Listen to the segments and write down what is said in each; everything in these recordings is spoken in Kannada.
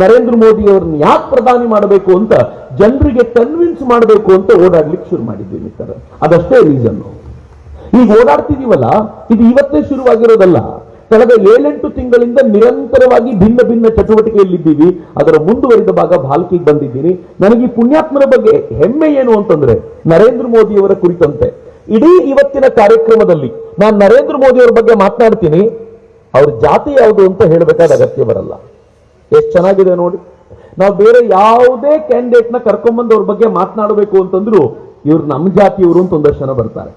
ನರೇಂದ್ರ ಮೋದಿ ಅವರನ್ನ ಯಾಕೆ ಪ್ರಧಾನಿ ಮಾಡಬೇಕು ಅಂತ ಜನರಿಗೆ ಕನ್ವಿನ್ಸ್ ಮಾಡಬೇಕು ಅಂತ ಓಡಾಡ್ಲಿಕ್ಕೆ ಶುರು ಮಾಡಿದ್ವಿ ಮಿತ್ರ. ಅದಷ್ಟೇ ರೀಸನ್. ಈಗ ಓಡಾಡ್ತಿದೀವಲ್ಲ, ಇದು ಇವತ್ತೇ ಶುರುವಾಗಿರೋದಲ್ಲ. ಕಳೆದ 7-8 ತಿಂಗಳಿಂದ ನಿರಂತರವಾಗಿ ಭಿನ್ನ ಭಿನ್ನ ಚಟುವಟಿಕೆಯಲ್ಲಿದ್ದೀವಿ. ಅದರ ಮುಂದುವರಿದ ಭಾಗ ಭಾಲ್ಕಿಗೆ ಬಂದಿದ್ದೀನಿ. ನನಗೆ ಈ ಪುಣ್ಯಾತ್ಮರ ಬಗ್ಗೆ ಹೆಮ್ಮೆ ಏನು ಅಂತಂದ್ರೆ, ನರೇಂದ್ರ ಮೋದಿ ಅವರ ಕುರಿತಂತೆ ಇಡೀ ಇವತ್ತಿನ ಕಾರ್ಯಕ್ರಮದಲ್ಲಿ ನಾನು ನರೇಂದ್ರ ಮೋದಿ ಅವರ ಬಗ್ಗೆ ಮಾತನಾಡ್ತೀನಿ, ಅವ್ರ ಜಾತಿ ಯಾವುದು ಅಂತ ಹೇಳಬೇಕಾದ ಅಗತ್ಯ ಬರಲ್ಲ. ಎಷ್ಟು ಚೆನ್ನಾಗಿದೆ ನೋಡಿ. ನಾವು ಬೇರೆ ಯಾವುದೇ ಕ್ಯಾಂಡಿಡೇಟ್ ನ ಕರ್ಕೊಂಡ್ಬಂದು ಅವ್ರ ಬಗ್ಗೆ ಮಾತನಾಡಬೇಕು ಅಂತಂದ್ರು ಇವ್ರು ನಮ್ಮ ಜಾತಿಯವರು ಅಂತ ಒಂದಷ್ಟು ಜನ ಬರ್ತಾರೆ.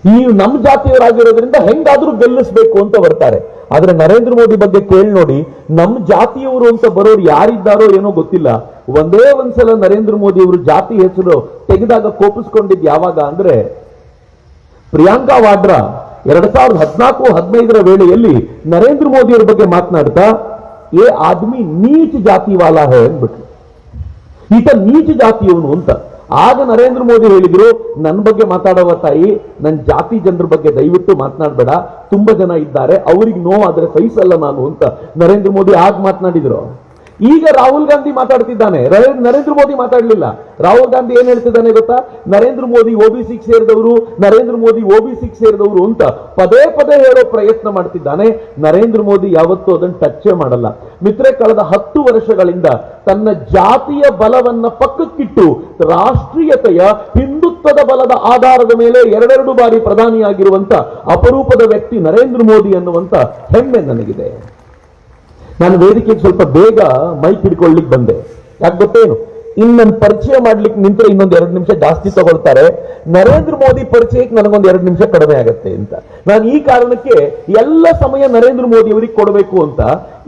ಈ ನಮ್ಮ ಜಾತಿಯವರಾಗಿರೋದ್ರಿಂದ ಹೆಂಗಾದ್ರೂ ಗೆಲ್ಲಿಸಬೇಕು ಅಂತ ಬರ್ತಾರೆ. ಆದ್ರೆ ನರೇಂದ್ರ ಮೋದಿ ಬಗ್ಗೆ ಕೇಳಿ ನೋಡಿ, ನಮ್ಮ ಜಾತಿಯವರು ಅಂತ ಬರೋರು ಯಾರಿದ್ದಾರೋ ಏನೋ ಗೊತ್ತಿಲ್ಲ. ಒಂದೇ ಒಂದ್ಸಲ ನರೇಂದ್ರ ಮೋದಿ ಅವರು ಜಾತಿ ಹೆಸರು ತೆಗೆದಾಗ ಕೋಪಿಸ್ಕೊಂಡಿದ್ ಯಾವಾಗ ಅಂದ್ರೆ, ಪ್ರಿಯಾಂಕಾ ವಾಡ್ರಾ 2014-15 ವೇಳೆಯಲ್ಲಿ ನರೇಂದ್ರ ಮೋದಿ ಅವರ ಬಗ್ಗೆ ಮಾತನಾಡ್ತಾ ಏ ಆದ್ಮಿ ನೀಚ ಜಾತಿ ವಾಲಾ ಹೇ ಅಂದ್ಬಿಟ್ರು. ಈತ ನೀಚ ಜಾತಿಯವನು ಅಂತ. ಆಗ ನರೇಂದ್ರ ಮೋದಿ ಹೇಳಿದ್ರು, ನನ್ನ ಬಗ್ಗೆ ಮಾತಾಡೋವ ತಾಯಿ, ನನ್ನ ಜಾತಿ ಜನರ ಬಗ್ಗೆ ದಯವಿಟ್ಟು ಮಾತನಾಡಬೇಡ, ತುಂಬಾ ಜನ ಇದ್ದಾರೆ, ಅವ್ರಿಗೆ ನೋವಾದ್ರೆ ಸಹಿಸಲ್ಲ ನಾನು ಅಂತ ನರೇಂದ್ರ ಮೋದಿ ಆಗ ಮಾತನಾಡಿದ್ರು. ಈಗ ರಾಹುಲ್ ಗಾಂಧಿ ಮಾತಾಡ್ತಿದ್ದಾನೆ, ನರೇಂದ್ರ ಮೋದಿ ಮಾತಾಡ್ಲಿಲ್ಲ. ರಾಹುಲ್ ಗಾಂಧಿ ಏನ್ ಹೇಳ್ತಿದ್ದಾನೆ ಗೊತ್ತಾ? ನರೇಂದ್ರ ಮೋದಿ OBCಗೆ ಸೇರಿದವರು, ನರೇಂದ್ರ ಮೋದಿ OBCಗೆ ಸೇರಿದವರು ಅಂತ ಪದೇ ಪದೇ ಹೇಳೋ ಪ್ರಯತ್ನ ಮಾಡ್ತಿದ್ದಾನೆ. ನರೇಂದ್ರ ಮೋದಿ ಯಾವತ್ತೂ ಅದನ್ನು ಟಚ್ಚೇ ಮಾಡಲ್ಲ. ಮಿತ್ರೆ, ಕಳೆದ 10 ವರ್ಷಗಳಿಂದ ತನ್ನ ಜಾತಿಯ ಬಲವನ್ನ ಪಕ್ಕಕ್ಕಿಟ್ಟು ರಾಷ್ಟ್ರೀಯತೆಯ ಹಿಂದುತ್ವದ ಬಲದ ಆಧಾರದ ಮೇಲೆ 2 ಬಾರಿ ಪ್ರಧಾನಿಯಾಗಿರುವಂತ ಅಪರೂಪದ ವ್ಯಕ್ತಿ ನರೇಂದ್ರ ಮೋದಿ ಅನ್ನುವಂತ ಹೆಮ್ಮೆ ನನಗಿದೆ. ನಾನು ವೇದಿಕೆಗೆ ಸ್ವಲ್ಪ ಬೇಗ ಮೈಕ್ ಹಿಡ್ಕೊಳ್ಳಿಕ್ ಬಂದೆ. ಯಾಕೆ ಗೊತ್ತೇನು? ಇನ್ನೊಂದು ಪರಿಚಯ ಮಾಡ್ಲಿಕ್ಕೆ ನಿಂತರೆ ಇನ್ನೊಂದು 2 ನಿಮಿಷ ಜಾಸ್ತಿ ತಗೊಳ್ತಾರೆ. ನರೇಂದ್ರ ಮೋದಿ ಪರಿಚಯಕ್ಕೆ ನನಗೊಂದು 2 ನಿಮಿಷ ಕಡಿಮೆ ಆಗತ್ತೆ ಅಂತ ನಾನು ಈ ಕಾರಣಕ್ಕೆ ಎಲ್ಲ ಸಮಯ ನರೇಂದ್ರ ಮೋದಿ ಅವರಿಗೆ ಕೊಡಬೇಕು ಅಂತ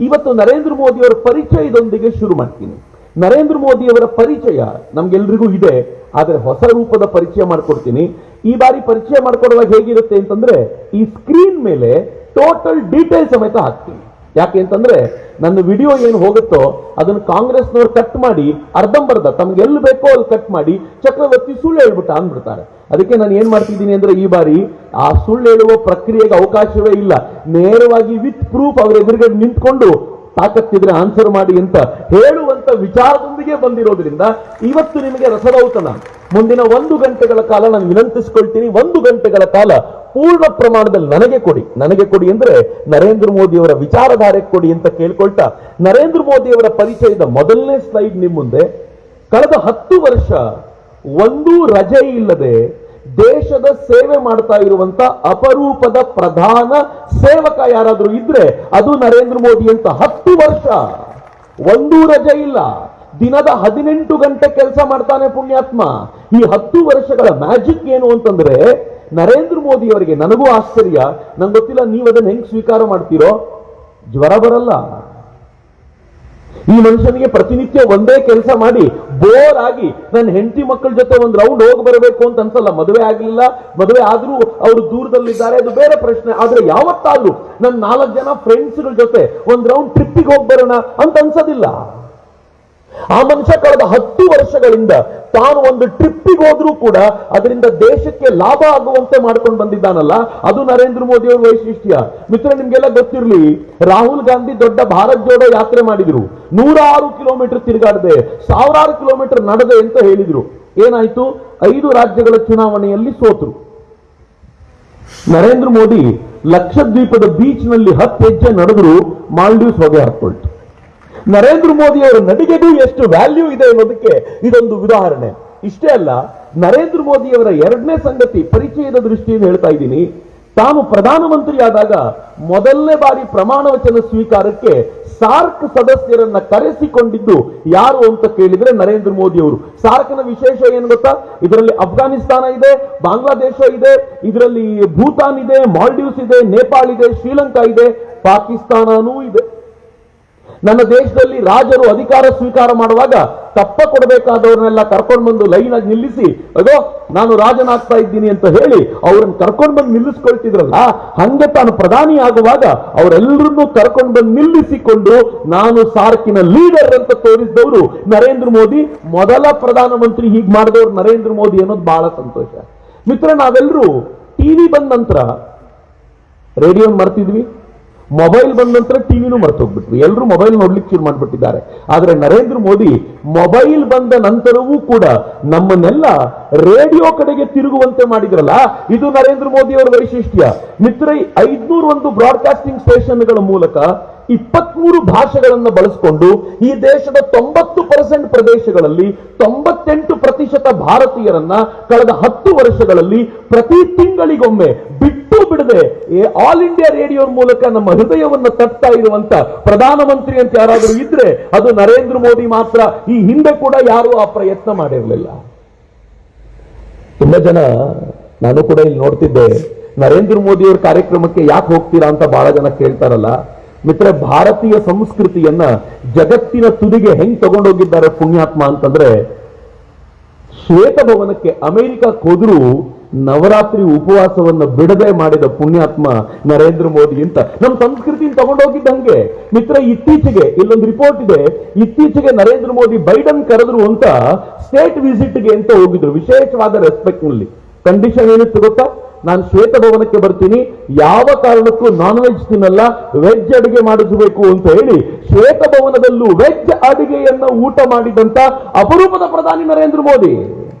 ಇವತ್ತು ನರೇಂದ್ರ ಮೋದಿ ಅವರ ಪರಿಚಯದೊಂದಿಗೆ ಶುರು ಮಾಡ್ತೀನಿ. ನರೇಂದ್ರ ಮೋದಿ ಅವರ ಪರಿಚಯ ನಮ್ಗೆಲ್ರಿಗೂ ಇದೆ, ಆದ್ರೆ ಹೊಸ ರೂಪದ ಪರಿಚಯ ಮಾಡ್ಕೊಡ್ತೀನಿ. ಈ ಬಾರಿ ಪರಿಚಯ ಮಾಡ್ಕೊಡುವಾಗ ಹೇಗಿರುತ್ತೆ ಅಂತಂದ್ರೆ, ಈ ಸ್ಕ್ರೀನ್ ಮೇಲೆ ಟೋಟಲ್ ಡೀಟೇಲ್ ಸಮೇತ ಹಾಕ್ತೀನಿ. ಯಾಕೆ ಅಂತಂದ್ರೆ, ನನ್ನ ವಿಡಿಯೋ ಏನು ಹೋಗುತ್ತೋ ಅದನ್ನು ಕಾಂಗ್ರೆಸ್ನವ್ರು ಕಟ್ ಮಾಡಿ ಅರ್ಧಂಬರ್ಧ ತಮ್ಗೆ ಎಲ್ಲಿ ಬೇಕೋ ಅಲ್ಲಿ ಕಟ್ ಮಾಡಿ ಚಕ್ರವರ್ತಿ ಸುಳ್ಳು ಹೇಳ್ಬಿಟ್ಟ ಅಂದ್ಬಿಡ್ತಾರೆ. ಅದಕ್ಕೆ ನಾನು ಏನ್ ಮಾಡ್ತಿದ್ದೀನಿ ಅಂದ್ರೆ, ಈ ಬಾರಿ ಆ ಸುಳ್ಳು ಹೇಳುವ ಪ್ರಕ್ರಿಯೆಗೆ ಅವಕಾಶವೇ ಇಲ್ಲ. ನೇರವಾಗಿ ವಿತ್ ಪ್ರೂಫ್ ಅವರ ಎದುರುಗಡೆ ನಿಂತ್ಕೊಂಡು ತಾಕತ್ತಿದ್ರೆ ಆನ್ಸರ್ ಮಾಡಿ ಅಂತ ಹೇಳುವಂತ ವಿಚಾರದೊಂದಿಗೆ ಬಂದಿರೋದ್ರಿಂದ ಇವತ್ತು ನಿಮಗೆ ರಸದೌತಣ. ಮುಂದಿನ 1 ಗಂಟೆಗಳ ಕಾಲ ನಾನು ವಿನಂತಿಸಿಕೊಳ್ತೀನಿ, 1 ಗಂಟೆಗಳ ಕಾಲ ಪೂರ್ಣ ಪ್ರಮಾಣದಲ್ಲಿ ನನಗೆ ಕೊಡಿ ಅಂದ್ರೆ ನರೇಂದ್ರ ಮೋದಿ ಅವರ ವಿಚಾರಧಾರೆ ಕೊಡಿ ಅಂತ ಕೇಳ್ಕೊಳ್ತಾ, ನರೇಂದ್ರ ಮೋದಿ ಅವರ ಪರಿಚಯದ ಮೊದಲನೇ ಸ್ಲೈಡ್ ನಿಮ್ಮ ಮುಂದೆ. ಕಳೆದ 10 ವರ್ಷ ಒಂದೂ ರಜೆ ಇಲ್ಲದೆ ದೇಶದ ಸೇವೆ ಮಾಡ್ತಾ ಇರುವಂತ ಅಪರೂಪದ ಪ್ರಧಾನ ಸೇವಕ ಯಾರಾದ್ರೂ ಇದ್ರೆ ಅದು ನರೇಂದ್ರ ಮೋದಿ ಅಂತ. 10 ವರ್ಷ ಒಂದೂ ರಜೆ ಇಲ್ಲ, ದಿನದ 18 ಗಂಟೆ ಕೆಲಸ ಮಾಡ್ತಾನೆ ಪುಣ್ಯಾತ್ಮ. ಈ 10 ವರ್ಷಗಳ ಮ್ಯಾಜಿಕ್ ಏನು ಅಂತಂದ್ರೆ, ನರೇಂದ್ರ ಮೋದಿ ಅವರಿಗೆ ನನಗೂ ಆಶ್ಚರ್ಯ, ನಂಗೆ ಗೊತ್ತಿಲ್ಲ ನೀವು ಅದನ್ನು ಹೆಂಗ್ ಸ್ವೀಕಾರ ಮಾಡ್ತೀರೋ, ಜ್ವರ ಬರಲ್ಲ. ಈ ಮನುಷ್ಯನಿಗೆ ಪ್ರತಿನಿತ್ಯ ಒಂದೇ ಕೆಲಸ ಮಾಡಿ ಬೋರ್ ಆಗಿ ನನ್ನ ಹೆಂಡತಿ ಮಕ್ಕಳ ಜೊತೆ ಒಂದು ರೌಂಡ್ ಹೋಗಿ ಬರಬೇಕು ಅಂತ ಅನ್ಸಲ್ಲ. ಮದುವೆ ಆಗ್ಲಿಲ್ಲ, ಮದುವೆ ಆದ್ರೂ ಅವರು ದೂರದಲ್ಲಿದ್ದಾರೆ, ಅದು ಬೇರೆ ಪ್ರಶ್ನೆ. ಆದ್ರೆ ಯಾವತ್ತಾದ್ರೂ ನನ್ನ 4 ಜನ ಫ್ರೆಂಡ್ಸ್ಗಳ ಜೊತೆ ಒಂದು ರೌಂಡ್ ಟ್ರಿಪ್ಪಿಗೆ ಹೋಗಿ ಬರೋಣ ಅಂತ ಅನ್ಸೋದಿಲ್ಲ. ಆ ಮನುಷ್ಯ ಕಳೆದ 10 ವರ್ಷಗಳಿಂದ ತಾನು ಒಂದು ಟ್ರಿಪ್ಪಿಗೆ ಹೋದ್ರೂ ಕೂಡ ಅದರಿಂದ ದೇಶಕ್ಕೆ ಲಾಭ ಆಗುವಂತೆ ಮಾಡ್ಕೊಂಡು ಬಂದಿದ್ದಾನಲ್ಲ, ಅದು ನರೇಂದ್ರ ಮೋದಿ ಅವರ ವೈಶಿಷ್ಟ್ಯ. ಮಿತ್ರ, ನಿಮ್ಗೆಲ್ಲ ಗೊತ್ತಿರಲಿ, ರಾಹುಲ್ ಗಾಂಧಿ ದೊಡ್ಡ ಭಾರತ್ ಜೋಡೋ ಯಾತ್ರೆ ಮಾಡಿದ್ರು, 106 ಕಿಲೋಮೀಟರ್ ತಿರುಗಾಡದೆ, 1000 ಕಿಲೋಮೀಟರ್ ನಡೆದೆ ಅಂತ ಹೇಳಿದ್ರು. ಏನಾಯ್ತು? 5 ರಾಜ್ಯಗಳ ಚುನಾವಣೆಯಲ್ಲಿ ಸೋತರು. ನರೇಂದ್ರ ಮೋದಿ ಲಕ್ಷದ್ವೀಪದ ಬೀಚ್ ನಲ್ಲಿ 10 ಹೆಜ್ಜೆ ನಡೆದ್ರು, ಮಾಲ್ಡೀವ್ಸ್ ಹೊಗೆ ಹಾಕೊಳ್ತು. ನರೇಂದ್ರ ಮೋದಿ ಅವರ ನಡಿಗೆಗೂ ಎಷ್ಟು ವ್ಯಾಲ್ಯೂ ಇದೆ ಅನ್ನೋದಕ್ಕೆ ಇದೊಂದು ಉದಾಹರಣೆ. ಇಷ್ಟೇ ಅಲ್ಲ, ನರೇಂದ್ರ ಮೋದಿ ಅವರ 2ನೇ ಸಂಗತಿ ಪರಿಚಯದ ದೃಷ್ಟಿಯಿಂದ ಹೇಳ್ತಾ ಇದ್ದೀನಿ. ತಾನು ಪ್ರಧಾನಮಂತ್ರಿ ಆದಾಗ ಮೊದಲನೇ ಬಾರಿ ಪ್ರಮಾಣ ವಚನ ಸ್ವೀಕಾರಕ್ಕೆ ಸಾರ್ಕ್ ಸದಸ್ಯರನ್ನ ಕರೆಸಿಕೊಂಡಿದ್ದು ಯಾರು ಅಂತ ಕೇಳಿದ್ರೆ ನರೇಂದ್ರ ಮೋದಿ ಅವರು. ಸಾರ್ಕ್ನ ವಿಶೇಷ ಏನು ಗೊತ್ತಾ? ಇದರಲ್ಲಿ ಅಫ್ಘಾನಿಸ್ತಾನ ಇದೆ, ಬಾಂಗ್ಲಾದೇಶ ಇದೆ, ಇದರಲ್ಲಿ ಭೂತಾನ್ ಇದೆ, ಮಾಲ್ಡೀವ್ಸ್ ಇದೆ, ನೇಪಾಳ ಇದೆ, ಶ್ರೀಲಂಕಾ ಇದೆ, ಪಾಕಿಸ್ತಾನನೂ ಇದೆ. ನನ್ನ ದೇಶದಲ್ಲಿ ರಾಜರು ಅಧಿಕಾರ ಸ್ವೀಕಾರ ಮಾಡುವಾಗ ತಪ್ಪ ಕೊಡಬೇಕಾದವ್ರನ್ನೆಲ್ಲ ಕರ್ಕೊಂಡು ಬಂದು ಲೈನ್ ಆಗಿ ನಿಲ್ಲಿಸಿ, ಅದೋ ನಾನು ರಾಜನಾಗ್ತಾ ಇದ್ದೀನಿ ಅಂತ ಹೇಳಿ ಅವ್ರನ್ನ ಕರ್ಕೊಂಡು ಬಂದು ನಿಲ್ಲಿಸ್ಕೊಳ್ತಿದ್ರಲ್ಲ, ಹಂಗೆ ತಾನು ಪ್ರಧಾನಿ ಆಗುವಾಗ ಅವರೆಲ್ಲರನ್ನೂ ಕರ್ಕೊಂಡು ಬಂದು ನಿಲ್ಲಿಸಿಕೊಂಡು ನಾನು ಸಾರ್ಕಿನ ಲೀಡರ್ ಅಂತ ತೋರಿಸಿದವರು ನರೇಂದ್ರ ಮೋದಿ. ಮೊದಲ ಪ್ರಧಾನಮಂತ್ರಿ ಹೀಗೆ ಮಾಡಿದವರು ನರೇಂದ್ರ ಮೋದಿ ಅನ್ನೋದು ಬಹಳ ಸಂತೋಷ. ಮಿತ್ರ, ನಾವೆಲ್ಲರೂ ಟಿವಿ ಬಂದ ನಂತರ ರೇಡಿಯೋ ಮರ್ತಿದ್ವಿ, ಮೊಬೈಲ್ ಬಂದ ನಂತರ ಟಿವಿನೂ ಮರ್ತೋಗ್ಬಿಟ್ರು, ಎಲ್ಲರೂ ಮೊಬೈಲ್ ನೋಡ್ಲಿಕ್ಕೆ ಶುರು ಮಾಡ್ಬಿಟ್ಟಿದ್ದಾರೆ. ಆದ್ರೆ ನರೇಂದ್ರ ಮೋದಿ ಮೊಬೈಲ್ ಬಂದ ನಂತರವೂ ಕೂಡ ನಮ್ಮನ್ನೆಲ್ಲ ರೇಡಿಯೋ ಕಡೆಗೆ ತಿರುಗುವಂತೆ ಮಾಡಿದ್ರಲ್ಲ, ಇದು ನರೇಂದ್ರ ಮೋದಿ ಅವರ ವೈಶಿಷ್ಟ್ಯ. ಮಿತ್ರ, 501 ಬ್ರಾಡ್ಕಾಸ್ಟಿಂಗ್ ಸ್ಟೇಷನ್ಗಳ ಮೂಲಕ 23 ಭಾಷೆಗಳನ್ನು ಬಳಸಿಕೊಂಡು ಈ ದೇಶದ 90% ಪ್ರದೇಶಗಳಲ್ಲಿ 98% ಭಾರತೀಯರನ್ನ ಕಳೆದ 10 ವರ್ಷಗಳಲ್ಲಿ ಪ್ರತಿ ತಿಂಗಳಿಗೊಮ್ಮೆ ಬಿಟ್ಟು ಬಿಡದೆ ಆಲ್ ಇಂಡಿಯಾ ರೇಡಿಯೋ ಮೂಲಕ ನಮ್ಮ ಹೃದಯವನ್ನು ತಟ್ತಾ ಇರುವಂತ ಪ್ರಧಾನಮಂತ್ರಿ ಅಂತ ಯಾರಾದರೂ ಇದ್ರೆ ಅದು ನರೇಂದ್ರ ಮೋದಿ ಮಾತ್ರ. ಈ ಹಿಂದೆ ಕೂಡ ಯಾರೂ ಆ ಪ್ರಯತ್ನ ಮಾಡಿರಲಿಲ್ಲ. ತುಂಬಾ ಜನ, ನಾನು ಕೂಡ ಇಲ್ಲಿ ನೋಡ್ತಿದ್ದೆ, ನರೇಂದ್ರ ಮೋದಿ ಅವರ ಕಾರ್ಯಕ್ರಮಕ್ಕೆ ಯಾಕೆ ಹೋಗ್ತೀರಾ ಅಂತ ಬಹಳ ಜನ ಕೇಳ್ತಾರಲ್ಲ. ಮಿತ್ರ, ಭಾರತೀಯ ಸಂಸ್ಕೃತಿಯನ್ನ ಜಗತ್ತಿನ ತುದಿಗೆ ಹೆಂಗ್ ತಗೊಂಡೋಗಿದ್ದಾರೆ ಪುಣ್ಯಾತ್ಮ ಅಂತಂದ್ರೆ, ಶ್ವೇತಭವನಕ್ಕೆ ಅಮೆರಿಕಕ್ಕೆ ಹೋದ್ರೂ ನವರಾತ್ರಿ ಉಪವಾಸವನ್ನ ಬಿಡದೆ ಮಾಡಿದ ಪುಣ್ಯಾತ್ಮ ನರೇಂದ್ರ ಮೋದಿ ಅಂತ. ನಮ್ಮ ಸಂಸ್ಕೃತಿ ತಗೊಂಡೋಗಿದ್ದಂಗೆ. ಮಿತ್ರ, ಇತ್ತೀಚೆಗೆ ಇಲ್ಲೊಂದು ರಿಪೋರ್ಟ್ ಇದೆ, ಇತ್ತೀಚೆಗೆ ನರೇಂದ್ರ ಮೋದಿ ಬೈಡನ್ ಕರೆದ್ರು ಅಂತ ಸ್ಟೇಟ್ ವಿಸಿಟ್ಗೆ ಅಂತ ಹೋಗಿದ್ರು, ವಿಶೇಷವಾದ ರೆಸ್ಪೆಕ್ಟ್ ನಲ್ಲಿ. ಕಂಡೀಷನ್ ಏನಿತ್ತು ಗೊತ್ತಾ? ನಾನು ಶ್ವೇತಭವನಕ್ಕೆ ಬರ್ತೀನಿ, ಯಾವ ಕಾರಣಕ್ಕೂ ನಾನ್ ವೆಜ್ ತಿನ್ನಲ್ಲ, ವೆಜ್ ಅಡುಗೆ ಮಾಡಿಸಬೇಕು ಅಂತ ಹೇಳಿ ಶ್ವೇತಭವನದಲ್ಲೂ ವೆಜ್ ಅಡುಗೆಯನ್ನ ಊಟ ಮಾಡಿದಂತ ಅಪರೂಪದ ಪ್ರಧಾನಿ ನರೇಂದ್ರ ಮೋದಿ.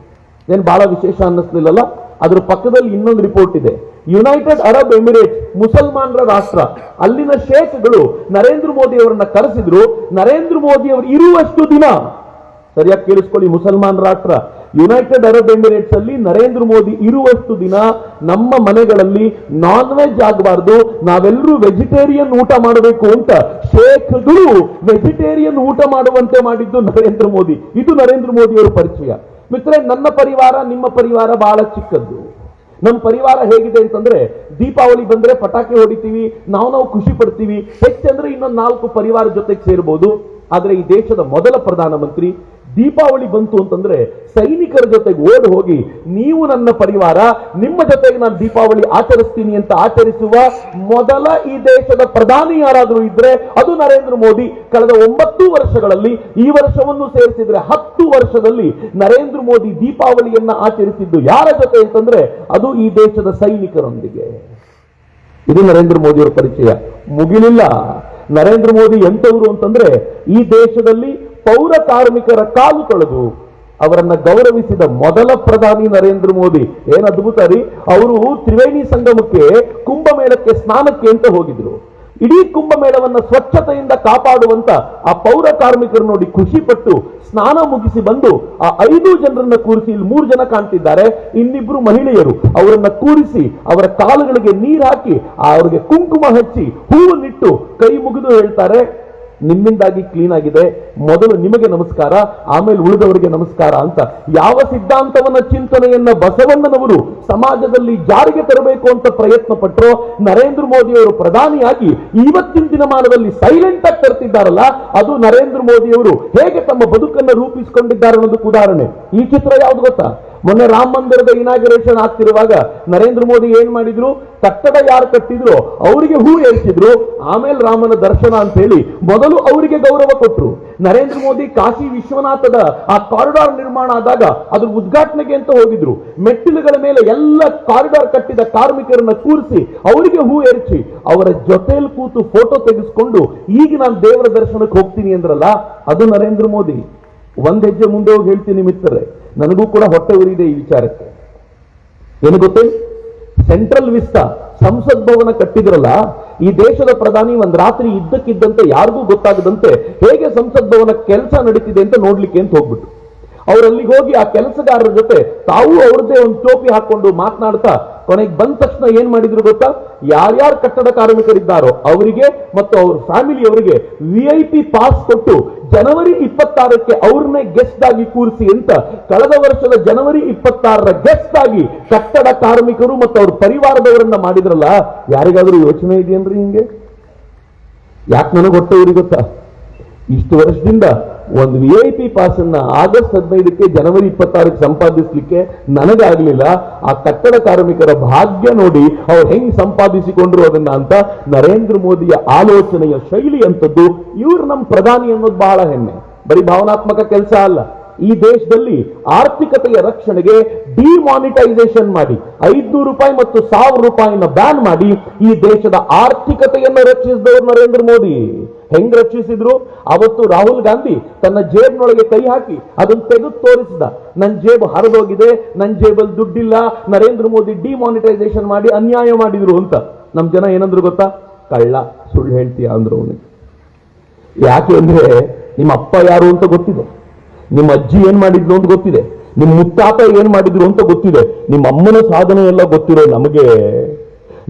ಏನ್ ಬಹಳ ವಿಶೇಷ ಅನ್ನಿಸ್ಲಿಲ್ಲಲ್ಲ? ಅದ್ರ ಪಕ್ಕದಲ್ಲಿ ಇನ್ನೊಂದು ರಿಪೋರ್ಟ್ ಇದೆ. ಯುನೈಟೆಡ್ ಅರಬ್ ಎಮಿರೇಟ್ಸ್ ಮುಸಲ್ಮಾನರ ರಾಷ್ಟ್ರ, ಅಲ್ಲಿನ ಶೇಖ್ಗಳು ನರೇಂದ್ರ ಮೋದಿ ಅವರನ್ನ ಕರೆಸಿದ್ರು. ನರೇಂದ್ರ ಮೋದಿ ಅವರು ಇರುವಷ್ಟು ದಿನ, ಸರಿಯಾಗಿ ಕೇಳಿಸ್ಕೊಳ್ಳಿ, ಮುಸಲ್ಮಾನ್ ರಾಷ್ಟ್ರ ಯುನೈಟೆಡ್ ಅರಬ್ ಎಮಿರೇಟ್ಸ್ ಅಲ್ಲಿ ನರೇಂದ್ರ ಮೋದಿ ಇರುವಷ್ಟು ದಿನ ನಮ್ಮ ಮನೆಗಳಲ್ಲಿ ನಾನ್ ವೆಜ್ ಆಗಬಾರ್ದು, ನಾವೆಲ್ಲರೂ ವೆಜಿಟೇರಿಯನ್ ಊಟ ಮಾಡಬೇಕು ಅಂತ ಶೇಖ್ಗಳು ವೆಜಿಟೇರಿಯನ್ ಊಟ ಮಾಡುವಂತೆ ಮಾಡಿದ್ದು ನರೇಂದ್ರ ಮೋದಿ. ಇದು ನರೇಂದ್ರ ಮೋದಿ ಅವರ ಪರಿಚಯ. ಮಿತ್ರರೇ, ನನ್ನ ಪರಿವಾರ ನಿಮ್ಮ ಪರಿವಾರ ಬಹಳ ಚಿಕ್ಕದ್ದು. ನಮ್ಮ ಪರಿವಾರ ಹೇಗಿದೆ ಅಂತಂದ್ರೆ, ದೀಪಾವಳಿ ಬಂದ್ರೆ ಪಟಾಕಿ ಹೊಡಿತೀವಿ, ನಾವು ಖುಷಿ ಪಡ್ತೀವಿ. ಹೆಚ್ಚಂದ್ರೆ ಇನ್ನೊಂದು 4 ಪರಿವಾರ ಜೊತೆಗೆ ಸೇರ್ಬೋದು. ಆದ್ರೆ ಈ ದೇಶದ ಮೊದಲ ಪ್ರಧಾನಮಂತ್ರಿ ದೀಪಾವಳಿ ಬಂತು ಅಂತಂದ್ರೆ ಸೈನಿಕರ ಜೊತೆಗೆ ಓಡಿ ಹೋಗಿ, ನೀವು ನನ್ನ ಪರಿವಾರ, ನಿಮ್ಮ ಜೊತೆಗೆ ನಾನು ದೀಪಾವಳಿ ಆಚರಿಸ್ತೀನಿ ಅಂತ ಆಚರಿಸುವ ಮೊದಲ ಈ ದೇಶದ ಪ್ರಧಾನಿ ಯಾರಾದರೂ ಇದ್ರೆ ಅದು ನರೇಂದ್ರ ಮೋದಿ. ಕಳೆದ 9 ವರ್ಷಗಳಲ್ಲಿ, ಈ ವರ್ಷವನ್ನು ಸೇರಿಸಿದ್ರೆ 10 ವರ್ಷದಲ್ಲಿ ನರೇಂದ್ರ ಮೋದಿ ದೀಪಾವಳಿಯನ್ನ ಆಚರಿಸಿದ್ದು ಯಾರ ಜೊತೆ ಅಂತಂದ್ರೆ ಅದು ಈ ದೇಶದ ಸೈನಿಕರೊಂದಿಗೆ. ಇದು ನರೇಂದ್ರ ಮೋದಿ ಅವರ ಪರಿಚಯ. ಮುಗಿಲಿಲ್ಲ. ನರೇಂದ್ರ ಮೋದಿ ಎಂತವರು ಅಂತಂದ್ರೆ, ಈ ದೇಶದಲ್ಲಿ ಪೌರ ಕಾರ್ಮಿಕರ ಕಾಲು ತೊಳೆದು ಅವರನ್ನ ಗೌರವಿಸಿದ ಮೊದಲ ಪ್ರಧಾನಿ ನರೇಂದ್ರ ಮೋದಿ. ಏನ್ ಅದ್ಭುತ ರೀ! ಅವರು ತ್ರಿವೇಣಿ ಸಂಗಮಕ್ಕೆ, ಕುಂಭಮೇಳಕ್ಕೆ ಸ್ನಾನಕ್ಕೆ ಅಂತ ಹೋಗಿದ್ರು. ಇಡೀ ಕುಂಭಮೇಳವನ್ನ ಸ್ವಚ್ಛತೆಯಿಂದ ಕಾಪಾಡುವಂತ ಆ ಪೌರ ಕಾರ್ಮಿಕರು ನೋಡಿ ಖುಷಿ ಪಟ್ಟು ಸ್ನಾನ ಮುಗಿಸಿ ಬಂದು ಆ 5 ಜನರನ್ನ ಕೂರಿಸಿ, ಇಲ್ಲಿ 3 ಜನ ಕಾಣ್ತಿದ್ದಾರೆ, ಇನ್ನಿಬ್ರು ಮಹಿಳೆಯರು, ಅವರನ್ನ ಕೂರಿಸಿ ಅವರ ಕಾಲುಗಳಿಗೆ ನೀರು ಹಾಕಿ ಅವರಿಗೆ ಕುಂಕುಮ ಹಚ್ಚಿ ಹೂವನ್ನಿಟ್ಟು ಕೈ ಮುಗಿದು ಹೇಳ್ತಾರೆ, ನಿಮ್ಮಿಂದಾಗಿ ಕ್ಲೀನ್ ಆಗಿದೆ, ಮೊದಲು ನಿಮಗೆ ನಮಸ್ಕಾರ, ಆಮೇಲೆ ಉಳಿದವರಿಗೆ ನಮಸ್ಕಾರ ಅಂತ. ಯಾವ ಸಿದ್ಧಾಂತವನ್ನ, ಚಿಂತನೆಯನ್ನ ಬಸವಣ್ಣನವರು ಸಮಾಜದಲ್ಲಿ ಜಾರಿಗೆ ತರಬೇಕು ಅಂತ ಪ್ರಯತ್ನ ಪಟ್ಟರು, ನರೇಂದ್ರ ಮೋದಿ ಅವರು ಪ್ರಧಾನಿಯಾಗಿ ಇವತ್ತಿನ ದಿನಮಾನದಲ್ಲಿ ಸೈಲೆಂಟ್ ಆಗಿ ತರ್ತಿದ್ದಾರಲ್ಲ, ಅದು ನರೇಂದ್ರ ಮೋದಿ ಅವರು ಹೇಗೆ ತಮ್ಮ ಬದುಕನ್ನು ರೂಪಿಸಿಕೊಂಡಿದ್ದಾರೆ ಅನ್ನೋದಕ್ಕೆ ಉದಾಹರಣೆ. ಈ ಚಿತ್ರ ಯಾವ್ದು ಗೊತ್ತಾ? ಮೊನ್ನೆ ರಾಮ ಮಂದಿರದ ಇನಾಗ್ರೇಷನ್ ಆಗ್ತಿರುವಾಗ ನರೇಂದ್ರ ಮೋದಿ ಏನ್ ಮಾಡಿದ್ರು? ಕಟ್ಟಡ ಯಾರು ಕಟ್ಟಿದ್ರು ಅವರಿಗೆ ಹೂ ಏರಿಸಿದ್ರು, ಆಮೇಲೆ ರಾಮನ ದರ್ಶನ ಅಂತ ಹೇಳಿ ಮೊದಲು ಅವರಿಗೆ ಗೌರವ ಕೊಟ್ಟರು. ನರೇಂದ್ರ ಮೋದಿ ಕಾಶಿ ವಿಶ್ವನಾಥದ ಆ ಕಾರಿಡಾರ್ ನಿರ್ಮಾಣ ಆದಾಗ ಅದ್ರ ಉದ್ಘಾಟನೆಗೆ ಅಂತ ಹೋಗಿದ್ರು. ಮೆಟ್ಟಿಲುಗಳ ಮೇಲೆ ಎಲ್ಲ ಕಾರಿಡಾರ್ ಕಟ್ಟಿದ ಕಾರ್ಮಿಕರನ್ನ ಕೂರಿಸಿ ಅವರಿಗೆ ಹೂ ಏರಿಸಿ ಅವರ ಜೊತೆಯಲ್ಲಿ ಕೂತು ಫೋಟೋ ತೆಗೆಸ್ಕೊಂಡು ಈಗ ನಾನು ದೇವರ ದರ್ಶನಕ್ಕೆ ಹೋಗ್ತೀನಿ ಅಂದ್ರಲ್ಲ, ಅದು ನರೇಂದ್ರ ಮೋದಿ. ಒಂದ್ ಹೆಜ್ಜೆ ಮುಂದೆ ಹೋಗಿ ಹೇಳ್ತೀನಿ ಮಿತ್ರರೇ, ನನಗೂ ಕೂಡ ಹೊಟ್ಟೆ ಉರಿದೆ ಈ ವಿಚಾರಕ್ಕೆ. ಏನು ಗೊತ್ತೇ? ಸೆಂಟ್ರಲ್ ವಿಸ್ಟಾ ಸಂಸತ್ ಭವನ ಕಟ್ಟಿದ್ರಲ್ಲ, ಈ ದೇಶದ ಪ್ರಧಾನಿ ಒಂದ್ ರಾತ್ರಿ ಇದ್ದಕ್ಕಿದ್ದಂತೆ ಯಾರಿಗೂ ಗೊತ್ತಾಗದಂತೆ ಹೇಗೆ ಸಂಸತ್ ಭವನ ಕೆಲಸ ನಡೀತಿದೆ ಅಂತ ನೋಡ್ಲಿಕ್ಕೆ ಅಂತ ಹೋಗ್ಬಿಟ್ಟು ಅವರಲ್ಲಿಗೆ ಹೋಗಿ ಆ ಕೆಲಸಗಾರರ ಜೊತೆ ತಾವು ಅವ್ರದ್ದೇ ಒಂದು ಟೋಪಿ ಹಾಕೊಂಡು ಮಾತನಾಡ್ತಾ ಕೊನೆಗೆ ಬಂದ ತಕ್ಷಣ ಏನ್ ಮಾಡಿದ್ರು ಗೊತ್ತಾ? ಯಾರ್ಯಾರು ಕಟ್ಟಡ ಕಾರ್ಮಿಕರಿದ್ದಾರೋ ಅವರಿಗೆ ಮತ್ತು ಅವ್ರ ಫ್ಯಾಮಿಲಿಯವರಿಗೆ VIP ಪಾಸ್ ಕೊಟ್ಟು ಜನವರಿ 26ಕ್ಕೆ ಅವ್ರನ್ನೇ ಗೆಸ್ಟ್ ಆಗಿ ಕೂರಿಸಿ ಅಂತ ಕಳೆದ ವರ್ಷದ ಜನವರಿ 26ರ ಗೆಸ್ಟ್ ಆಗಿ ಕಟ್ಟಡ ಕಾರ್ಮಿಕರು ಮತ್ತು ಅವ್ರ ಪರಿವಾರದವರನ್ನ ಮಾಡಿದ್ರಲ್ಲ. ಯಾರಿಗಾದ್ರೂ ಯೋಚನೆ ಇದೆಯನ್ರಿ ಹಿಂಗೆ? ಯಾಕೆ ನನಗೆ ಹೊಟ್ಟೆ ಗೊತ್ತಾ? ಇಷ್ಟು ವರ್ಷದಿಂದ ಒಂದು VIP ಪಾಸ್ ಅನ್ನ ಆಗಸ್ಟ್ 15ಕ್ಕೆ ಜನವರಿ 26ಕ್ಕೆ ಸಂಪಾದಿಸಲಿಕ್ಕೆ ನನಗಾಗ್ಲಿಲ್ಲ. ಆ ಕಟ್ಟಡ ಕಾರ್ಮಿಕರ ಭಾಗ್ಯ ನೋಡಿ ಅವ್ರು ಹೆಂಗ್ ಸಂಪಾದಿಸಿಕೊಂಡ್ರು ಅದನ್ನ ಅಂತ. ನರೇಂದ್ರ ಮೋದಿಯ ಆಲೋಚನೆಯ ಶೈಲಿ ಅಂತದ್ದು. ಇವ್ರು ನಮ್ಮ ಪ್ರಧಾನಿ ಅನ್ನೋದು ಬಹಳ ಹೆಮ್ಮೆ. ಬರೀ ಭಾವನಾತ್ಮಕ ಕೆಲಸ ಅಲ್ಲ, ಈ ದೇಶದಲ್ಲಿ ಆರ್ಥಿಕತೆಯ ರಕ್ಷಣೆಗೆ ಡಿಮಾನಿಟೈಸೇಷನ್ ಮಾಡಿ ₹500 ಮತ್ತು ₹1000 ಬ್ಯಾನ್ ಮಾಡಿ ಈ ದೇಶದ ಆರ್ಥಿಕತೆಯನ್ನು ರಕ್ಷಿಸಿದವರು ನರೇಂದ್ರ ಮೋದಿ. ಹೆಂಗ್ ರಕ್ಷಿಸಿದ್ರು? ಅವತ್ತು ರಾಹುಲ್ ಗಾಂಧಿ ತನ್ನ ಜೇಬ್ನೊಳಗೆ ಕೈ ಹಾಕಿ ಅದನ್ನು ತೆಗೆದು ತೋರಿಸಿದ, ನನ್ನ ಜೇಬ್ ಹರಿದೋಗಿದೆ, ನನ್ನ ಜೇಬಲ್ಲಿ ದುಡ್ಡಿಲ್ಲ, ನರೇಂದ್ರ ಮೋದಿ ಡಿಮಾನಿಟೈಸೇಷನ್ ಮಾಡಿ ಅನ್ಯಾಯ ಮಾಡಿದ್ರು ಅಂತ. ನಮ್ ಜನ ಏನಂದ್ರು ಗೊತ್ತಾ? ಕಳ್ಳ, ಸುಳ್ಳು ಹೇಳ್ತೀಯ ಅಂದ್ರು ಅವನಿಗೆ. ಯಾಕೆ ಅಂದ್ರೆ ನಿಮ್ಮ ಅಪ್ಪ ಯಾರು ಅಂತ ಗೊತ್ತಿದೆ, ನಿಮ್ಮ ಅಜ್ಜಿ ಏನ್ ಮಾಡಿದ್ರು ಅಂತ ಗೊತ್ತಿದೆ, ನಿಮ್ಮ ಮುತ್ತಾತ ಏನ್ ಮಾಡಿದ್ರು ಅಂತ ಗೊತ್ತಿದೆ, ನಿಮ್ಮ ಅಮ್ಮನ ಸಾಧನೆ ಎಲ್ಲ ಗೊತ್ತಿರೋ ನಮಗೆ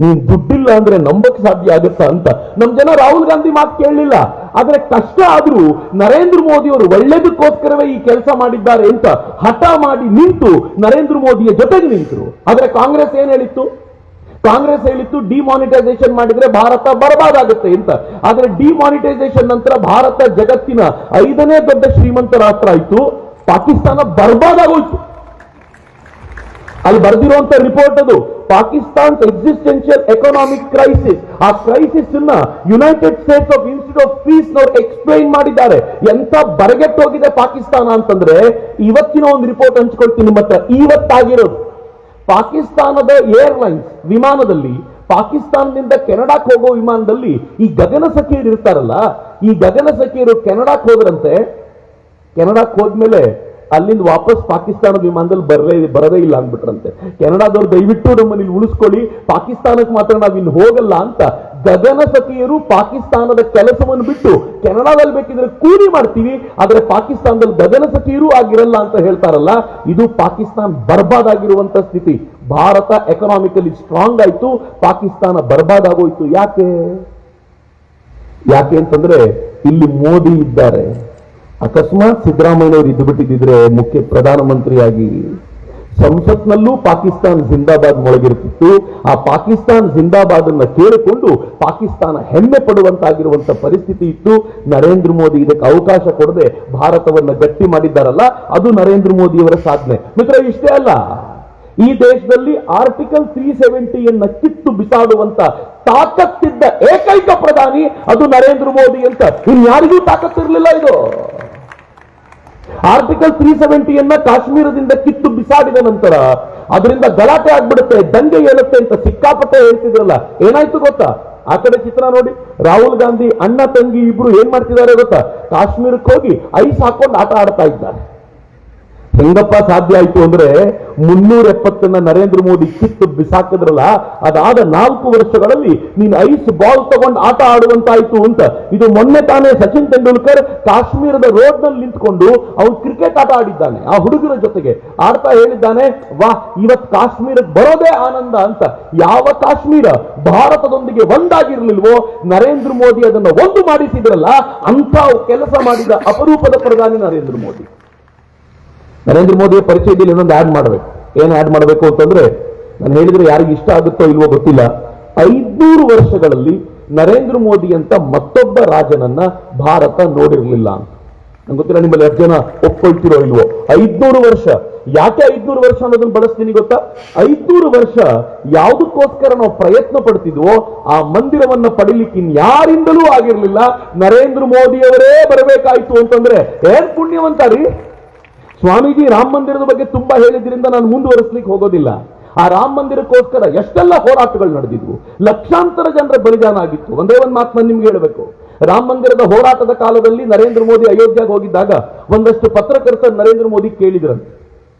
ನೀನ್ ದುಡ್ಡಿಲ್ಲ ಅಂದ್ರೆ ನಂಬಕ್ ಸಾಧ್ಯ ಆಗುತ್ತಾ ಅಂತ ನಮ್ ಜನ ರಾಹುಲ್ ಗಾಂಧಿ ಮಾತು ಕೇಳಲಿಲ್ಲ. ಆದ್ರೆ ಕಷ್ಟ ಆದ್ರೂ ನರೇಂದ್ರ ಮೋದಿ ಅವರು ಒಳ್ಳೇದಕ್ಕೋಸ್ಕರವೇ ಈ ಕೆಲಸ ಮಾಡಿದ್ದಾರೆ ಅಂತ ಹಠ ಮಾಡಿ ನಿಂತು ನರೇಂದ್ರ ಮೋದಿಯ ಜೊತೆಗೆ ನಿಂತರು. ಆದ್ರೆ ಕಾಂಗ್ರೆಸ್ ಏನ್ ಹೇಳಿತ್ತು? ಕಾಂಗ್ರೆಸ್ ಹೇಳಿತ್ತು ಡಿಮಾನಿಟೈಸೇಷನ್ ಮಾಡಿದ್ರೆ ಭಾರತ ಬರ್ಬಾದಾಗುತ್ತೆ ಅಂತ. ಆದ್ರೆ ಡಿಮಾನಿಟೈಸೇಷನ್ ನಂತರ ಭಾರತ ಜಗತ್ತಿನ 5ನೇ ದೊಡ್ಡ ಶ್ರೀಮಂತ ರಾಷ್ಟ್ರ ಆಯ್ತು, ಪಾಕಿಸ್ತಾನ ಬರ್ಬಾದಾಗೋಯ್ತು. ಅಲ್ಲಿ ಬರೆದಿರುವಂತ ರಿಪೋರ್ಟ್ ಅದು, ಪಾಕಿಸ್ತಾನ್ ಎಕ್ಸಿಸ್ಟೆನ್ಷಿಯಲ್ ಎಕನಾಮಿಕ್ ಕ್ರೈಸಿಸ್. ಆ ಕ್ರೈಸಿಸ್ ಅನ್ನ United States of institute of piece ನವರು ಎಕ್ಸ್ಪ್ಲೈನ್ ಮಾಡಿದ್ದಾರೆ. ಎಂತ ಬರಗೆಟ್ಟೋಗಿದೆ ಪಾಕಿಸ್ತಾನ ಅಂತಂದ್ರೆ, ಇವತ್ತಿನ ಒಂದು ರಿಪೋರ್ಟ್ ಹಂಚ್ಕೊಳ್ತೀನಿ ನಿಮ್ಮ ಹತ್ರ. ಇವತ್ತಾಗಿರೋದು ಪಾಕಿಸ್ತಾನದ ಏರ್ಲೈನ್ಸ್ ವಿಮಾನದಲ್ಲಿ, ಪಾಕಿಸ್ತಾನದಿಂದ ಕೆನಡಾಕ್ಕೆ ಹೋಗೋ ವಿಮಾನದಲ್ಲಿ ಈ ಗಗನಸಖಿಯರು ಇರ್ತಾರಲ್ಲ, ಈ ಗಗನಸಖಿಯರು ಕೆನಡಾಕ್ಕೆ ಹೋದ್ರಂತೆ. ಕೆನಡಾಕ್ಕೆ ಹೋದ್ಮೇಲೆ ಅಲ್ಲಿಂದ ವಾಪಸ್ ಪಾಕಿಸ್ತಾನದ ವಿಮಾನದಲ್ಲಿ ಬರದೇ ಇಲ್ಲ ಅಂದ್ಬಿಟ್ರಂತೆ. ಕೆನಡಾದವ್ರು ದಯವಿಟ್ಟು ನಮ್ಮಲ್ಲಿ ಉಳಿಸ್ಕೊಳ್ಳಿ, ಪಾಕಿಸ್ತಾನಕ್ಕೆ ಮಾತ್ರ ನಾವಿನ್ನು ಹೋಗಲ್ಲ ಅಂತ ಗಗನಸಖಿಯರು ಪಾಕಿಸ್ತಾನದ ಕೆಲಸವನ್ನು ಬಿಟ್ಟು ಕೆನಡಾದಲ್ಲಿ ಬೇಕಿದ್ರೆ ಕೂಲಿ ಮಾಡ್ತೀವಿ, ಆದ್ರೆ ಪಾಕಿಸ್ತಾನದಲ್ಲಿ ಗಗನಸಖಿಯರು ಆಗಿರಲ್ಲ ಅಂತ ಹೇಳ್ತಾರಲ್ಲ. ಇದು ಪಾಕಿಸ್ತಾನ ಬರ್ಬಾದಾಗಿರುವಂತ ಸ್ಥಿತಿ. ಭಾರತ ಎಕನಾಮಿಕಲಿ ಸ್ಟ್ರಾಂಗ್ ಆಯ್ತು, ಪಾಕಿಸ್ತಾನ ಬರ್ಬಾದಾಗೋಯ್ತು. ಯಾಕೆ ಅಂತಂದ್ರೆ ಇಲ್ಲಿ ಮೋದಿ ಇದ್ದಾರೆ. ಅಕಸ್ಮಾತ್ ಸಿದ್ದರಾಮಯ್ಯನವರು ಇದ್ದು ಬಿಟ್ಟಿದ್ರೆ ಮುಖ್ಯ ಪ್ರಧಾನಮಂತ್ರಿಯಾಗಿ ಸಂಸತ್ನಲ್ಲೂ ಪಾಕಿಸ್ತಾನ್ ಜಿಂದಾಬಾದ್ ಮೊಳಗಿರುತ್ತಿತ್ತು. ಆ ಪಾಕಿಸ್ತಾನ್ ಜಿಂದಾಬಾದ್ ಅನ್ನ ಕೇಳಿಕೊಂಡು ಪಾಕಿಸ್ತಾನ ಹೆಮ್ಮೆ ಪಡುವಂತಾಗಿರುವಂತ ಪರಿಸ್ಥಿತಿ ಇತ್ತು. ನರೇಂದ್ರ ಮೋದಿ ಇದಕ್ಕೆ ಅವಕಾಶ ಕೊಡದೆ ಭಾರತವನ್ನ ಗಟ್ಟಿ ಮಾಡಿದ್ದಾರಲ್ಲ, ಅದು ನರೇಂದ್ರ ಮೋದಿಯವರ ಸಾಧನೆ. ಮಿತ್ರ, ಇಷ್ಟೇ ಅಲ್ಲ, ಈ ದೇಶದಲ್ಲಿ ಆರ್ಟಿಕಲ್ 370 ಕಿತ್ತು ಬಿಸಾಡುವಂತ ತಾಕತ್ತಿದ್ದ ಏಕೈಕ ಪ್ರಧಾನಿ ಅದು ನರೇಂದ್ರ ಮೋದಿ ಅಂತ. ಇನ್ಯಾರಿಗೂ ತಾಕತ್ತಿರಲಿಲ್ಲ. ಇದು ಆರ್ಟಿಕಲ್ 370 ಕಾಶ್ಮೀರದಿಂದ ಕಿತ್ತು ಬಿಸಾಡಿದ ನಂತರ ಅದರಿಂದ ಗಲಾಟೆ ಆಗ್ಬಿಡುತ್ತೆ, ದಂಗೆ ಏಳುತ್ತೆ ಅಂತ ಸಿಕ್ಕಾಪಟ್ಟೆ ಹೇಳ್ತಿದ್ರಲ್ಲ, ಏನಾಯ್ತು ಗೊತ್ತಾ? ಆ ಕಡೆ ಚಿತ್ರ ನೋಡಿ, ರಾಹುಲ್ ಗಾಂಧಿ ಅಣ್ಣ ತಂಗಿ ಇಬ್ರು ಏನ್ ಮಾಡ್ತಿದ್ದಾರೆ ಗೊತ್ತಾ? ಕಾಶ್ಮೀರಕ್ಕೆ ಹೋಗಿ ಐಸ್ ಹಾಕೊಂಡು ಆಟ ಆಡ್ತಾ ಇದ್ದಾರೆ. ಹೆಂಗಪ್ಪ ಸಾಧ್ಯ ಆಯ್ತು ಅಂದ್ರೆ 370 ನರೇಂದ್ರ ಮೋದಿ ಕಿತ್ತು ಬಿಸಾಕಿದ್ರಲ್ಲ, ಅದಾದ 4 ವರ್ಷಗಳಲ್ಲಿ ನೀನು ಐಸ್ ಬಾಲ್ ತಗೊಂಡು ಆಟ ಆಡುವಂತಾಯ್ತು ಅಂತ. ಇದು ಮೊನ್ನೆ ತಾನೇ ಸಚಿನ್ ತೆಂಡೂಲ್ಕರ್ ಕಾಶ್ಮೀರದ ರೋಡ್ ನಲ್ಲಿ ನಿಂತ್ಕೊಂಡು ಅವನು ಕ್ರಿಕೆಟ್ ಆಟ ಆಡಿದ್ದಾನೆ. ಆ ಹುಡುಗರ ಜೊತೆಗೆ ಆಡ್ತಾ ಹೇಳಿದ್ದಾನೆ, ವಾಹ್, ಇವತ್ತು ಕಾಶ್ಮೀರಕ್ಕೆ ಬರೋದೇ ಆನಂದ ಅಂತ. ಯಾವ ಕಾಶ್ಮೀರ ಭಾರತದೊಂದಿಗೆ ಒಂದಾಗಿರ್ಲಿಲ್ವೋ, ನರೇಂದ್ರ ಮೋದಿ ಅದನ್ನ ಒಂದು ಮಾಡಿಸಿದ್ರಲ್ಲ, ಅಂತ ಕೆಲಸ ಮಾಡಿದ ಅಪರೂಪದ ಪ್ರಧಾನಿ ನರೇಂದ್ರ ಮೋದಿ. ನರೇಂದ್ರ ಮೋದಿಯ ಪರಿಚಯದಲ್ಲಿ ಇನ್ನೊಂದು ಆಡ್ ಮಾಡಬೇಕು. ಏನು ಆಡ್ ಮಾಡಬೇಕು ಅಂತಂದ್ರೆ, ನಾನು ಹೇಳಿದ್ರೆ ಯಾರಿಗೆ ಇಷ್ಟ ಆಗುತ್ತೋ ಇಲ್ವೋ ಗೊತ್ತಿಲ್ಲ, 500 ವರ್ಷಗಳಲ್ಲಿ ನರೇಂದ್ರ ಮೋದಿ ಅಂತ ಮತ್ತೊಬ್ಬ ರಾಜನನ್ನ ಭಾರತ ನೋಡಿರಲಿಲ್ಲ ಅಂತ. ನಂಗೆ ಗೊತ್ತಿಲ್ಲ ನಿಮ್ಮಲ್ಲಿ ಎಷ್ಟು ಜನ ಒಪ್ಕೊಳ್ತಿರೋ ಇಲ್ವೋ. 500 ವರ್ಷ. ಯಾಕೆ 500 ವರ್ಷ ಅನ್ನೋದನ್ನ ಬಳಸ್ತೀನಿ ಗೊತ್ತಾ? 500 ವರ್ಷ ಯಾವುದಕ್ಕೋಸ್ಕರ ನಾವು ಪ್ರಯತ್ನ ಪಡ್ತಿದ್ವೋ ಆ ಮಂದಿರವನ್ನ ಪಡಿಲಿಕ್ಕೆ ಇನ್ಯಾರಿಂದಲೂ ಆಗಿರ್ಲಿಲ್ಲ, ನರೇಂದ್ರ ಮೋದಿಯವರೇ ಬರಬೇಕಾಯ್ತು ಅಂತಂದ್ರೆ ಏನ್ ಪುಣ್ಯವಂತಾರಿ. ಸ್ವಾಮೀಜಿ ರಾಮ ಮಂದಿರದ ಬಗ್ಗೆ ತುಂಬಾ ಹೇಳಿದ್ರಿಂದ ನಾನು ಮುಂದುವರಿಸಲಿಕ್ಕೆ ಹೋಗೋದಿಲ್ಲ. ಆ ರಾಮ ಮಂದಿರಕ್ಕೋಸ್ಕರ ಎಷ್ಟೆಲ್ಲ ಹೋರಾಟಗಳು ನಡೆದಿದ್ವು, ಲಕ್ಷಾಂತರ ಜನರ ಬಲಿದಾನ ಆಗಿತ್ತು. ಒಂದೇ ಒಂದು ಮಾತು ನಾನು ನಿಮ್ಗೆ ಹೇಳಬೇಕು. ರಾಮ ಮಂದಿರದ ಹೋರಾಟದ ಕಾಲದಲ್ಲಿ ನರೇಂದ್ರ ಮೋದಿ ಅಯೋಧ್ಯೆಗೆ ಹೋಗಿದ್ದಾಗ ಒಂದಷ್ಟು ಪತ್ರಕರ್ತರು ನರೇಂದ್ರ ಮೋದಿ ಕೇಳಿದ್ರಂತೆ,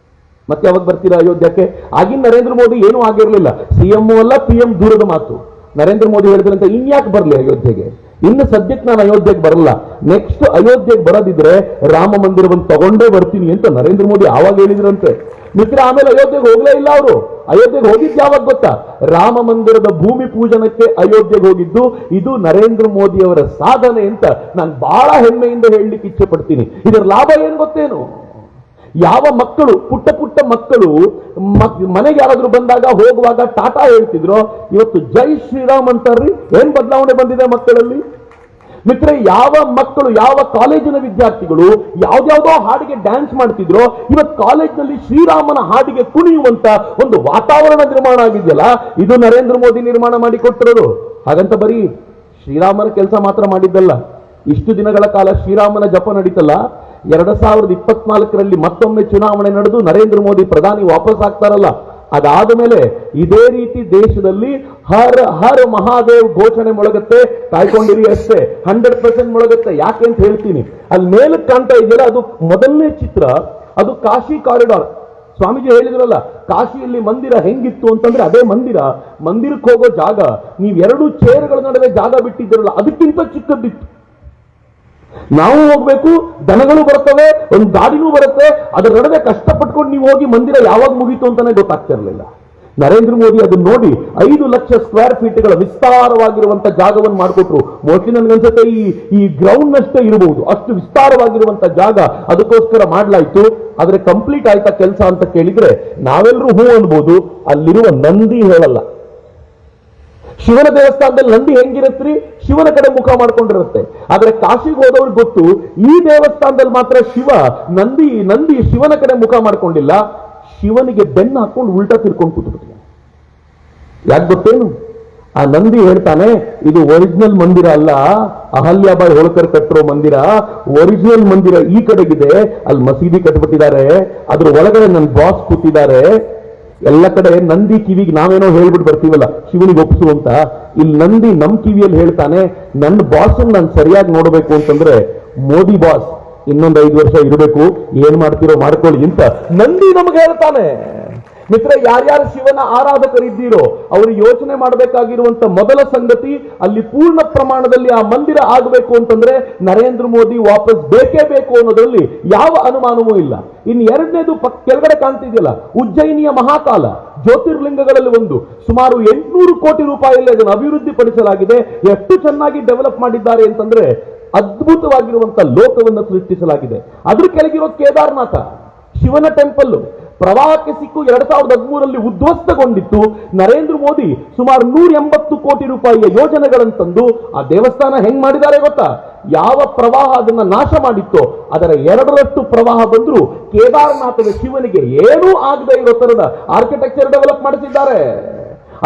ಮತ್ತೆ ಯಾವಾಗ ಬರ್ತೀರಾ ಅಯೋಧ್ಯಕ್ಕೆ? ಆಗಿನ ನರೇಂದ್ರ ಮೋದಿ ಏನೂ ಆಗಿರಲಿಲ್ಲ, ಸಿಎಂ ಅಲ್ಲ PM ದೂರದ ಮಾತು. ನರೇಂದ್ರ ಮೋದಿ ಹೇಳಿದ್ರಂತೆ, ಇನ್ಯಾಕೆ ಬರ್ಲಿ ಅಯೋಧ್ಯೆಗೆ, ಇನ್ನು ಸದ್ಯಕ್ಕೆ ನಾನು ಅಯೋಧ್ಯೆಗೆ ಬರಲ್ಲ, ನೆಕ್ಸ್ಟ್ ಅಯೋಧ್ಯೆಗೆ ಬರೋದಿದ್ರೆ ರಾಮ ಮಂದಿರವನ್ನು ತಗೊಂಡೇ ಬರ್ತೀನಿ ಅಂತ ನರೇಂದ್ರ ಮೋದಿ ಆವಾಗ ಹೇಳಿದ್ರಂತೆ. ಮಿತ್ರ, ಆಮೇಲೆ ಅಯೋಧ್ಯೆಗೆ ಹೋಗ್ಲೇ ಇಲ್ಲ ಅವರು. ಅಯೋಧ್ಯೆಗೆ ಹೋಗಿದ್ದು ಯಾವಾಗ ಗೊತ್ತಾ? ರಾಮ ಮಂದಿರದ ಭೂಮಿ ಪೂಜನಕ್ಕೆ ಅಯೋಧ್ಯೆಗೆ ಹೋಗಿದ್ದು. ಇದು ನರೇಂದ್ರ ಮೋದಿ ಅವರ ಸಾಧನೆ ಅಂತ ನಾನು ಬಹಳ ಹೆಮ್ಮೆಯಿಂದ ಹೇಳಲಿಕ್ಕೆ ಇಚ್ಛೆ ಪಡ್ತೀನಿ. ಇದರ ಲಾಭ ಏನ್ ಗೊತ್ತೇನು? ಯಾವ ಮಕ್ಕಳು, ಪುಟ್ಟ ಪುಟ್ಟ ಮಕ್ಕಳು ಮನೆಗೆ ಯಾರಾದ್ರೂ ಬಂದಾಗ ಹೋಗುವಾಗ ಟಾಟಾ ಹೇಳ್ತಿದ್ರು, ಇವತ್ತು ಜೈ ಶ್ರೀರಾಮ್ ಅಂತಾರ್ರಿ. ಏನ್ ಬದಲಾವಣೆ ಬಂದಿದೆ ಮಕ್ಕಳಲ್ಲಿ? ಮಿತ್ರ, ಯಾವ ಮಕ್ಕಳು, ಯಾವ ಕಾಲೇಜಿನ ವಿದ್ಯಾರ್ಥಿಗಳು ಯಾವ್ದಾವುದೋ ಹಾಡಿಗೆ ಡ್ಯಾನ್ಸ್ ಮಾಡ್ತಿದ್ರು, ಇವತ್ತು ಕಾಲೇಜ್ನಲ್ಲಿ ಶ್ರೀರಾಮನ ಹಾಡಿಗೆ ಕುಣಿಯುವಂತ ಒಂದು ವಾತಾವರಣ ನಿರ್ಮಾಣ ಆಗಿದೆಯಲ್ಲ, ಇದು ನರೇಂದ್ರ ಮೋದಿ ನಿರ್ಮಾಣ ಮಾಡಿ ಕೊಟ್ಟಿರೋದು. ಹಾಗಂತ ಬರೀ ಶ್ರೀರಾಮನ ಕೆಲಸ ಮಾತ್ರ ಮಾಡಿದ್ದಲ್ಲ, ಇಷ್ಟು ದಿನಗಳ ಕಾಲ ಶ್ರೀರಾಮನ ಜಪ ನಡೀತಲ್ಲ, 2024ರಲ್ಲಿ ಮತ್ತೊಮ್ಮೆ ಚುನಾವಣೆ ನಡೆದು ನರೇಂದ್ರ ಮೋದಿ ಪ್ರಧಾನಿ ವಾಪಸ್ ಆಗ್ತಾರಲ್ಲ, ಅದಾದ ಮೇಲೆ ಇದೇ ರೀತಿ ದೇಶದಲ್ಲಿ ಹರ್ ಮಹಾದೇವ್ ಘೋಷಣೆ ಮೊಳಗುತ್ತೆ. ಕಾಯ್ಕೊಂಡಿರಿ ಅಷ್ಟೇ, 100% ಮೊಳಗುತ್ತೆ. ಯಾಕೆ ಅಂತ ಹೇಳ್ತೀನಿ. ಅಲ್ಲಿ ಮೇಲಕ್ಕೆ ಕಾಣ್ತಾ ಇದೆಯಲ್ಲ, ಅದು ಮೊದಲನೇ ಚಿತ್ರ, ಅದು ಕಾಶಿ ಕಾರಿಡಾರ್. ಸ್ವಾಮೀಜಿ ಹೇಳಿದ್ರಲ್ಲ, ಕಾಶಿಯಲ್ಲಿ ಮಂದಿರ ಹೆಂಗಿತ್ತು ಅಂತಂದ್ರೆ ಅದೇ ಮಂದಿರಕ್ಕೆ ಹೋಗೋ ಜಾಗ, ನೀವು 2 ಚೇರ್ಗಳ ನಡುವೆ ಜಾಗ ಬಿಟ್ಟಿದ್ದೀರಲ್ಲ, ಅದಕ್ಕಿಂತ ಚಿಕ್ಕದಿತ್ತು. ನಾವು ಹೋಗ್ಬೇಕು, ದನಗಳು ಬರ್ತವೆ, ಒಂದು ಗಾಡಿನೂ ಬರುತ್ತೆ, ಅದರ ನಡುವೆ ಕಷ್ಟಪಟ್ಕೊಂಡು ನೀವು ಹೋಗಿ ಮಂದಿರ ಯಾವಾಗ ಮುಗೀತು ಅಂತಾನೆ ಗೊತ್ತಾಗ್ತಿರ್ಲಿಲ್ಲ. ನರೇಂದ್ರ ಮೋದಿ ಅದನ್ನ ನೋಡಿ 5 ಲಕ್ಷ ಸ್ಕ್ವೇರ್ ಫೀಟ್ಗಳ ವಿಸ್ತಾರವಾಗಿರುವಂತ ಜಾಗವನ್ನು ಮಾಡಿಕೊಟ್ರು. ಮೋಸ್ಟ್ಲಿ ನನ್ಗನ್ಸುತ್ತೆ ಈ ಗ್ರೌಂಡ್ ನಷ್ಟೇ ಇರಬಹುದು, ಅಷ್ಟು ವಿಸ್ತಾರವಾಗಿರುವಂತ ಜಾಗ ಅದಕ್ಕೋಸ್ಕರ ಮಾಡ್ಲಾಯ್ತು. ಆದ್ರೆ ಕಂಪ್ಲೀಟ್ ಆಯ್ತಾ ಕೆಲಸ ಅಂತ ಕೇಳಿದ್ರೆ ನಾವೆಲ್ಲರೂ ಹೂ ಅನ್ಬೋದು, ಅಲ್ಲಿರುವ ನಂದಿ ಹೇಳಲ್ಲ. ಶಿವನ ದೇವಸ್ಥಾನದಲ್ಲಿ ನಂದಿ ಹೆಂಗಿರತ್ರಿ, ಶಿವನ ಕಡೆ ಮುಖ ಮಾಡ್ಕೊಂಡಿರುತ್ತೆ. ಆದ್ರೆ ಕಾಶಿಗೆ ಹೋದವ್ರಿಗೆ ಗೊತ್ತು, ಈ ದೇವಸ್ಥಾನದಲ್ಲಿ ಮಾತ್ರ ನಂದಿ ಶಿವನ ಕಡೆ ಮುಖ ಮಾಡ್ಕೊಂಡಿಲ್ಲ, ಶಿವನಿಗೆ ಬೆನ್ನು ಹಾಕೊಂಡು ಉಲ್ಟಾ ತಿರ್ಕೊಂಡು ಕೂತ್ಬಿಟ್ಟಿದೆ. ಯಾಕೆ ಗೊತ್ತೇನು? ಆ ನಂದಿ ಹೇಳ್ತಾನೆ, ಇದು ಒರಿಜಿನಲ್ ಮಂದಿರ ಅಲ್ಲ, ಅಹಲ್ಯಾಬಾಯಿ ಹೋಳ್ಕರ್ ಕಟ್ಟಿರೋ ಮಂದಿರ. ಒರಿಜಿನಲ್ ಮಂದಿರ ಈ ಕಡೆಗಿದೆ, ಅಲ್ಲಿ ಮಸೀದಿ ಕಟ್ಬಿಟ್ಟಿದ್ದಾರೆ, ಅದ್ರ ಒಳಗಡೆ ನನ್ನ ಬಾಸ್ ಕೂತಿದ್ದಾರೆ. ಎಲ್ಲ ಕಡೆ ನಂದಿ ಕಿವಿಗೆ ನಾವೇನೋ ಹೇಳ್ಬಿಟ್ಟು ಬರ್ತೀವಲ್ಲ ಶಿವನಿಗೆ ಒಪ್ಪಿಸು ಅಂತ, ಇಲ್ಲಿ ನಂದಿ ನಮ್ ಕಿವಿಯಲ್ಲಿ ಹೇಳ್ತಾನೆ, ನನ್ನ ಬಾಸ್ ನಾನು ಸರಿಯಾಗಿ ನೋಡ್ಬೇಕು ಅಂತಂದ್ರೆ ಮೋದಿ ಬಾಸ್ ಇನ್ನೊಂದು 5 ವರ್ಷ ಇರಬೇಕು, ಏನ್ ಮಾಡ್ತೀರೋ ಮಾಡ್ಕೊಳ್ಳಿ ಅಂತ ನಂದಿ ನಮಗೆ ಹೇಳ್ತಾನೆ. ಮಿತ್ರ, ಯಾರ್ಯಾರು ಶಿವನ ಆರಾಧಕರಿದ್ದೀರೋ ಅವರು ಯೋಚನೆ ಮಾಡಬೇಕಾಗಿರುವಂತ ಮೊದಲ ಸಂಗತಿ, ಅಲ್ಲಿ ಪೂರ್ಣ ಪ್ರಮಾಣದಲ್ಲಿ ಆ ಮಂದಿರ ಆಗಬೇಕು ಅಂತಂದ್ರೆ ನರೇಂದ್ರ ಮೋದಿ ವಾಪಸ್ ಬೇಕೇ ಬೇಕು ಅನ್ನೋದ್ರಲ್ಲಿ ಯಾವ ಅನುಮಾನವೂ ಇಲ್ಲ. ಇನ್ನು ಎರಡನೇದು ಕೆಳಗಡೆ ಕಾಣ್ತಿದೆಯಲ್ಲ, ಉಜ್ಜಯಿನಿಯ ಮಹಾಕಾಲ ಜ್ಯೋತಿರ್ಲಿಂಗಗಳಲ್ಲಿ ಒಂದು, ಸುಮಾರು 800 ಕೋಟಿ ರೂಪಾಯಿಯಲ್ಲಿ ಅದನ್ನು ಅಭಿವೃದ್ಧಿ ಪಡಿಸಲಾಗಿದೆ. ಎಷ್ಟು ಚೆನ್ನಾಗಿ ಡೆವಲಪ್ ಮಾಡಿದ್ದಾರೆ ಅಂತಂದ್ರೆ ಅದ್ಭುತವಾಗಿರುವಂತ ಲೋಕವನ್ನು ಸೃಷ್ಟಿಸಲಾಗಿದೆ. ಅದ್ರ ಕೆಳಗಿರೋ ಕೇದಾರನಾಥ ಶಿವನ ಟೆಂಪಲ್ ಪ್ರವಾಹಕ್ಕೆ ಸಿಕ್ಕು 2013ರಲ್ಲಿ ಉದ್ಧ್ವಸ್ತಗೊಂಡಿತ್ತು. ನರೇಂದ್ರ ಮೋದಿ ಸುಮಾರು 180 ಕೋಟಿ ರೂಪಾಯಿಯ ಯೋಜನೆಗಳನ್ನು ತಂದು ಆ ದೇವಸ್ಥಾನ ಹೆಂಗ್ ಮಾಡಿದ್ದಾರೆ ಗೊತ್ತಾ? ಯಾವ ಪ್ರವಾಹ ಅದನ್ನ ನಾಶ ಮಾಡಿತ್ತೋ ಅದರ 2ರಷ್ಟು ಪ್ರವಾಹ ಬಂದ್ರು ಕೇದಾರನಾಥದ ಶಿವನಿಗೆ ಏನೂ ಆಗದೆ ಇರೋ ತರದ ಆರ್ಕಿಟೆಕ್ಚರ್ ಡೆವಲಪ್ ಮಾಡಿಸಿದ್ದಾರೆ.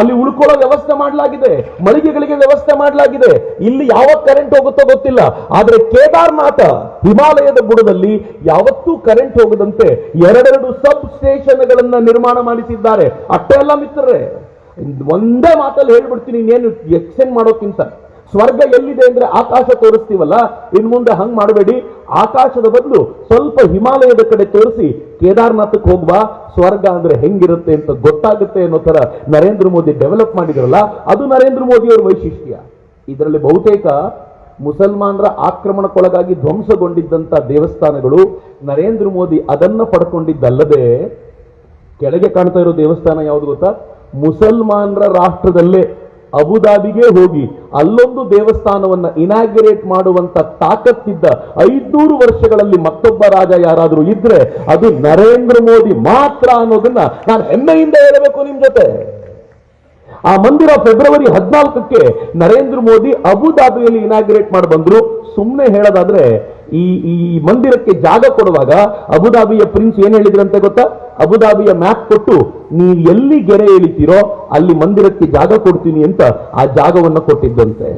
ಅಲ್ಲಿ ಉಳ್ಕೊಳ್ಳೋ ವ್ಯವಸ್ಥೆ ಮಾಡಲಾಗಿದೆ, ಮಳಿಗೆಗಳಿಗೆ ವ್ಯವಸ್ಥೆ ಮಾಡಲಾಗಿದೆ. ಇಲ್ಲಿ ಯಾವ ಕರೆಂಟ್ ಹೋಗುತ್ತೋ ಗೊತ್ತಿಲ್ಲ, ಆದ್ರೆ ಕೇದಾರನಾಥ ಹಿಮಾಲಯದ ಬುಡದಲ್ಲಿ ಯಾವತ್ತೂ ಕರೆಂಟ್ ಹೋಗದಂತೆ 2 ಸಬ್ ಸ್ಟೇಷನ್ಗಳನ್ನ ನಿರ್ಮಾಣ ಮಾಡಿಸಿದ್ದಾರೆ. ಅಷ್ಟೇ ಅಲ್ಲ ಮಿತ್ರರೇ, ಒಂದೇ ಮಾತಲ್ಲಿ ಹೇಳ್ಬಿಡ್ತೀನಿ, ಇನ್ನೇನು ಎಕ್ಸ್ಟೆಂಡ್ ಮಾಡೋಕ್ಕಿಂತ ಸ್ವರ್ಗ ಎಲ್ಲಿದೆ ಅಂದ್ರೆ ಆಕಾಶ ತೋರಿಸ್ತೀವಲ್ಲ, ಇನ್ ಮುಂದೆ ಹಂಗ್ ಮಾಡಬೇಡಿ. ಆಕಾಶದ ಬದಲು ಸ್ವಲ್ಪ ಹಿಮಾಲಯದ ಕಡೆ ತೋರಿಸಿ ಕೇದಾರನಾಥಕ್ಕೆ ಹೋಗ್ಬಾ, ಸ್ವರ್ಗ ಅಂದ್ರೆ ಹೆಂಗಿರುತ್ತೆ ಅಂತ ಗೊತ್ತಾಗುತ್ತೆ ಅನ್ನೋ ತರ ನರೇಂದ್ರ ಮೋದಿ ಡೆವಲಪ್ ಮಾಡಿದ್ರಲ್ಲ, ಅದು ನರೇಂದ್ರ ಮೋದಿ ಅವರ ವೈಶಿಷ್ಟ್ಯ. ಇದರಲ್ಲಿ ಬಹುತೇಕ ಮುಸಲ್ಮಾನರ ಆಕ್ರಮಣಕ್ಕೊಳಗಾಗಿ ಧ್ವಂಸಗೊಂಡಿದ್ದಂತ ದೇವಸ್ಥಾನಗಳು ನರೇಂದ್ರ ಮೋದಿ ಅದನ್ನ ಪಡ್ಕೊಂಡಿದ್ದಲ್ಲದೆ, ಕೆಳಗೆ ಕಾಣ್ತಾ ಇರೋ ದೇವಸ್ಥಾನ ಯಾವುದು ಗೊತ್ತಾ? ಮುಸಲ್ಮಾನರ ರಾಷ್ಟ್ರದಲ್ಲೇ ಅಬುದಾಬಿಗೆ ಹೋಗಿ ಅಲ್ಲೊಂದು ದೇವಸ್ಥಾನವನ್ನ ಇನಾಗ್ರೇಟ್ ಮಾಡುವಂತ ತಾಕತ್ತಿದ್ದ 500 ವರ್ಷಗಳಲ್ಲಿ ಮತ್ತೊಬ್ಬ ರಾಜ ಯಾರಾದರೂ ಇದ್ರೆ ಅದು ನರೇಂದ್ರ ಮೋದಿ ಮಾತ್ರ ಅನ್ನೋದನ್ನ ನಾನು ಹೆಮ್ಮೆಯಿಂದ ಹೇಳಬೇಕು ನಿಮ್ ಜೊತೆ. ಆ ಮಂದಿರ ಫೆಬ್ರವರಿ 14ಕ್ಕೆ ನರೇಂದ್ರ ಮೋದಿ ಅಬುದಾಬಿಯಲ್ಲಿ ಇನಾಗ್ರೇಟ್ ಮಾಡಿ ಬಂದ್ರು. ಸುಮ್ಮನೆ ಹೇಳೋದಾದ್ರೆ ಈ ಮಂದಿರಕ್ಕೆ ಜಾಗ ಕೊಡುವಾಗ ಅಬುದಾಬಿಯ ಪ್ರಿನ್ಸ್ ಏನ್ ಹೇಳಿದ್ರಂತೆ ಗೊತ್ತಾ? ಅಬುದಾಬಿಯ ಮ್ಯಾಪ್ ಕೊಟ್ಟು ನೀವು ಎಲ್ಲಿ ಗೆರೆ ಎಳಿತೀರೋ ಅಲ್ಲಿ ಮಂದಿರಕ್ಕೆ ಜಾಗ ಕೊಡ್ತೀನಿ ಅಂತ ಆ ಜಾಗವನ್ನು ಕೊಟ್ಟಿದ್ದಂತೆ.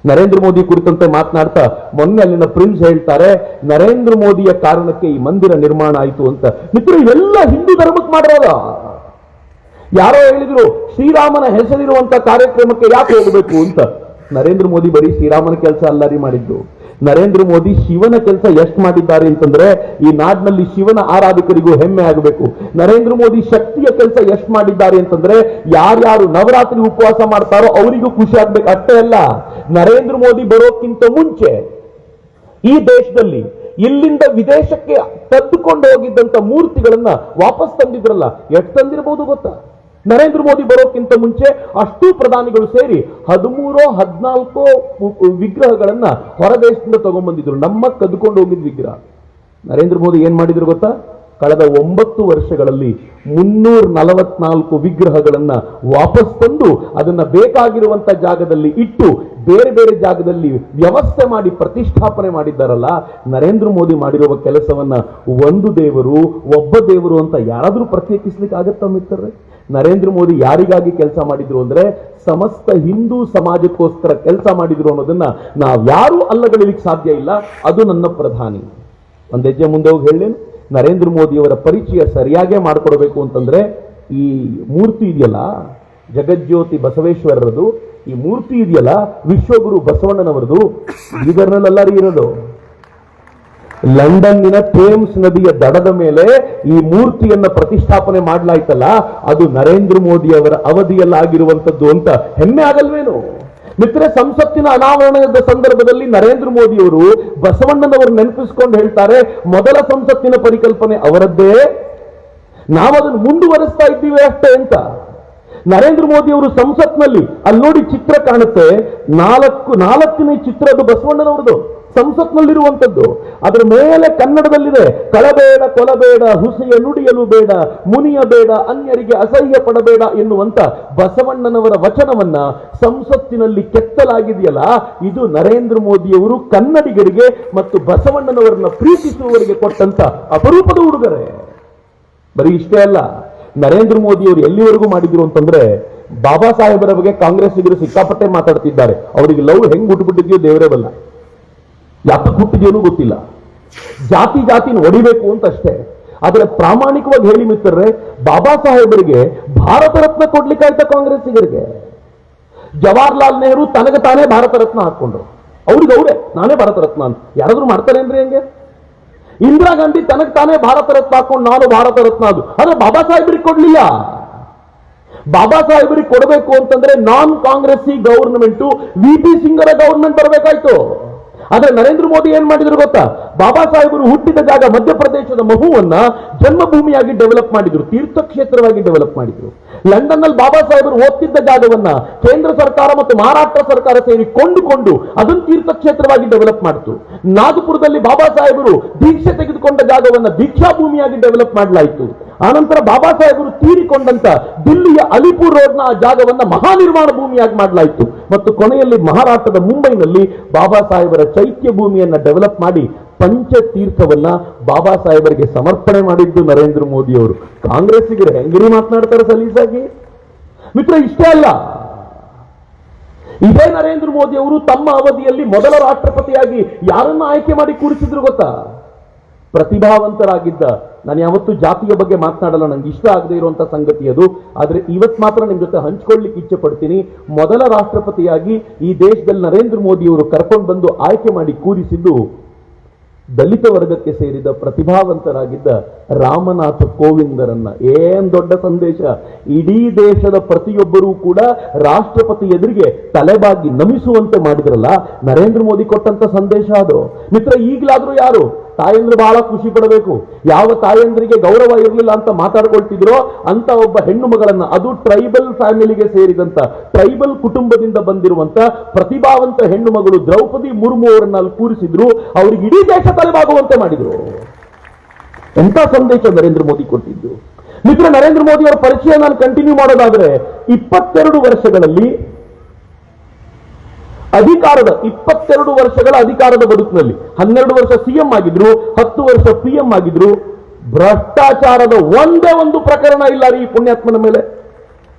ನರೇಂದ್ರ ಮೋದಿ ಕುರಿತಂತೆ ಮಾತನಾಡ್ತಾ ಮೊನ್ನೆ ಅಲ್ಲಿನ ಪ್ರಿನ್ಸ್ ಹೇಳ್ತಾರೆ, ನರೇಂದ್ರ ಮೋದಿಯ ಕಾರಣಕ್ಕೆ ಈ ಮಂದಿರ ನಿರ್ಮಾಣ ಆಯಿತು ಅಂತ. ಮಿತ್ರ, ಇವೆಲ್ಲ ಹಿಂದೂ ಧರ್ಮಕ್ಕೆ ಮಾಡಿರೋದ. ಯಾರೋ ಹೇಳಿದ್ರು ಶ್ರೀರಾಮನ ಹೆಸರಿರುವಂತ ಕಾರ್ಯಕ್ರಮಕ್ಕೆ ಯಾಕೆ ಹೋಗಬೇಕು ಅಂತ. ನರೇಂದ್ರ ಮೋದಿ ಬರೀ ಶ್ರೀರಾಮನ ಕೆಲಸ ಅಲ್ಲರಿ ಮಾಡಿದ್ದು. ನರೇಂದ್ರ ಮೋದಿ ಶಿವನ ಕೆಲಸ ಎಷ್ಟು ಮಾಡಿದ್ದಾರೆ ಅಂತಂದ್ರೆ ಈ ನಾಡಿನಲ್ಲಿ ಶಿವನ ಆರಾಧಕರಿಗೂ ಹೆಮ್ಮೆ ಆಗಬೇಕು. ನರೇಂದ್ರ ಮೋದಿ ಶಕ್ತಿಯ ಕೆಲಸ ಎಷ್ಟು ಮಾಡಿದ್ದಾರೆ ಅಂತಂದ್ರೆ ಯಾರ್ಯಾರು ನವರಾತ್ರಿ ಉಪವಾಸ ಮಾಡ್ತಾರೋ ಅವರಿಗೂ ಖುಷಿ ಆಗ್ಬೇಕು. ಅಷ್ಟೇ ಅಲ್ಲ, ನರೇಂದ್ರ ಮೋದಿ ಬರೋಕ್ಕಿಂತ ಮುಂಚೆ ಈ ದೇಶದಲ್ಲಿ ಇಲ್ಲಿಂದ ವಿದೇಶಕ್ಕೆ ತೆಗೆದುಕೊಂಡು ಹೋಗಿದ್ದಂತ ಮೂರ್ತಿಗಳನ್ನ ವಾಪಸ್ ತಂದಿದ್ರಲ್ಲ, ಎಷ್ಟು ತಂದಿರಬಹುದು ಗೊತ್ತಾ? ನರೇಂದ್ರ ಮೋದಿ ಬರೋಕ್ಕಿಂತ ಮುಂಚೆ ಅಷ್ಟೂ ಪ್ರಧಾನಿಗಳು ಸೇರಿ 13-14 ವಿಗ್ರಹಗಳನ್ನ ಹೊರದೇಶದಿಂದ ತಗೊಂಡ್ಬಂದಿದ್ರು. ನಮ್ಮ ಕದ್ಕೊಂಡು ಹೋಗಿದ್ ವಿಗ್ರಹ. ನರೇಂದ್ರ ಮೋದಿ ಏನ್ ಮಾಡಿದ್ರು ಗೊತ್ತಾ? ಕಳೆದ 9 ವರ್ಷಗಳಲ್ಲಿ 344 ವಿಗ್ರಹಗಳನ್ನ ವಾಪಸ್ ತಂದು ಅದನ್ನ ಬೇಕಾಗಿರುವಂತ ಜಾಗದಲ್ಲಿ ಇಟ್ಟು ಬೇರೆ ಬೇರೆ ಜಾಗದಲ್ಲಿ ವ್ಯವಸ್ಥೆ ಮಾಡಿ ಪ್ರತಿಷ್ಠಾಪನೆ ಮಾಡಿದ್ದಾರಲ್ಲ. ನರೇಂದ್ರ ಮೋದಿ ಮಾಡಿರುವ ಕೆಲಸವನ್ನ ಒಂದು ದೇವರು ಒಬ್ಬ ದೇವರು ಅಂತ ಯಾರಾದ್ರೂ ಪ್ರತ್ಯೇಕಿಸ್ಲಿಕ್ಕೆ ಆಗತ್ತಾ ಮಿತ್ರರೇ? ನರೇಂದ್ರ ಮೋದಿ ಯಾರಿಗಾಗಿ ಕೆಲಸ ಮಾಡಿದ್ರು ಅಂದ್ರೆ ಸಮಸ್ತ ಹಿಂದೂ ಸಮಾಜಕ್ಕೋಸ್ಕರ ಕೆಲಸ ಮಾಡಿದ್ರು ಅನ್ನೋದನ್ನ ನಾವ್ ಯಾರೂ ಅಲ್ಲಗಳಿಲಿಕ್ಕೆ ಸಾಧ್ಯ ಇಲ್ಲ. ಅದು ನನ್ನ ಪ್ರಧಾನಿ. ಒಂದ್ ಹೆಜ್ಜೆ ಮುಂದೆ ಹೋಗಿ ಹೇಳೇನು, ನರೇಂದ್ರ ಮೋದಿಯವರ ಪರಿಚಯ ಸರಿಯಾಗೇ ಮಾಡಿಕೊಡ್ಬೇಕು ಅಂತಂದ್ರೆ ಈ ಮೂರ್ತಿ ಇದೆಯಲ್ಲ, ಜಗಜ್ಯೋತಿ ಬಸವೇಶ್ವರರದು ಈ ಮೂರ್ತಿ ಇದೆಯಲ್ಲ, ವಿಶ್ವಗುರು ಬಸವಣ್ಣನವರದು ಬೀದರ್ನಲ್ಲೆಲ್ಲ ಇರೋದು. ಲಂಡನ್ನಿನ ಥೇಮ್ಸ್ ನದಿಯ ದಡದ ಮೇಲೆ ಈ ಮೂರ್ತಿಯನ್ನ ಪ್ರತಿಷ್ಠಾಪನೆ ಮಾಡಲಾಯ್ತಲ್ಲ, ಅದು ನರೇಂದ್ರ ಮೋದಿ ಅವರ ಅವಧಿಯಲ್ಲಾಗಿರುವಂತದ್ದು ಅಂತ ಹೆಮ್ಮೆ ಆಗಲ್ವೇನು? ಮಿತ್ರ, ಸಂಸತ್ತಿನ ಅನಾವರಣದ ಸಂದರ್ಭದಲ್ಲಿ ನರೇಂದ್ರ ಮೋದಿಯವರು ಬಸವಣ್ಣನವರು ನೆನಪಿಸಿಕೊಂಡು ಹೇಳ್ತಾರೆ, ಮೊದಲ ಸಂಸತ್ತಿನ ಪರಿಕಲ್ಪನೆ ಅವರದ್ದೇ, ನಾವದನ್ನು ಮುಂದುವರಿಸ್ತಾ ಇದ್ದೀವಿ ಅಷ್ಟೇ ಅಂತ. ನರೇಂದ್ರ ಮೋದಿ ಅವರು ಸಂಸತ್ನಲ್ಲಿ ಅಲ್ಲಿ ನೋಡಿ ಚಿತ್ರ ಕಾಣುತ್ತೆ, ನಾಲ್ಕನೇ ಚಿತ್ರ ಅದು ಬಸವಣ್ಣನವರದು, ಸಂಸತ್ನಲ್ಲಿರುವಂತದ್ದು. ಅದರ ಮೇಲೆ ಕನ್ನಡದಲ್ಲಿದೆ, ಕಳಬೇಡ ಕೊಲಬೇಡ ಹುಸಿಯ ನುಡಿಯಲು ಬೇಡ ಮುನಿಯ ಬೇಡ ಅನ್ಯರಿಗೆ ಅಸಹ್ಯ ಪಡಬೇಡ ಎನ್ನುವಂತ ಬಸವಣ್ಣನವರ ವಚನವನ್ನ ಸಂಸತ್ತಿನಲ್ಲಿ ಕೆತ್ತಲಾಗಿದೆಯಲ್ಲ, ಇದು ನರೇಂದ್ರ ಮೋದಿಯವರು ಕನ್ನಡಿಗರಿಗೆ ಮತ್ತು ಬಸವಣ್ಣನವರನ್ನ ಪ್ರೀತಿಸುವವರಿಗೆ ಕೊಟ್ಟಂತ ಅಪರೂಪದ ಉಡುಗೊರೆ. ಬರೀ ಇಷ್ಟೇ ಅಲ್ಲ, ನರೇಂದ್ರ ಮೋದಿಯವರು ಎಲ್ಲಿವರೆಗೂ ಮಾಡಿದ್ರು ಅಂತಂದ್ರೆ, ಬಾಬಾ ಸಾಹೇಬರ ಬಗ್ಗೆ ಕಾಂಗ್ರೆಸ್ಸಿಗರು ಸಿಕ್ಕಾಪಟ್ಟೆ ಮಾತಾಡ್ತಿದ್ದಾರೆ. ಅವರಿಗೆ ಲವ್ ಹೆಂಗ್ ಹುಟ್ಟುಬಿಟ್ಟಿದ್ಯೋ ದೇವರೇ ಬಲ್ಲ, ಯಾಕೆ ಹುಟ್ಟಿದ್ಯೋನು ಗೊತ್ತಿಲ್ಲ. ಜಾತಿನ ಹೊಡಿಬೇಕು ಅಂತ ಅಷ್ಟೇ. ಆದ್ರೆ ಪ್ರಾಮಾಣಿಕವಾಗಿ ಹೇಳಿ ಮಿತ್ರರೇ, ಬಾಬಾ ಸಾಹೇಬರಿಗೆ ಭಾರತ ರತ್ನ ಕೊಡ್ಲಿಕ್ಕಾಯ್ತ ಕಾಂಗ್ರೆಸ್ಸಿಗರಿಗೆ? ಜವಾಹರ್ಲಾಲ್ ನೆಹರು ತನಗೆ ತಾನೇ ಭಾರತ ರತ್ನ ಹಾಕೊಂಡ್ರು, ಅವ್ರಿಗೆ ಅವರೇ ನಾನೇ ಭಾರತ ರತ್ನ ಅಂತ. ಯಾರಾದ್ರೂ ಮಾಡ್ತಾರೇನ್ರಿ ಹಂಗೆ? ಇಂದಿರಾ ಗಾಂಧಿ ತನಗೆ ತಾನೇ ಭಾರತ ರತ್ನ ಹಾಕೊಂಡು ನಾನು ಭಾರತ ರತ್ನ ಅದು, ಆದ್ರೆ ಬಾಬಾ ಸಾಹೇಬರಿಗೆ ಕೊಡ್ಲಿಲ್ಲ. ಬಾಬಾ ಸಾಹೇಬರಿಗೆ ಕೊಡಬೇಕು ಅಂತಂದ್ರೆ ನಾನ್ ಕಾಂಗ್ರೆಸ್ಸಿ ಗವರ್ನಮೆಂಟ್ ವಿ.ಪಿ. ಸಿಂಗರ ಗವರ್ನಮೆಂಟ್ ಬರಬೇಕಾಯ್ತು. ಆದ್ರೆ ನರೇಂದ್ರ ಮೋದಿ ಏನ್ ಮಾಡಿದ್ರು ಗೊತ್ತಾ? ಬಾಬಾ ಸಾಹೇಬರು ಹುಟ್ಟಿದ ಜಾಗ ಮಧ್ಯಪ್ರದೇಶದ ಮಹುವನ್ನ ಜನ್ಮಭೂಮಿಯಾಗಿ ಡೆವಲಪ್ ಮಾಡಿದ್ರು, ತೀರ್ಥಕ್ಷೇತ್ರವಾಗಿ ಡೆವಲಪ್ ಮಾಡಿದ್ರು. ಲಂಡನ್ ನಲ್ಲಿ ಬಾಬಾ ಸಾಹೇಬರು ಓದ್ತಿದ್ದ ಜಾಗವನ್ನ ಕೇಂದ್ರ ಸರ್ಕಾರ ಮತ್ತು ಮಹಾರಾಷ್ಟ್ರ ಸರ್ಕಾರ ಸೇರಿ ಕೊಂಡುಕೊಂಡು ಅದನ್ನು ತೀರ್ಥಕ್ಷೇತ್ರವಾಗಿ ಡೆವಲಪ್ ಮಾಡಿತು. ನಾಗಪುರದಲ್ಲಿ ಬಾಬಾ ಸಾಹೇಬರು ದೀಕ್ಷೆ ತೆಗೆದುಕೊಂಡ ಜಾಗವನ್ನ ದೀಕ್ಷಾ ಭೂಮಿಯಾಗಿ ಡೆವಲಪ್ ಮಾಡಲಾಯಿತು. ಆನಂತರ ಬಾಬಾ ಸಾಹೇಬರು ತೀರಿಕೊಂಡಂತ ದಿಲ್ಲಿಯ ಅಲಿಪುರ್ ರೋಡ್ನ ಆ ಜಾಗವನ್ನ ಮಹಾನಿರ್ಮಾಣ ಭೂಮಿಯಾಗಿ ಮಾಡಲಾಯಿತು. ಮತ್ತು ಕೊನೆಯಲ್ಲಿ ಮಹಾರಾಷ್ಟ್ರದ ಮುಂಬೈನಲ್ಲಿ ಬಾಬಾ ಸಾಹೇಬರ ಚೈತ್ಯ ಭೂಮಿಯನ್ನ ಡೆವಲಪ್ ಮಾಡಿ ಪಂಚತೀರ್ಥವನ್ನ ಬಾಬಾ ಸಾಹೇಬರಿಗೆ ಸಮರ್ಪಣೆ ಮಾಡಿದ್ದು ನರೇಂದ್ರ ಮೋದಿ ಅವರು. ಕಾಂಗ್ರೆಸ್ಸಿಗರು ಹೆಂಗಿರಿ ಮಾತನಾಡ್ತಾರೆ ಸಲೀಸಾಗಿ. ಮಿತ್ರ, ಇಷ್ಟೇ ಅಲ್ಲ, ಇದೇ ನರೇಂದ್ರ ಮೋದಿ ಅವರು ತಮ್ಮ ಅವಧಿಯಲ್ಲಿ ಮೊದಲ ರಾಷ್ಟ್ರಪತಿಯಾಗಿ ಯಾರನ್ನ ಆಯ್ಕೆ ಮಾಡಿ ಕೂರಿಸಿದ್ರು ಗೊತ್ತಾ? ಪ್ರತಿಭಾವಂತರಾಗಿದ್ದ, ನಾನು ಯಾವತ್ತೂ ಜಾತಿಯ ಬಗ್ಗೆ ಮಾತನಾಡಲ್ಲ, ನಂಗೆ ಇಷ್ಟ ಆಗದೆ ಇರುವಂತ ಸಂಗತಿ ಅದು, ಆದ್ರೆ ಇವತ್ತು ಮಾತ್ರ ನಿಮ್ ಜೊತೆ ಹಂಚ್ಕೊಳ್ಳಿಕ್ಕೆ ಇಚ್ಛೆ ಪಡ್ತೀನಿ. ಮೊದಲ ರಾಷ್ಟ್ರಪತಿಯಾಗಿ ಈ ದೇಶದಲ್ಲಿ ನರೇಂದ್ರ ಮೋದಿ ಅವರು ಕರ್ಕೊಂಡು ಬಂದು ಆಯ್ಕೆ ಮಾಡಿ ಕೂರಿಸಿದ್ದು ದಲಿತ ವರ್ಗಕ್ಕೆ ಸೇರಿದ ಪ್ರತಿಭಾವಂತರಾಗಿದ್ದ ರಾಮನಾಥ ಕೋವಿಂದರನ್ನ. ಏನ್ ದೊಡ್ಡ ಸಂದೇಶ! ಇಡೀ ದೇಶದ ಪ್ರತಿಯೊಬ್ಬರೂ ಕೂಡ ರಾಷ್ಟ್ರಪತಿ ಎದುರಿಗೆ ತಲೆಬಾಗಿ ನಮಿಸುವಂತೆ ಮಾಡಿದ್ರಲ್ಲ, ನರೇಂದ್ರ ಮೋದಿ ಕೊಟ್ಟಂತ ಸಂದೇಶ ಅದು. ಮಿತ್ರ, ಈಗಲಾದ್ರೂ ಯಾರು ತಾಯಂದ್ರು ಬಹಳ ಖುಷಿ ಪಡಬೇಕು. ಯಾವ ತಾಯಂದ್ರಿಗೆ ಗೌರವ ಇರಲಿಲ್ಲ ಅಂತ ಮಾತಾಡ್ಕೊಳ್ತಿದ್ರೋ ಅಂತ ಒಬ್ಬ ಹೆಣ್ಣು ಮಗಳನ್ನ, ಅದು ಟ್ರೈಬಲ್ ಫ್ಯಾಮಿಲಿಗೆ ಸೇರಿದಂತ ಟ್ರೈಬಲ್ ಕುಟುಂಬದಿಂದ ಬಂದಿರುವಂತ ಪ್ರತಿಭಾವಂತ ಹೆಣ್ಣು ಮಗಳು ದ್ರೌಪದಿ ಮುರ್ಮು ಅವರನ್ನ ಅಲ್ಲಿ ಕೂರಿಸಿದ್ರು, ಅವ್ರಿಗೆ ಇಡೀ ದೇಶ ತಲೆಬಾಗುವಂತೆ ಮಾಡಿದ್ರು. ಎಂತ ಸಂದೇಶ ನರೇಂದ್ರ ಮೋದಿ ಕೊಟ್ಟಿದ್ದು! ಮಿತ್ರ, ನರೇಂದ್ರ ಮೋದಿ ಅವರ ಪರಿಚಯ ನಾನು ಕಂಟಿನ್ಯೂ ಮಾಡೋದಾದ್ರೆ, 22 ವರ್ಷಗಳಲ್ಲಿ 22 ವರ್ಷಗಳ ಅಧಿಕಾರದ ಬದುಕಿನಲ್ಲಿ 12 ವರ್ಷ ಸಿಎಂ ಆಗಿದ್ರು, 10 ವರ್ಷ ಪಿಎಂ ಆಗಿದ್ರು. ಭ್ರಷ್ಟಾಚಾರದ ಒಂದೇ ಒಂದು ಪ್ರಕರಣ ಇಲ್ಲ ರೀ ಈ ಪುಣ್ಯಾತ್ಮನ ಮೇಲೆ.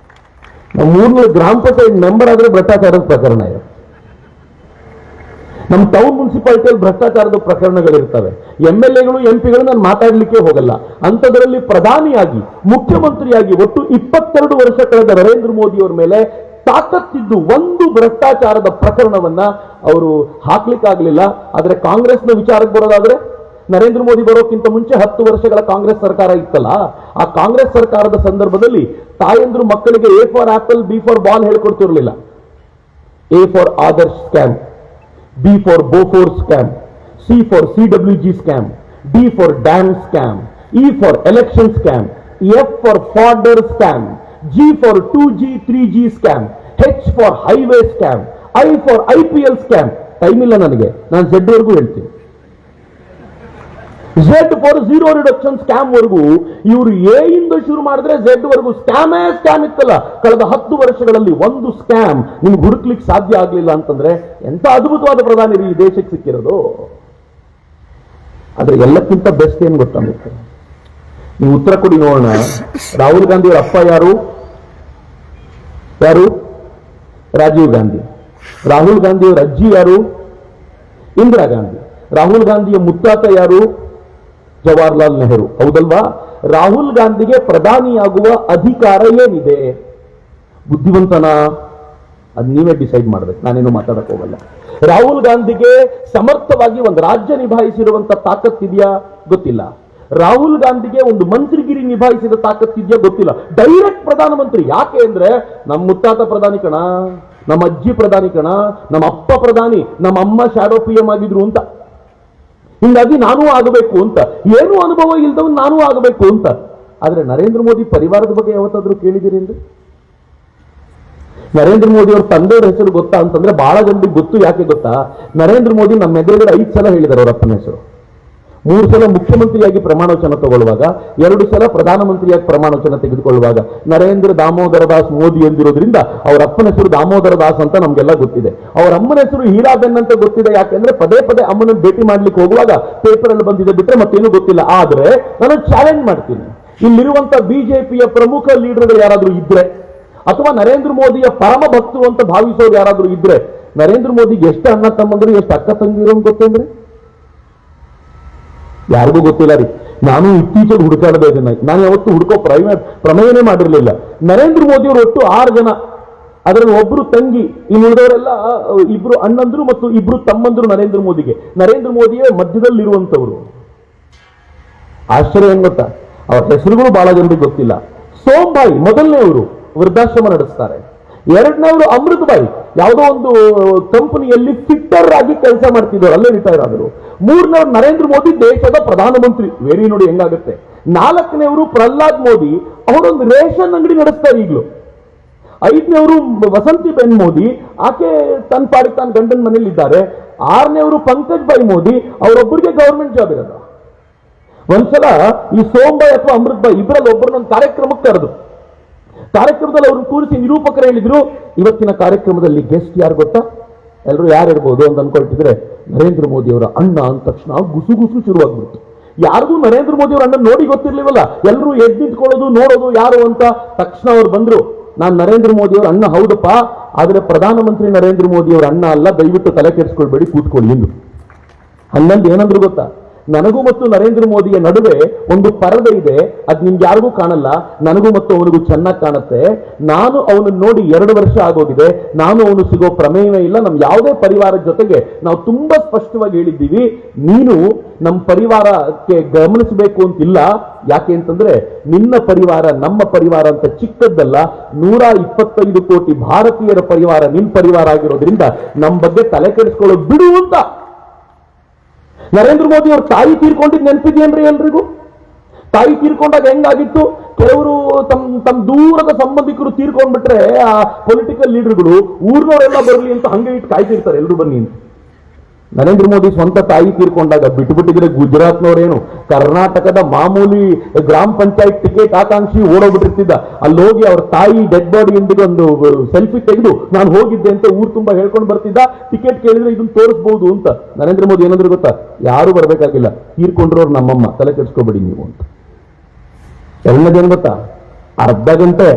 ನಮ್ಮ ಊರ್ನ ಗ್ರಾಮ ಪಂಚಾಯತ್ ಮೆಂಬರ್ ಆದ್ರೆ ಭ್ರಷ್ಟಾಚಾರದ ಪ್ರಕರಣ ಇದೆ. ನಮ್ಮ ಟೌನ್ ಮುನ್ಸಿಪಾಲಿಟಿಯಲ್ಲಿ ಭ್ರಷ್ಟಾಚಾರದ ಪ್ರಕರಣಗಳಿರ್ತವೆ. MLAಗಳು MP ಗಳು ನಾನು ಮಾತಾಡ್ಲಿಕ್ಕೆ ಹೋಗಲ್ಲ. ಅಂಥದ್ರಲ್ಲಿ ಪ್ರಧಾನಿಯಾಗಿ ಮುಖ್ಯಮಂತ್ರಿಯಾಗಿ ಒಟ್ಟು 22 ವರ್ಷ ಕಳೆದ ನರೇಂದ್ರ ಮೋದಿ ಅವರ ಮೇಲೆ ತಾಕತ್ತಿದ್ದು ಒಂದು ಭ್ರಷ್ಟಾಚಾರದ ಪ್ರಕರಣವನ್ನ ಅವರು ಹಾಕ್ಲಿಕ್ಕಾಗಲಿಲ್ಲ. ಆದ್ರೆ ಕಾಂಗ್ರೆಸ್ನ ವಿಚಾರಕ್ಕೆ ಬರೋದಾದ್ರೆ, ನರೇಂದ್ರ ಮೋದಿ ಬರೋಕ್ಕಿಂತ ಮುಂಚೆ 10 ವರ್ಷಗಳ ಕಾಂಗ್ರೆಸ್ ಸರ್ಕಾರ ಇತ್ತಲ್ಲ, ಆ ಕಾಂಗ್ರೆಸ್ ಸರ್ಕಾರದ ಸಂದರ್ಭದಲ್ಲಿ ತಾಯಂದ್ರು ಮಕ್ಕಳಿಗೆ A for apple B for ball ಹೇಳ್ಕೊಡ್ತಿರ್ಲಿಲ್ಲ. A for Adarsh scam, B for Bofors scam, C for CWG scam, D for dam scam, E for election scam, F for fodder scam, G for 2G 3G scam, H for highway scam, I for IPL scam. Time ಇಲ್ಲ ನನಗೆ, ನಾನು Z ವರೆಗೂ ಹೇಳ್ತೀನಿ. Z for zero reduction scam ವರೆಗೂ ಇವರು A ಇಂದ ಶುರು ಮಾಡಿದ್ರೆ Z ವರೆಗೂ ಸ್ಕ್ಯಾಮೇ ಸ್ಕ್ಯಾಮ್ ಇತ್ತಲ್ಲ. ಕಳೆದ 10 ವರ್ಷಗಳಲ್ಲಿ ಒಂದು ಸ್ಕ್ಯಾಮ್ ನಿಮ್ಗೆ ಹುಡುಕ್ಲಿಕ್ಕೆ ಸಾಧ್ಯ ಆಗ್ಲಿಲ್ಲ ಅಂತಂದ್ರೆ ಎಂತ ಅದ್ಭುತವಾದ ಪ್ರಧಾನಿ ಈ ದೇಶಕ್ಕೆ ಸಿಕ್ಕಿರೋದು. ಆದ್ರೆ ಎಲ್ಲಕ್ಕಿಂತ ಬೆಸ್ಟ್ ಏನ್ ಗೊತ್ತಾಗುತ್ತೆ, ನೀವು ಉತ್ತರ ಕೊಡಿ ನೋಡೋಣ. ರಾಹುಲ್ ಗಾಂಧಿ ಅವರ ಅಪ್ಪ ಯಾರು? ರಾಜೀವ್ ಗಾಂಧಿ. ರಾಹುಲ್ ಗಾಂಧಿ ಅವರ ಅಜ್ಜಿ ಯಾರು? ಇಂದಿರಾ ಗಾಂಧಿ. ರಾಹುಲ್ ಗಾಂಧಿಯ ಮುತ್ತಾತ ಯಾರು? ಜವಾಹರ್ಲಾಲ್ ನೆಹರು, ಹೌದಲ್ವಾ? ರಾಹುಲ್ ಗಾಂಧಿಗೆ ಪ್ರಧಾನಿಯಾಗುವ ಅಧಿಕಾರ ಏನಿದೆ? ಬುದ್ಧಿವಂತನ? ಅದು ನೀವೇ ಡಿಸೈಡ್ ಮಾಡ್ಬೇಕು, ನಾನೇನು ಮಾತಾಡಕ್ ಹೋಗಲ್ಲ. ರಾಹುಲ್ ಗಾಂಧಿಗೆ ಸಮರ್ಥವಾಗಿ ಒಂದು ರಾಜ್ಯ ನಿಭಾಯಿಸಿರುವಂತ ತಾಕತ್ತಿದೆಯಾ? ಗೊತ್ತಿಲ್ಲ. ರಾಹುಲ್ ಗಾಂಧಿಗೆ ಒಂದು ಮಂತ್ರಿಗಿರಿ ನಿಭಾಯಿಸಿದ ತಾಕತ್ತಿದೆಯಾ? ಗೊತ್ತಿಲ್ಲ. ಡೈರೆಕ್ಟ್ ಪ್ರಧಾನಮಂತ್ರಿ. ಯಾಕೆ ಅಂದ್ರೆ ನಮ್ಮ ಮುತ್ತಾತ ಪ್ರಧಾನಿ ಕಣ, ನಮ್ಮ ಅಜ್ಜಿ ಪ್ರಧಾನಿ ಕಣ, ನಮ್ಮ ಅಪ್ಪ ಪ್ರಧಾನಿ, ನಮ್ಮ ಅಮ್ಮ ಶಾಡೋ PM ಆಗಿದ್ರು ಅಂತ. ಹಿಂಗಾಗಿ ನಾನೂ ಆಗಬೇಕು ಅಂತ, ಏನೂ ಅನುಭವ ಇಲ್ದವನ್ ನಾನೂ ಆಗಬೇಕು ಅಂತ. ಆದ್ರೆ ನರೇಂದ್ರ ಮೋದಿ ಪರಿವಾರದ ಬಗ್ಗೆ ಯಾವತ್ತಾದ್ರೂ ಕೇಳಿದಿರಿ ಅಂದ್ರೆ? ನರೇಂದ್ರ ಮೋದಿ ಅವ್ರ ತಂದೆಯವ್ರ ಹೆಸರು ಗೊತ್ತಾ ಅಂತಂದ್ರೆ ಬಹಳ ಜನರಿಗೆ ಗೊತ್ತು. ಯಾಕೆ ಗೊತ್ತಾ? ನರೇಂದ್ರ ಮೋದಿ ನಮ್ಮ ಎದುರುಗಡೆ 5 ಸಲ ಹೇಳಿದ್ದಾರೆ ಅವ್ರ ಅಪ್ಪನ ಹೆಸರು. 3 ಸಲ ಮುಖ್ಯಮಂತ್ರಿಯಾಗಿ ಪ್ರಮಾಣವಚನ ತಗೊಳ್ಳುವಾಗ, 2 ಸಲ ಪ್ರಧಾನಮಂತ್ರಿಯಾಗಿ ಪ್ರಮಾಣವಚನ ತೆಗೆದುಕೊಳ್ಳುವಾಗ ನರೇಂದ್ರ ದಾಮೋದರ ದಾಸ್ ಮೋದಿ ಎಂದಿರೋದ್ರಿಂದ ಅವ್ರ ಅಪ್ಪನ ಹೆಸರು ದಾಮೋದರ ದಾಸ್ ಅಂತ ನಮ್ಗೆಲ್ಲ ಗೊತ್ತಿದೆ. ಅವ್ರ ಅಮ್ಮನ ಹೆಸರು ಹೀರಾಬೆನ್ ಅಂತ ಗೊತ್ತಿದೆ. ಯಾಕೆಂದ್ರೆ ಪದೇ ಪದೇ ಅಮ್ಮನ ಭೇಟಿ ಮಾಡ್ಲಿಕ್ಕೆ ಹೋಗುವಾಗ ಪೇಪರ್ ಅಲ್ಲಿ ಬಂದಿದೆ ಬಿಟ್ರೆ ಮತ್ತೇನು ಗೊತ್ತಿಲ್ಲ. ಆದ್ರೆ ನಾನು ಚಾಲೆಂಜ್ ಮಾಡ್ತೀನಿ, ಇಲ್ಲಿರುವಂತ ಬಿಜೆಪಿಯ ಪ್ರಮುಖ ಲೀಡರ್ಗಳು ಯಾರಾದ್ರೂ ಇದ್ರೆ, ಅಥವಾ ನರೇಂದ್ರ ಮೋದಿಯ ಪರಮ ಭಕ್ತರು ಅಂತ ಭಾವಿಸೋರು ಯಾರಾದ್ರೂ ಇದ್ರೆ, ನರೇಂದ್ರ ಮೋದಿಗೆ ಎಷ್ಟು ಅಣ್ಣ ತಮ್ಮಂದ್ರು, ಎಷ್ಟು ಅಕ್ಕ ತಂಗಿರೋ ಗೊತ್ತೇನ್ರಿ? ಯಾರಿಗೂ ಗೊತ್ತಿಲ್ಲ ರೀ. ನಾನು ಇತ್ತೀಚೆಗೆ ಹುಡುಕಾಡದೆ ಇದನ್ನ. ನಾನು ಯಾವತ್ತು ಹುಡುಕೋ ಪ್ರಮೇಯನೇ ಮಾಡಿರ್ಲಿಲ್ಲ. ನರೇಂದ್ರ ಮೋದಿ ಅವರು ಒಟ್ಟು 6 ಜನ, ಅದರಲ್ಲಿ ಒಬ್ರು ತಂಗಿ, ಇನ್ನು ಉಳಿದವರೆಲ್ಲ 2 ಅಣ್ಣಂದ್ರು ಮತ್ತು 2 ತಮ್ಮಂದ್ರು ನರೇಂದ್ರ ಮೋದಿಗೆ. ನರೇಂದ್ರ ಮೋದಿಯೇ ಮಧ್ಯದಲ್ಲಿರುವಂತವ್ರು. ಆಶ್ಚರ್ಯ ಏನ್ ಗೊತ್ತಾ? ಅವ್ರ ಹೆಸರುಗಳು ಬಹಳ ಜನರಿಗೆ ಗೊತ್ತಿಲ್ಲ. ಸೋಮ್ಬಾಯಿ ಮೊದಲನೇವರು, ವೃದ್ಧಾಶ್ರಮ ನಡೆಸ್ತಾರೆ. 2ನೇವರು ಅಮೃತ್ ಬಾಯಿ, ಯಾವುದೋ ಒಂದು ಕಂಪನಿಯಲ್ಲಿ ಫಿಟ್ಟರ್ ಆಗಿ ಕೆಲಸ ಮಾಡ್ತಿದ್ರು, ಅಲ್ಲೇ ರಿಟೈರ್ ಆದರು. 3ನೇವರು ನರೇಂದ್ರ ಮೋದಿ, ದೇಶದ ಪ್ರಧಾನಮಂತ್ರಿ. ವೇರಿ ನೋಡಿ ಹೆಂಗಾಗುತ್ತೆ. 4ನೇವರು ಪ್ರಹ್ಲಾದ್ ಮೋದಿ, ಅವರೊಂದು ರೇಷನ್ ಅಂಗಡಿ ನಡೆಸ್ತಾರೆ ಈಗಲೂ. 5ನೇವರು ವಸಂತಿ ಬೆನ್ ಮೋದಿ, ಆಕೆ ತನ್ನ ಪಾಡಿಗೆ ತಾನು ಗಂಡನ ಮನೇಲಿ ಇದ್ದಾರೆ. 6ನೇವರು ಪಂಕಜ್ ಭಾಯ್ ಮೋದಿ, ಅವರೊಬ್ಬರಿಗೆ ಗವರ್ಮೆಂಟ್ ಜಾಬ್ ಇರೋದು. ಒಂದ್ಸಲ ಈ ಸೋಮ್ಬಾಯ್ ಅಥವಾ ಅಮೃತ್ ಬಾಯ್ ಇಬ್ಬರಲ್ಲಿ ಒಬ್ಬರನ್ನೊಂದು ಕಾರ್ಯಕ್ರಮಕ್ಕೆ ಕರೆದು, ಕಾರ್ಯಕ್ರಮದಲ್ಲಿ ಅವ್ರನ್ನ ಕೂರಿಸಿ ನಿರೂಪಕರು ಹೇಳಿದ್ರು, ಇವತ್ತಿನ ಕಾರ್ಯಕ್ರಮದಲ್ಲಿ ಗೆಸ್ಟ್ ಯಾರು ಗೊತ್ತಾ? ಎಲ್ಲರೂ ಯಾರಿರ್ಬೋದು ಅಂತ ಅನ್ಕೊಳ್ತಿದ್ರೆ ನರೇಂದ್ರ ಮೋದಿ ಅವರ ಅಣ್ಣ ಅಂದ ತಕ್ಷಣ ಗುಸು ಶುರುವಾಗ್ಬಿಡ್ತು. ಯಾರಿಗೂ ನರೇಂದ್ರ ಮೋದಿ ಅವರ ಅಣ್ಣ ನೋಡಿ ಗೊತ್ತಿರ್ಲಿವಲ್ಲ, ಎಲ್ಲರೂ ಎದ್ದು ನಿಂತ್ಕೊಳ್ಳೋದು, ನೋಡೋದು ಯಾರು ಅಂತ. ತಕ್ಷಣ ಅವ್ರು ಬಂದ್ರು, ನಾನು ನರೇಂದ್ರ ಮೋದಿ ಅವರ ಅಣ್ಣ ಹೌದಪ್ಪ, ಆದ್ರೆ ಪ್ರಧಾನಮಂತ್ರಿ ನರೇಂದ್ರ ಮೋದಿ ಅವರ ಅಣ್ಣ ಅಲ್ಲ, ದಯವಿಟ್ಟು ತಲೆ ಕೆಡಿಸ್ಕೊಳ್ಬೇಡಿ, ಕೂತ್ಕೊಳ್ಳಿ ಎಂದು. ಹಂಗಂದು ಏನಂದ್ರು ಗೊತ್ತಾ? ನನಗೂ ಮತ್ತು ನರೇಂದ್ರ ಮೋದಿಯ ನಡುವೆ ಒಂದು ಪರದೆ ಇದೆ, ಅದ್ ನಿಮ್ಗೆ ಯಾರಿಗೂ ಕಾಣಲ್ಲ, ನನಗೂ ಮತ್ತು ಅವನಿಗೂ ಚೆನ್ನಾಗಿ ಕಾಣುತ್ತೆ. ನಾನು ಅವನನ್ನು ನೋಡಿ 2 ವರ್ಷ ಆಗೋಗಿದೆ, ನಾನು ಅವನು ಸಿಗೋ ಪ್ರಮೇಯವೇ ಇಲ್ಲ. ನಮ್ ಯಾವುದೇ ಪರಿವಾರದ ಜೊತೆಗೆ ನಾವು ತುಂಬಾ ಸ್ಪಷ್ಟವಾಗಿ ಹೇಳಿದ್ದೀವಿ, ನೀನು ನಮ್ಮ ಪರಿವಾರಕ್ಕೆ ಗಮನಿಸಬೇಕು ಅಂತಿಲ್ಲ. ಯಾಕೆ ಅಂತಂದ್ರೆ ನಿನ್ನ ಪರಿವಾರ ನಮ್ಮ ಪರಿವಾರ ಅಂತ ಚಿಕ್ಕದ್ದಲ್ಲ, 125 ಕೋಟಿ ಭಾರತೀಯರ ಪರಿವಾರ ನಿನ್ ಪರಿವಾರ ಆಗಿರೋದ್ರಿಂದ ನಮ್ಮ ಬಗ್ಗೆ ತಲೆ ಕೆಡಿಸ್ಕೊಳ್ಳೋದು ಬಿಡು ಅಂತ. ನರೇಂದ್ರ ಮೋದಿ ಅವ್ರ ತಾಯಿ ತೀರ್ಕೊಂಡಿದ್ದು ನೆನಪಿದೆಯೇನ್ರಿ ಎಲ್ರಿಗೂ? ತಾಯಿ ತೀರ್ಕೊಂಡಾಗ ಹೆಂಗಾಗಿತ್ತು? ಕೆಲವರು ತಮ್ಮ ದೂರದ ಸಂಬಂಧಿಕರು ತೀರ್ಕೊಂಡ್ಬಿಟ್ರೆ ಆ ಪೊಲಿಟಿಕಲ್ ಲೀಡರ್ಗಳು ಊರ್ನವರೆಲ್ಲ ಬರಲಿ ಅಂತ ಹಂಗೆ ಇಟ್ಟು ಕಾಯ್ತಿರ್ತಾರೆ, ಎಲ್ರು ಬನ್ನಿ ಅಂತ. ನರೇಂದ್ರ ಮೋದಿ ಸ್ವಂತ ತಾಯಿ ತೀರ್ಕೊಂಡಾಗ ಬಿಟ್ಟುಬಿಟ್ಟಿದ್ರೆ ಗುಜರಾತ್ನವರೇನು, ಕರ್ನಾಟಕದ ಮಾಮೂಲಿ ಗ್ರಾಮ ಪಂಚಾಯತ್ ಟಿಕೆಟ್ ಆಕಾಂಕ್ಷಿ ಓಡೋಗ್ಬಿಟ್ಟಿರ್ತಿದ್ದ. ಅಲ್ಲಿ ಹೋಗಿ ಅವ್ರ ತಾಯಿ ಡೆಡ್ ಬಾಡಿ ಇಂದಿಗೆ ಒಂದು ಸೆಲ್ಫಿ ತೆಗೆದು ನಾನು ಹೋಗಿದ್ದೆ ಅಂತ ಊರು ತುಂಬಾ ಹೇಳ್ಕೊಂಡು ಬರ್ತಿದ್ದ. ಟಿಕೆಟ್ ಕೇಳಿದ್ರೆ ಇದನ್ನ ತೋರಿಸಬಹುದು ಅಂತ. ನರೇಂದ್ರ ಮೋದಿ ಏನಂದ್ರೆ ಗೊತ್ತಾ? ಯಾರು ಬರ್ಬೇಕಾಗಿಲ್ಲ, ತೀರ್ಕೊಂಡ್ರವ್ರು ನಮ್ಮಮ್ಮ, ತಲೆ ಕೆಡಿಸ್ಕೋಬೇಡಿ ನೀವು ಅಂತ. ಎರಡನೇದೇನು ಗೊತ್ತಾ? ಅರ್ಧ ಗಂಟೆ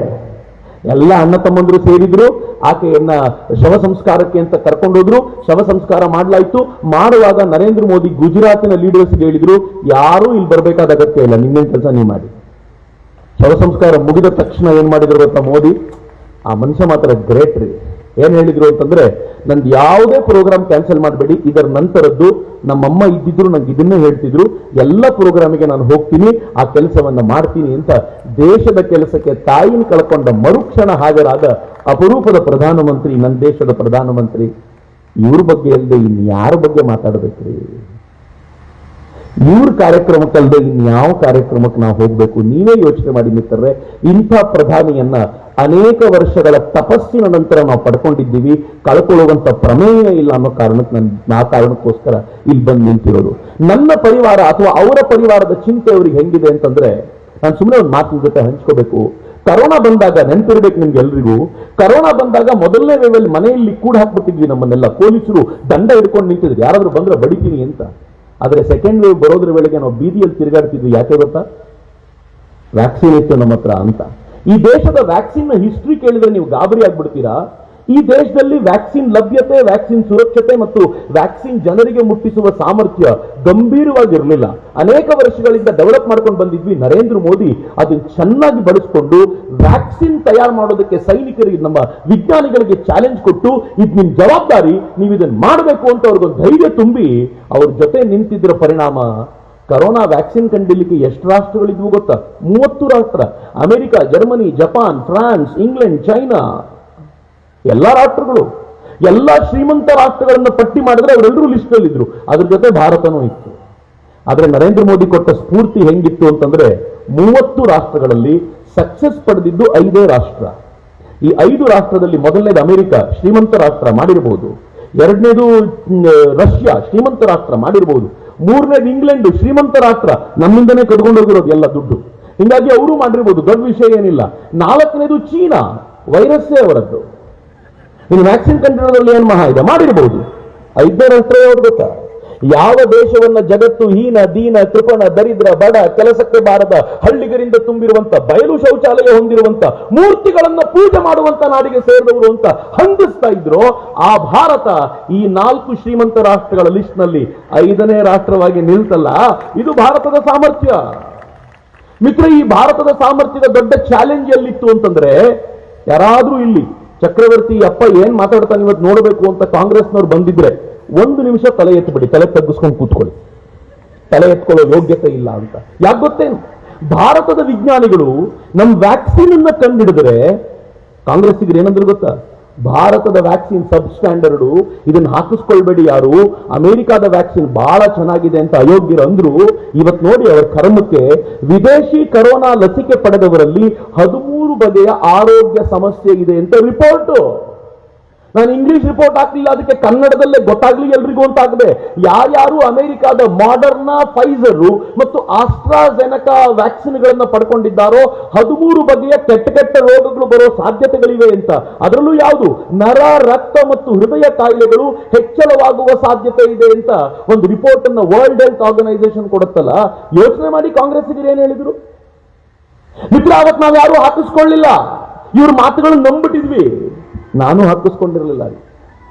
ಎಲ್ಲ ಅಣ್ಣ ತಮ್ಮಂದ್ರು ಸೇರಿದ್ರು, ಆಕೆಯನ್ನ ಶವ ಸಂಸ್ಕಾರಕ್ಕೆ ಅಂತ ಕರ್ಕೊಂಡೋದ್ರು. ಶವ ಸಂಸ್ಕಾರ ಮಾಡಲಾಯ್ತು. ಮಾಡುವಾಗ ನರೇಂದ್ರ ಮೋದಿ ಗುಜರಾತಿನ ಲೀಡರ್ಸ್ ಹೇಳಿದ್ರು, ಯಾರೂ ಇಲ್ಲಿ ಬರಬೇಕಾದ ಅಗತ್ಯ ಇಲ್ಲ, ನಿನ್ನೇನ್ ಕೆಲಸ ನೀವು ಮಾಡಿ. ಶವ ಸಂಸ್ಕಾರ ಮುಗಿದ ತಕ್ಷಣ ಏನ್ ಮಾಡಿದ್ರು ಗೊತ್ತಾ ಮೋದಿ? ಆ ಮನುಷ್ಯ ಮಾತ್ರ ಗ್ರೇಟ್ ರೀ. ಏನ್ ಹೇಳಿದ್ರು ಅಂತಂದ್ರೆ, ನಂದು ಯಾವುದೇ ಪ್ರೋಗ್ರಾಮ್ ಕ್ಯಾನ್ಸಲ್ ಮಾಡಬೇಡಿ, ಇದರ ನಂತರದ್ದು ನಮ್ಮಮ್ಮ ಇದ್ದಿದ್ರು ನಂಗೆ ಇದನ್ನೇ ಹೇಳ್ತಿದ್ರು, ಎಲ್ಲ ಪ್ರೋಗ್ರಾಮಿಗೆ ನಾನು ಹೋಗ್ತೀನಿ, ಆ ಕೆಲಸವನ್ನ ಮಾಡ್ತೀನಿ ಅಂತ. ದೇಶದ ಕೆಲಸಕ್ಕೆ ತಾಯಿನ ಕಳ್ಕೊಂಡ ಮರುಕ್ಷಣ ಹಾಜರಾದ ಅಪರೂಪದ ಪ್ರಧಾನಮಂತ್ರಿ, ನನ್ನ ದೇಶದ ಪ್ರಧಾನಮಂತ್ರಿ. ಇವ್ರ ಬಗ್ಗೆ ಅಲ್ಲದೆ ಇನ್ಯಾರ ಬಗ್ಗೆ ಮಾತಾಡಬೇಕ್ರಿ? ಇವ್ರ ಕಾರ್ಯಕ್ರಮಕ್ಕಲ್ಲದೆ ಇನ್ಯಾವ ಕಾರ್ಯಕ್ರಮಕ್ಕೆ ನಾವು ಹೋಗ್ಬೇಕು? ನೀವೇ ಯೋಚನೆ ಮಾಡಿ ಮಿತ್ರರೇ. ಇಂಥ ಪ್ರಧಾನಿಯನ್ನ ಅನೇಕ ವರ್ಷಗಳ ತಪಸ್ಸಿನ ನಂತರ ನಾವು ಪಡ್ಕೊಂಡಿದ್ದೀವಿ. ಕಳ್ಕೊಳ್ಳುವಂತ ಪ್ರಮೇಯ ಇಲ್ಲ ಅನ್ನೋ ಕಾರಣಕ್ಕೆ ಆ ಕಾರಣಕ್ಕೋಸ್ಕರ ಇಲ್ಲಿ ಬಂದು ನಿಂತಿರೋದು. ನನ್ನ ಪರಿವಾರ ಅಥವಾ ಅವರ ಪರಿವಾರದ ಚಿಂತೆ ಅವ್ರಿಗೆ ಹೆಂಗಿದೆ ಅಂತಂದ್ರೆ, ನಾನು ಸುಮ್ಮನೆ ಒಂದು ಮಾತಿನ ಜೊತೆ ಹಂಚ್ಕೋಬೇಕು. ಕರೋನಾ ಬಂದಾಗ ನೆನಪಿರ್ಬೇಕು ನಿಮ್ಗೆ ಎಲ್ರಿಗೂ, ಕರೋನಾ ಬಂದಾಗ ಮೊದಲನೇ ವೇವಲ್ಲಿ ಮನೆಯಲ್ಲಿ ಕೂಡ ಹಾಕ್ಬಿಟ್ಟಿದ್ವಿ ನಮ್ಮನ್ನೆಲ್ಲ. ಪೊಲೀಸರು ದಂಡ ಹಿಡ್ಕೊಂಡು ನಿಂತಿದ್ರು, ಯಾರಾದ್ರೂ ಬಂದ್ರೆ ಬಡಿತೀನಿ ಅಂತ. ಆದ್ರೆ ಸೆಕೆಂಡ್ ವೇವ್ ಬರೋದ್ರ ವೇಳೆಗೆ ನಾವು ಬೀದಿಯಲ್ಲಿ ತಿರುಗಾಡ್ತಿದ್ವಿ. ಯಾಕೆ ಗೊತ್ತಾ? ವ್ಯಾಕ್ಸಿನ್ ಇತ್ತು ನಮ್ಮ ಹತ್ರ ಅಂತ. ಈ ದೇಶದ ವ್ಯಾಕ್ಸಿನ್ ನ ಹಿಸ್ಟ್ರಿ ಕೇಳಿದ್ರೆ ನೀವು ಗಾಬರಿ ಆಗ್ಬಿಡ್ತೀರಾ. ಈ ದೇಶದಲ್ಲಿ ವ್ಯಾಕ್ಸಿನ್ ಲಭ್ಯತೆ, ವ್ಯಾಕ್ಸಿನ್ ಸುರಕ್ಷತೆ ಮತ್ತು ವ್ಯಾಕ್ಸಿನ್ ಜನರಿಗೆ ಮುಟ್ಟಿಸುವ ಸಾಮರ್ಥ್ಯ ಗಂಭೀರವಾಗಿರಲಿಲ್ಲ. ಅನೇಕ ವರ್ಷಗಳಿಂದ ಡೆವಲಪ್ ಮಾಡ್ಕೊಂಡು ಬಂದಿದ್ವಿ. ನರೇಂದ್ರ ಮೋದಿ ಅದನ್ನು ಚೆನ್ನಾಗಿ ಬಳಸಿಕೊಂಡು ವ್ಯಾಕ್ಸಿನ್ ತಯಾರು ಮಾಡೋದಕ್ಕೆ ಸೈನಿಕರಿಗೆ, ನಮ್ಮ ವಿಜ್ಞಾನಿಗಳಿಗೆ ಚಾಲೆಂಜ್ ಕೊಟ್ಟು ಇದು ನಿಮ್ ಜವಾಬ್ದಾರಿ, ನೀವು ಇದನ್ನು ಮಾಡಬೇಕು ಅಂತ ಅವ್ರಿಗೊಂದು ಧೈರ್ಯ ತುಂಬಿ ಅವ್ರ ಜೊತೆ ನಿಂತಿದ್ದರ ಪರಿಣಾಮ ಕರೋನಾ ವ್ಯಾಕ್ಸಿನ್ ಕಂಡಿಲಿಕ್ಕೆ ಎಷ್ಟು ರಾಷ್ಟ್ರಗಳಿದ್ವು ಗೊತ್ತಾ? 30 ರಾಷ್ಟ್ರ. America, Germany, Japan, France, England, China, ಎಲ್ಲಾ ರಾಷ್ಟ್ರಗಳು, ಎಲ್ಲಾ ಶ್ರೀಮಂತ ರಾಷ್ಟ್ರಗಳನ್ನ ಪಟ್ಟಿ ಮಾಡಿದ್ರೆ ಅವರೆಲ್ಲರೂ ಲಿಸ್ಟ್ ಅಲ್ಲಿ ಇದ್ರು. ಅದ್ರ ಜೊತೆ ಭಾರತನೂ ಇತ್ತು. ಆದ್ರೆ ನರೇಂದ್ರ ಮೋದಿ ಕೊಟ್ಟ ಸ್ಫೂರ್ತಿ ಹೆಂಗಿತ್ತು ಅಂತಂದ್ರೆ 30 ರಾಷ್ಟ್ರಗಳಲ್ಲಿ ಸಕ್ಸಸ್ ಪಡೆದಿದ್ದು 5 ರಾಷ್ಟ್ರ. ಈ 5 ರಾಷ್ಟ್ರದಲ್ಲಿ ಮೊದಲನೇದು ಅಮೆರಿಕ, ಶ್ರೀಮಂತ ರಾಷ್ಟ್ರ, ಮಾಡಿರಬಹುದು. ಎರಡನೇದು ರಷ್ಯಾ, ಶ್ರೀಮಂತ ರಾಷ್ಟ್ರ, ಮಾಡಿರಬಹುದು. ಮೂರನೇದು ಇಂಗ್ಲೆಂಡ್, ಶ್ರೀಮಂತ ರಾಷ್ಟ್ರ, ನಮ್ಮಿಂದನೇ ಕದ್ಕೊಂಡು ಹೋಗಿರೋದು ಎಲ್ಲ ದುಡ್ಡು, ಹಿಂಗಾಗಿ ಅವರು ಮಾಡಿರ್ಬೋದು, ದೊಡ್ಡ ವಿಷಯ ಏನಿಲ್ಲ. 4ನೇದು ಚೀನಾ, ವೈರಸ್ಸೇ ಅವರದ್ದು. ಇನ್ನು ವ್ಯಾಕ್ಸಿನ್ ಕಂಡಿರೋದ್ರಲ್ಲಿ ಏನು ಮಹಾ ಇದೆ, ಮಾಡಿರಬಹುದು. 5ನೇ ರಾಷ್ಟ್ರ ಯಾವ್ದು ಗೊತ್ತಾ? ಯಾವ ದೇಶವನ್ನ ಜಗತ್ತು ಹೀನ, ದೀನ, ಕೃಪಣ, ದರಿದ್ರ, ಬಡ, ಕೆಲಸಕ್ಕೆ ಬಾರದ, ಹಳ್ಳಿಗರಿಂದ ತುಂಬಿರುವಂತ, ಬಯಲು ಶೌಚಾಲಯ ಹೊಂದಿರುವಂತ, ಮೂರ್ತಿಗಳನ್ನ ಪೂಜೆ ಮಾಡುವಂತ ನಾಡಿಗೆ ಸೇರಿದವರು ಅಂತ ಹಂಗಿಸ್ತಾ ಇದ್ರು, ಆ ಭಾರತ ಈ 4 ಶ್ರೀಮಂತ ರಾಷ್ಟ್ರಗಳ ಲಿಸ್ಟ್ ನಲ್ಲಿ 5ನೇ ರಾಷ್ಟ್ರವಾಗಿ ನಿಲ್ತಲ್ಲ. ಇದು ಭಾರತದ ಸಾಮರ್ಥ್ಯ. ಮಿತ್ರ, ಈ ಭಾರತದ ಸಾಮರ್ಥ್ಯದ ದೊಡ್ಡ ಚಾಲೆಂಜ್ ಎಲ್ಲಿತ್ತು ಅಂತಂದ್ರೆ, ಯಾರಾದ್ರೂ ಇಲ್ಲಿ ಚಕ್ರವರ್ತಿ ಅಪ್ಪ ಏನ್ ಮಾತಾಡ್ತಾನೆ ಇವತ್ತು ನೋಡಬೇಕು ಅಂತ ಕಾಂಗ್ರೆಸ್ನವ್ರು ಬಂದಿದ್ರೆ 1 ನಿಮಿಷ ತಲೆ ಎತ್ತಬಿಡಿ, ತಲೆ ತಗ್ಗಿಸ್ಕೊಂಡು ಕೂತ್ಕೊಳ್ಳಿ. ತಲೆ ಎತ್ಕೊಳ್ಳೋ ಯೋಗ್ಯತೆ ಇಲ್ಲ ಅಂತ. ಯಾಕೆ ಗೊತ್ತೇನು? ಭಾರತದ ವಿಜ್ಞಾನಿಗಳು ನಮ್ಮ ವ್ಯಾಕ್ಸಿನ್ ಅನ್ನ ಕಂಡಿಡಿದ್ರೆ ಕಾಂಗ್ರೆಸ್ಸಿಗರು ಏನಂದ್ರೆ ಗೊತ್ತಾ? ಭಾರತದ ವ್ಯಾಕ್ಸಿನ್ ಸಬ್ ಸ್ಟ್ಯಾಂಡರ್ಡು, ಇದನ್ನ ಹಾಕಿಸ್ಕೊಳ್ಬೇಡಿ ಯಾರು, ಅಮೆರಿಕಾದ ವ್ಯಾಕ್ಸಿನ್ ಬಹಳ ಚೆನ್ನಾಗಿದೆ ಅಂತ ಅಯೋಗ್ಯರು ಅಂದ್ರು. ಇವತ್ತು ನೋಡಿ ಅವರ ಕರ್ಮಕ್ಕೆ ವಿದೇಶಿ ಕರೋನಾ ಲಸಿಕೆ ಪಡೆದವರಲ್ಲಿ 13 ಬಗೆಯ ಆರೋಗ್ಯ ಸಮಸ್ಯೆ ಇದೆ ಅಂತ ರಿಪೋರ್ಟ್. ನಾನು ಇಂಗ್ಲಿಷ್ ರಿಪೋರ್ಟ್ ಹಾಕಲಿಲ್ಲ, ಅದಕ್ಕೆ ಕನ್ನಡದಲ್ಲೇ ಗೊತ್ತಾಗ್ಲಿ ಎಲ್ರಿಗೂ ಅಂತ ಆಗದೆ. ಯಾರ್ಯಾರು ಅಮೆರಿಕಾದ ಮಾಡರ್ನಾ, ಫೈಸರ್ ಮತ್ತು ಆಸ್ಟ್ರಾಜೆನಕಾ ವ್ಯಾಕ್ಸಿನ್ಗಳನ್ನ ಪಡ್ಕೊಂಡಿದ್ದಾರೋ 13 ಬಗೆಯ ಕೆಟ್ಟ ಕೆಟ್ಟ ರೋಗಗಳು ಬರೋ ಸಾಧ್ಯತೆಗಳಿವೆ ಅಂತ. ಅದರಲ್ಲೂ ಯಾವುದು ನರ, ರಕ್ತ ಮತ್ತು ಹೃದಯ ಕಾಯಿಲೆಗಳು ಹೆಚ್ಚಳವಾಗುವ ಸಾಧ್ಯತೆ ಇದೆ ಅಂತ ಒಂದು ರಿಪೋರ್ಟ್ ಅನ್ನ ವರ್ಲ್ಡ್ ಹೆಲ್ತ್ ಆರ್ಗನೈಸೇಷನ್ ಕೊಡುತ್ತಲ್ಲ. ಯೋಚನೆ ಮಾಡಿ ಕಾಂಗ್ರೆಸ್ಸಿಗರು ಏನ್ ಹೇಳಿದ್ರು? ಮಿತ್ರ, ಅವತ್ತು ನಾವು ಯಾರು ಹಾಕಿಸ್ಕೊಳ್ಳಿಲ್ಲ, ಇವ್ರ ಮಾತುಗಳನ್ನು ನಂಬಿಟ್ಟಿದ್ವಿ. ನಾನು ಹಾಕಿಸ್ಕೊಂಡಿರಲಿಲ್ಲ.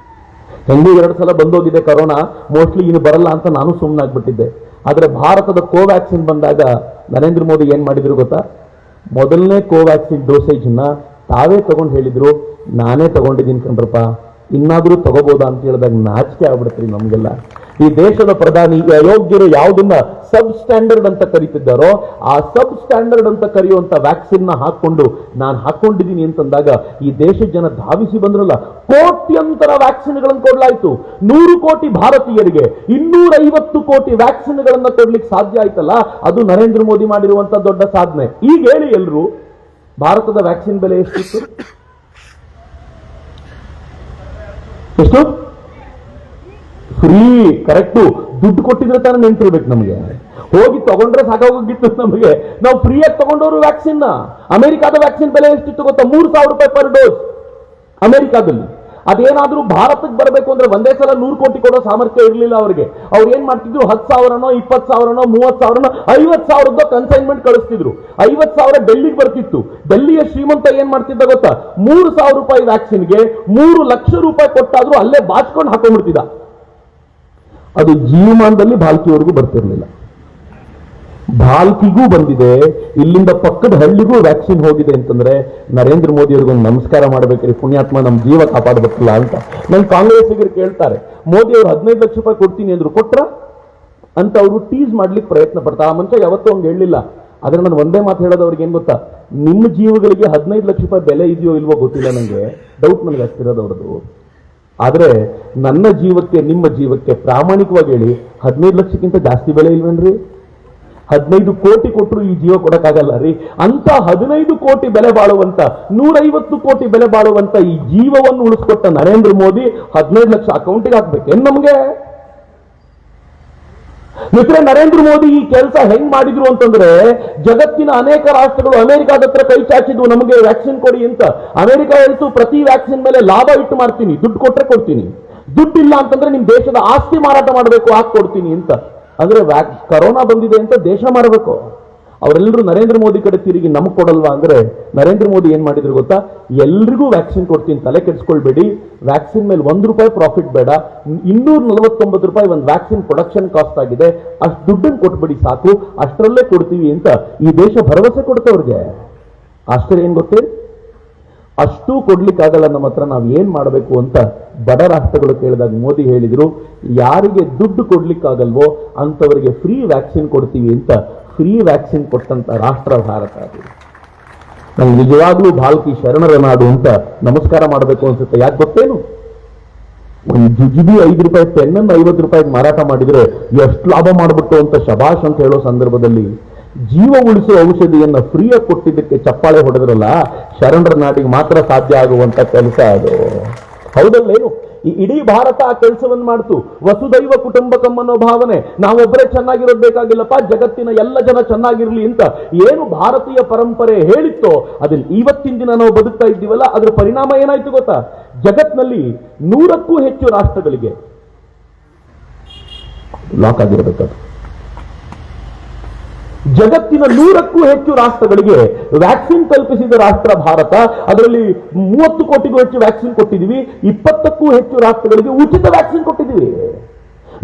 ಹೆಂಗೂ 2 ಸಲ ಬಂದೋಗಿದೆ ಕರೋನಾ, ಮೋಸ್ಟ್ಲಿ ಇನ್ನು ಬರಲ್ಲ ಅಂತ ನಾನು ಸುಮ್ಮನಾಗ್ಬಿಟ್ಟಿದ್ದೆ. ಆದ್ರೆ ಭಾರತದ ಕೋವ್ಯಾಕ್ಸಿನ್ ಬಂದಾಗ ನರೇಂದ್ರ ಮೋದಿ ಏನ್ ಮಾಡಿದ್ರು ಗೊತ್ತಾ? ಮೊದಲನೇ ಕೋವ್ಯಾಕ್ಸಿನ್ ಡೋಸೇಜ್ ನ ತಾವೇ ತಗೊಂಡು ಹೇಳಿದ್ರು, ನಾನೇ ತಗೊಂಡಿದ್ದೀನಿ ಕಣ್ರಪ್ಪ, ಇನ್ನಾದ್ರೂ ತಗೋಬಹುದಾ ಅಂತ ಹೇಳಿದಾಗ ನಾಚಿಕೆ ಆಗ್ಬಿಡ್ತೀರಿ ನಮ್ಗೆಲ್ಲ. ಈ ದೇಶದ ಪ್ರಧಾನಿ ಅಯೋಗ್ಯರು ಯಾವುದನ್ನ ಸಬ್ ಸ್ಟ್ಯಾಂಡರ್ಡ್ ಅಂತ ಕರೀತಿದ್ದಾರೋ ಆ ಸಬ್ ಸ್ಟ್ಯಾಂಡರ್ಡ್ ಅಂತ ಕರೆಯುವಂತ ವ್ಯಾಕ್ಸಿನ್ ನ ಹಾಕೊಂಡು ನಾನು ಹಾಕೊಂಡಿದ್ದೀನಿ ಅಂತಂದಾಗ ಈ ದೇಶದ ಜನ ಧಾವಿಸಿ ಬಂದ್ರಲ್ಲ. ಕೋಟ್ಯಂತರ ವ್ಯಾಕ್ಸಿನ್ಗಳನ್ನು ಕೊಡ್ಲಾಯ್ತು. 100 ಕೋಟಿ ಭಾರತೀಯರಿಗೆ 250 ಕೋಟಿ ವ್ಯಾಕ್ಸಿನ್ಗಳನ್ನ ಕೊಡ್ಲಿಕ್ಕೆ ಸಾಧ್ಯ ಆಯ್ತಲ್ಲ, ಅದು ನರೇಂದ್ರ ಮೋದಿ ಮಾಡಿರುವಂತ ದೊಡ್ಡ ಸಾಧನೆ. ಈಗ ಹೇಳಿ ಎಲ್ರು, ಭಾರತದ ವ್ಯಾಕ್ಸಿನ್ ಬೆಲೆ ಎಷ್ಟಿತ್ತು? ಎಷ್ಟು? ಫ್ರೀ. ಕರೆಕ್ಟು. ದುಡ್ಡು ಕೊಟ್ಟಿದ್ರೆ ತಾನೇ ನೆನ್ಪಿರ್ಬೇಕು ನಮಗೆ. ಹೋಗಿ ತಗೊಂಡ್ರೆ ಸಾಕಾಗೋಗಿತ್ತು ನಮಗೆ. ನಾವು ಫ್ರೀಯಾಗಿ ತಗೊಂಡವರು ವ್ಯಾಕ್ಸಿನ್. ಅಮೆರಿಕಾದ ವ್ಯಾಕ್ಸಿನ್ ಬೆಲೆ ಎಷ್ಟಿತ್ತು ಗೊತ್ತಾ? 3,000 ರೂಪಾಯಿ ಪರ್ ಡೋಸ್ ಅಮೆರಿಕಾದಲ್ಲಿ. ಅದೇನಾದ್ರೂ ಭಾರತಕ್ಕೆ ಬರಬೇಕು ಅಂದ್ರೆ ಒಂದೇ ಸಲ 100 ಕೋಟಿ ಕೊಡೋ ಸಾಮರ್ಥ್ಯ ಇರಲಿಲ್ಲ ಅವರಿಗೆ. ಅವ್ರು ಏನ್ ಮಾಡ್ತಿದ್ರು, 10,000ನೋ 20,000ನೋ 30,000ನೋ 50,000 ಕನ್ಸೈನ್ಮೆಂಟ್ ಕಳಿಸ್ತಿದ್ರು. 50,000 ಡೆಲ್ಲಿಗೆ ಬರ್ತಿತ್ತು. ಡೆಲ್ಲಿಯ ಶ್ರೀಮಂತ ಏನ್ ಮಾಡ್ತಿದ್ದ ಗೊತ್ತಾ? 3,000 ರೂಪಾಯಿ ವ್ಯಾಕ್ಸಿನ್ಗೆ 3 ಲಕ್ಷ ರೂಪಾಯಿ ಕೊಟ್ಟಾದ್ರೂ ಅಲ್ಲೇ ಬಾಚ್ಕೊಂಡು ಹಾಕೊಂಡ್ಬಿಡ್ತಿದ್ದ. ಅದು ಜೀವಮಾನದಲ್ಲಿ ಭಾಲ್ಕಿಯವರೆಗೂ ಬರ್ತಿರ್ಲಿಲ್ಲ. ಭಾಲ್ಕಿಗೂ ಬಂದಿದೆ, ಇಲ್ಲಿಂದ ಪಕ್ಕದ ಹಳ್ಳಿಗೂ ವ್ಯಾಕ್ಸಿನ್ ಹೋಗಿದೆ ಅಂತಂದ್ರೆ ನರೇಂದ್ರ ಮೋದಿ ಅವ್ರಿಗೊಂದು ನಮಸ್ಕಾರ ಮಾಡ್ಬೇಕ್ರಿ, ಪುಣ್ಯಾತ್ಮ ನಮ್ಮ ಜೀವ ಕಾಪಾಡಬೇಕಲ್ಲ ಅಂತ. ನನ್ ಕಾಂಗ್ರೆಸ್ಸಿಗರು ಕೇಳ್ತಾರೆ, ಮೋದಿ ಅವರು 15 ಲಕ್ಷ ರೂಪಾಯಿ ಕೊಡ್ತೀನಿ ಅಂದ್ರು, ಕೊಟ್ರ ಅಂತ ಅವರು ಟೀಸ್ ಮಾಡ್ಲಿಕ್ಕೆ ಪ್ರಯತ್ನ ಪಡ್ತಾರೆ. ಆ ಮನುಷ್ಯ ಯಾವತ್ತೂ ಹಂಗೆ ಹೇಳಿಲ್ಲ. ಆದ್ರೆ ನಾನು ಒಂದೇ ಮಾತು ಹೇಳೋದು ಅವ್ರಿಗೆ ಏನ್ ಗೊತ್ತಾ? ನಿಮ್ಮ ಜೀವಗಳಿಗೆ 15 ಲಕ್ಷ ರೂಪಾಯಿ ಬೆಲೆ ಇದೆಯೋ ಇಲ್ವೋ ಗೊತ್ತಿಲ್ಲ, ನನಗೆ ಡೌಟ್ ನನಗೆ ಅಷ್ಟಿರೋದು ಅವ್ರದ್ದು. ಆದ್ರೆ ನನ್ನ ಜೀವಕ್ಕೆ, ನಿಮ್ಮ ಜೀವಕ್ಕೆ ಪ್ರಾಮಾಣಿಕವಾಗಿ ಹೇಳಿ 15 ಲಕ್ಷಕ್ಕಿಂತ ಜಾಸ್ತಿ ಬೆಲೆ ಇಲ್ವೇನ್ರಿ? 15 ಕೋಟಿ ಕೊಟ್ಟರು ಈ ಜೀವ ಕೊಡಕ್ಕಾಗಲ್ಲ ರೀ. ಅಂತ 15 ಕೋಟಿ ಬೆಲೆ ಬಾಳುವಂತ, 150 ಕೋಟಿ ಬೆಲೆ ಬಾಳುವಂತ ಈ ಜೀವವನ್ನು ಉಳಿಸ್ಕೊಟ್ಟ ನರೇಂದ್ರ ಮೋದಿ 15 ಲಕ್ಷ ಅಕೌಂಟಿಗೆ ಹಾಕ್ಬೇಕೇನ್ ನಮ್ಗೆ? ಮಿತ್ರ, ನರೇಂದ್ರ ಮೋದಿ ಈ ಕೆಲಸ ಹೆಂಗ್ ಮಾಡಿದ್ರು ಅಂತಂದ್ರೆ, ಜಗತ್ತಿನ ಅನೇಕ ರಾಷ್ಟ್ರಗಳು ಅಮೆರಿಕಾದ ಹತ್ರ ಕೈ ಚಾಚಿದ್ವು ನಮಗೆ ವ್ಯಾಕ್ಸಿನ್ ಕೊಡಿ ಅಂತ. ಅಮೆರಿಕ ಹೇಳ್ತು, ಪ್ರತಿ ವ್ಯಾಕ್ಸಿನ್ ಮೇಲೆ ಲಾಭ ಇಟ್ಟು ಮಾಡ್ತೀನಿ, ದುಡ್ಡು ಕೊಟ್ರೆ ಕೊಡ್ತೀನಿ, ದುಡ್ಡಿಲ್ಲ ಅಂತಂದ್ರೆ ನಿಮ್ ದೇಶದ ಆಸ್ತಿ ಮಾರಾಟ ಮಾಡಬೇಕು, ಹಾಕಿ ಕೊಡ್ತೀನಿ ಅಂತ. ಅಂದ್ರೆ ಕರೋನಾ ಬಂದಿದೆ ಅಂತ ದೇಶ ಮಾಡಬೇಕು. ಅವರೆಲ್ಲರೂ ನರೇಂದ್ರ ಮೋದಿ ಕಡೆ ತಿರುಗಿ ನಮಗ್ ಕೊಡಲ್ವಾ ಅಂದ್ರೆ ನರೇಂದ್ರ ಮೋದಿ ಏನ್ ಮಾಡಿದ್ರು ಗೊತ್ತಾ, ಎಲ್ರಿಗೂ ವ್ಯಾಕ್ಸಿನ್ ಕೊಡ್ತೀನಿ, ತಲೆ ಕೆಡಿಸ್ಕೊಳ್ಬೇಡಿ, ವ್ಯಾಕ್ಸಿನ್ ಮೇಲೆ ₹1 ಪ್ರಾಫಿಟ್ ಬೇಡ, ₹249 ಒಂದು ವ್ಯಾಕ್ಸಿನ್ ಪ್ರೊಡಕ್ಷನ್ ಕಾಸ್ಟ್ ಆಗಿದೆ, ಅಷ್ಟು ದುಡ್ಡನ್ನು ಕೊಟ್ಬಿಡಿ ಸಾಕು, ಅಷ್ಟರಲ್ಲೇ ಕೊಡ್ತೀವಿ ಅಂತ ಈ ದೇಶ ಭರವಸೆ ಕೊಡ್ತವ್ರಿಗೆ. ಆಶ್ಚರ್ಯ ಏನ್ ಗೊತ್ತೇ, ಅಷ್ಟೂ ಕೊಡ್ಲಿಕ್ಕಾಗಲ್ಲ ನಮ್ಮ ಹತ್ರ, ನಾವು ಏನ್ ಮಾಡಬೇಕು ಅಂತ ಬಡ ರಾಷ್ಟ್ರಗಳು ಕೇಳಿದಾಗ ಮೋದಿ ಹೇಳಿದ್ರು, ಯಾರಿಗೆ ದುಡ್ಡು ಕೊಡ್ಲಿಕ್ಕಾಗಲ್ವೋ ಅಂತವರಿಗೆ ಫ್ರೀ ವ್ಯಾಕ್ಸಿನ್ ಕೊಡ್ತೀವಿ ಅಂತ ಫ್ರೀ ವ್ಯಾಕ್ಸಿನ್ ಕೊಟ್ಟಂತ ರಾಷ್ಟ್ರ ಭಾರತ. ಅದು ನಂಗೆ ನಿಜವಾಗ್ಲೂ ಭಾಲ್ಕಿ ಶರಣರ ನಾಡು ಅಂತ ನಮಸ್ಕಾರ ಮಾಡಬೇಕು ಅನ್ಸುತ್ತೆ. ಯಾಕೆ ಗೊತ್ತೇನು, ಒಂದು ಜುಜಿಬಿ ₹5 ಪೆನ್ನನ್ನು ₹50 ಮಾರಾಟ ಮಾಡಿದ್ರೆ ಎಷ್ಟು ಲಾಭ ಮಾಡ್ಬಿಟ್ಟು ಅಂತ ಶಬಾಷ್ ಅಂತ ಹೇಳೋ ಸಂದರ್ಭದಲ್ಲಿ ಜೀವ ಉಳಿಸುವ ಔಷಧಿಯನ್ನ ಫ್ರೀಯಾಗಿ ಕೊಟ್ಟಿದ್ದಕ್ಕೆ ಚಪ್ಪಾಳೆ ಹೊಡೆದ್ರಲ್ಲ, ಶರಣರ ನಾಡಿಗೆ ಮಾತ್ರ ಸಾಧ್ಯ ಆಗುವಂತ ಕೆಲಸ ಅದು. ಹೌದಲ್ಲೇನು? ಈ ಇಡೀ ಭಾರತ ಆ ಕೆಲಸವನ್ನು ಮಾಡ್ತು. ವಸುದೈವ ಕುಟುಂಬಕಂ ಅನ್ನೋ ಭಾವನೆ, ನಾವೊಬ್ಬರೇ ಚೆನ್ನಾಗಿರೋದು ಬೇಕಾಗಿಲ್ಲಪ್ಪ, ಜಗತ್ತಿನ ಎಲ್ಲ ಜನ ಚೆನ್ನಾಗಿರ್ಲಿ ಅಂತ ಏನು ಭಾರತೀಯ ಪರಂಪರೆ ಹೇಳಿತ್ತೋ ಅದನ್ನ ಇವತ್ತಿನ ದಿನ ನಾವು ಬದುಕ್ತಾ ಇದ್ದೀವಲ್ಲ, ಅದ್ರ ಪರಿಣಾಮ ಏನಾಯ್ತು ಗೊತ್ತಾ, ಜಗತ್ನಲ್ಲಿ 100ಕ್ಕೂ ಹೆಚ್ಚು ರಾಷ್ಟ್ರಗಳಿಗೆ ಲಾಕ್ ಆಗಿರಬೇಕದು. ಜಗತ್ತಿನ 100ಕ್ಕೂ ಹೆಚ್ಚು ರಾಷ್ಟ್ರಗಳಿಗೆ ವ್ಯಾಕ್ಸಿನ್ ಕಲ್ಪಿಸಿದ ರಾಷ್ಟ್ರ ಭಾರತ. ಅದರಲ್ಲಿ 30 ಕೋಟಿಗೂ ಹೆಚ್ಚು ವ್ಯಾಕ್ಸಿನ್ ಕೊಟ್ಟಿದ್ದೀವಿ, 20ಕ್ಕೂ ಹೆಚ್ಚು ರಾಷ್ಟ್ರಗಳಿಗೆ ಉಚಿತ ವ್ಯಾಕ್ಸಿನ್ ಕೊಟ್ಟಿದ್ದೀವಿ,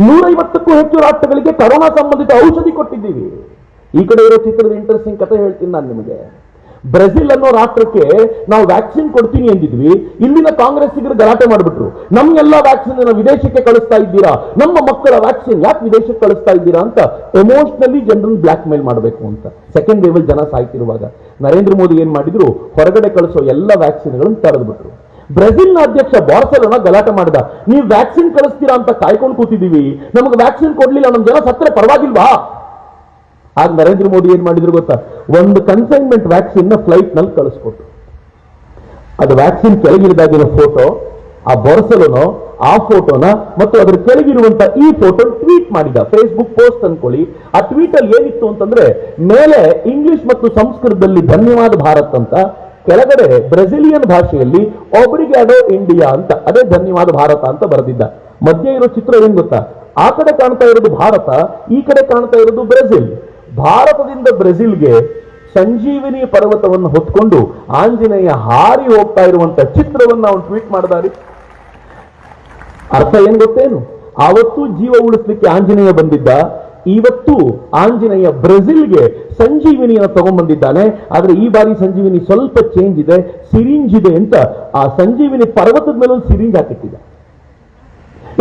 150ಕ್ಕೂ ಹೆಚ್ಚು ರಾಷ್ಟ್ರಗಳಿಗೆ ಕರೋನಾ ಸಂಬಂಧಿತ ಔಷಧಿ ಕೊಟ್ಟಿದ್ದೀವಿ. ಈ ಕಡೆ ಇರೋ ಚಿತ್ರದ ಇಂಟ್ರೆಸ್ಟಿಂಗ್ ಕಥೆ ಹೇಳ್ತೀನಿ ನಾನು ನಿಮಗೆ. ಬ್ರೆಜಿಲ್ ಅನ್ನೋ ರಾಷ್ಟ್ರಕ್ಕೆ ನಾವು ವ್ಯಾಕ್ಸಿನ್ ಕೊಡ್ತೀನಿ ಎಂದಿದ್ವಿ, ಇಲ್ಲಿನ ಕಾಂಗ್ರೆಸ್ಸಿಗರು ಗಲಾಟೆ ಮಾಡಿಬಿಟ್ರು, ನಮ್ಗೆಲ್ಲ ವ್ಯಾಕ್ಸಿನ್ ವಿದೇಶಕ್ಕೆ ಕಳಿಸ್ತಾ ಇದ್ದೀರಾ, ನಮ್ಮ ಮಕ್ಕಳ ವ್ಯಾಕ್ಸಿನ್ ಯಾಕೆ ವಿದೇಶಕ್ಕೆ ಕಳಿಸ್ತಾ ಇದ್ದೀರಾ ಅಂತ ಎಮೋಷನಲಿ ಜನರನ್ನು ಬ್ಲಾಕ್ ಮೇಲ್ ಮಾಡಬೇಕು ಅಂತ. ಸೆಕೆಂಡ್ ವೇವ್ ಜನ ಸಾಯ್ತಿರುವಾಗ ನರೇಂದ್ರ ಮೋದಿ ಏನ್ ಮಾಡಿದ್ರು, ಹೊರಗಡೆ ಕಳಿಸೋ ಎಲ್ಲ ವ್ಯಾಕ್ಸಿನ್ಗಳನ್ನು ತಡೆದ್ಬಿಟ್ರು. ಬ್ರೆಜಿಲ್ನ ಅಧ್ಯಕ್ಷ ಬಾರ್ಸೆಲೋನಾ ಗಲಾಟೆ ಮಾಡಿದ, ನೀವು ವ್ಯಾಕ್ಸಿನ್ ಕಳಿಸ್ತೀರಾ ಅಂತ ಕಾಯ್ಕೊಂಡು ಕೂತಿದ್ದೀವಿ, ನಮಗೆ ವ್ಯಾಕ್ಸಿನ್ ಕೊಡ್ಲಿಲ್ಲ, ನಮ್ಮ ಜನ ಸತ್ತರೆ ಪರವಾಗಿಲ್ವಾ? ಆಗ ನರೇಂದ್ರ ಮೋದಿ ಏನ್ ಮಾಡಿದ್ರು ಗೊತ್ತಾ, ಒಂದು ಕನ್ಸೈನ್ಮೆಂಟ್ ವ್ಯಾಕ್ಸಿನ್ ನ ಫ್ಲೈಟ್ ನಲ್ಲಿ ಕಳಿಸ್ಕೊಟ್ರು. ಅದು ವ್ಯಾಕ್ಸಿನ್ ಕೆಳಗಿರಿದಾಗಿರೋ ಫೋಟೋ, ಆ ಬಾರ್ಸೆಲೋನಾ ಆ ಫೋಟೋನ ಮತ್ತು ಅದರ ಕೆಳಗಿರುವಂತ ಈ ಫೋಟೋ ಟ್ವೀಟ್ ಮಾಡಿದ, ಫೇಸ್ಬುಕ್ ಪೋಸ್ಟ್ ಅನ್ಕೊಳ್ಳಿ. ಆ ಟ್ವೀಟ್ ಅಲ್ಲಿ ಏನಿತ್ತು ಅಂತಂದ್ರೆ, ಮೇಲೆ ಇಂಗ್ಲಿಷ್ ಮತ್ತು ಸಂಸ್ಕೃತದಲ್ಲಿ ಧನ್ಯವಾದ ಭಾರತ್ ಅಂತ, ಕೆಳಗಡೆ ಬ್ರೆಜಿಲಿಯನ್ ಭಾಷೆಯಲ್ಲಿ ಒಬ್ರಿಗ್ಯಾಡೋ ಇಂಡಿಯಾ ಅಂತ, ಅದೇ ಧನ್ಯವಾದ ಭಾರತ ಅಂತ ಬರೆದಿದ್ದ. ಮಧ್ಯೆ ಇರೋ ಚಿತ್ರ ಏನ್ ಗೊತ್ತಾ, ಆ ಕಡೆ ಕಾಣ್ತಾ ಇರೋದು ಭಾರತ, ಈ ಕಡೆ ಕಾಣ್ತಾ ಇರೋದು ಬ್ರೆಜಿಲ್. ಭಾರತದಿಂದ ಬ್ರೆಜಿಲ್ಗೆ ಸಂಜೀವಿನಿ ಪರ್ವತವನ್ನು ಹೊತ್ಕೊಂಡು ಆಂಜನೇಯ ಹಾರಿ ಹೋಗ್ತಾ ಇರುವಂತ ಚಿತ್ರವನ್ನು ಅವನು ಟ್ವೀಟ್ ಮಾಡಿದಾರೆ. ಅರ್ಥ ಏನ್ ಗೊತ್ತೇನು, ಆವತ್ತು ಜೀವ ಉಳಿಸ್ಲಿಕ್ಕೆ ಆಂಜನೇಯ ಬಂದಿದ್ದ, ಇವತ್ತು ಆಂಜನೇಯ ಬ್ರೆಜಿಲ್ಗೆ ಸಂಜೀವಿನಿಯನ್ನು ತಗೊಂಡ್ಬಂದಿದ್ದಾನೆ. ಆದ್ರೆ ಈ ಬಾರಿ ಸಂಜೀವಿನಿ ಸ್ವಲ್ಪ ಚೇಂಜ್ ಇದೆ, ಸಿರಿಂಜ್ ಇದೆ ಅಂತ ಆ ಸಂಜೀವಿನಿ ಪರ್ವತದ ಮೇಲೆ ಒಂದು ಸಿರಿಂಜ್ ಹಾಕಿಟ್ಟಿದ್ದ.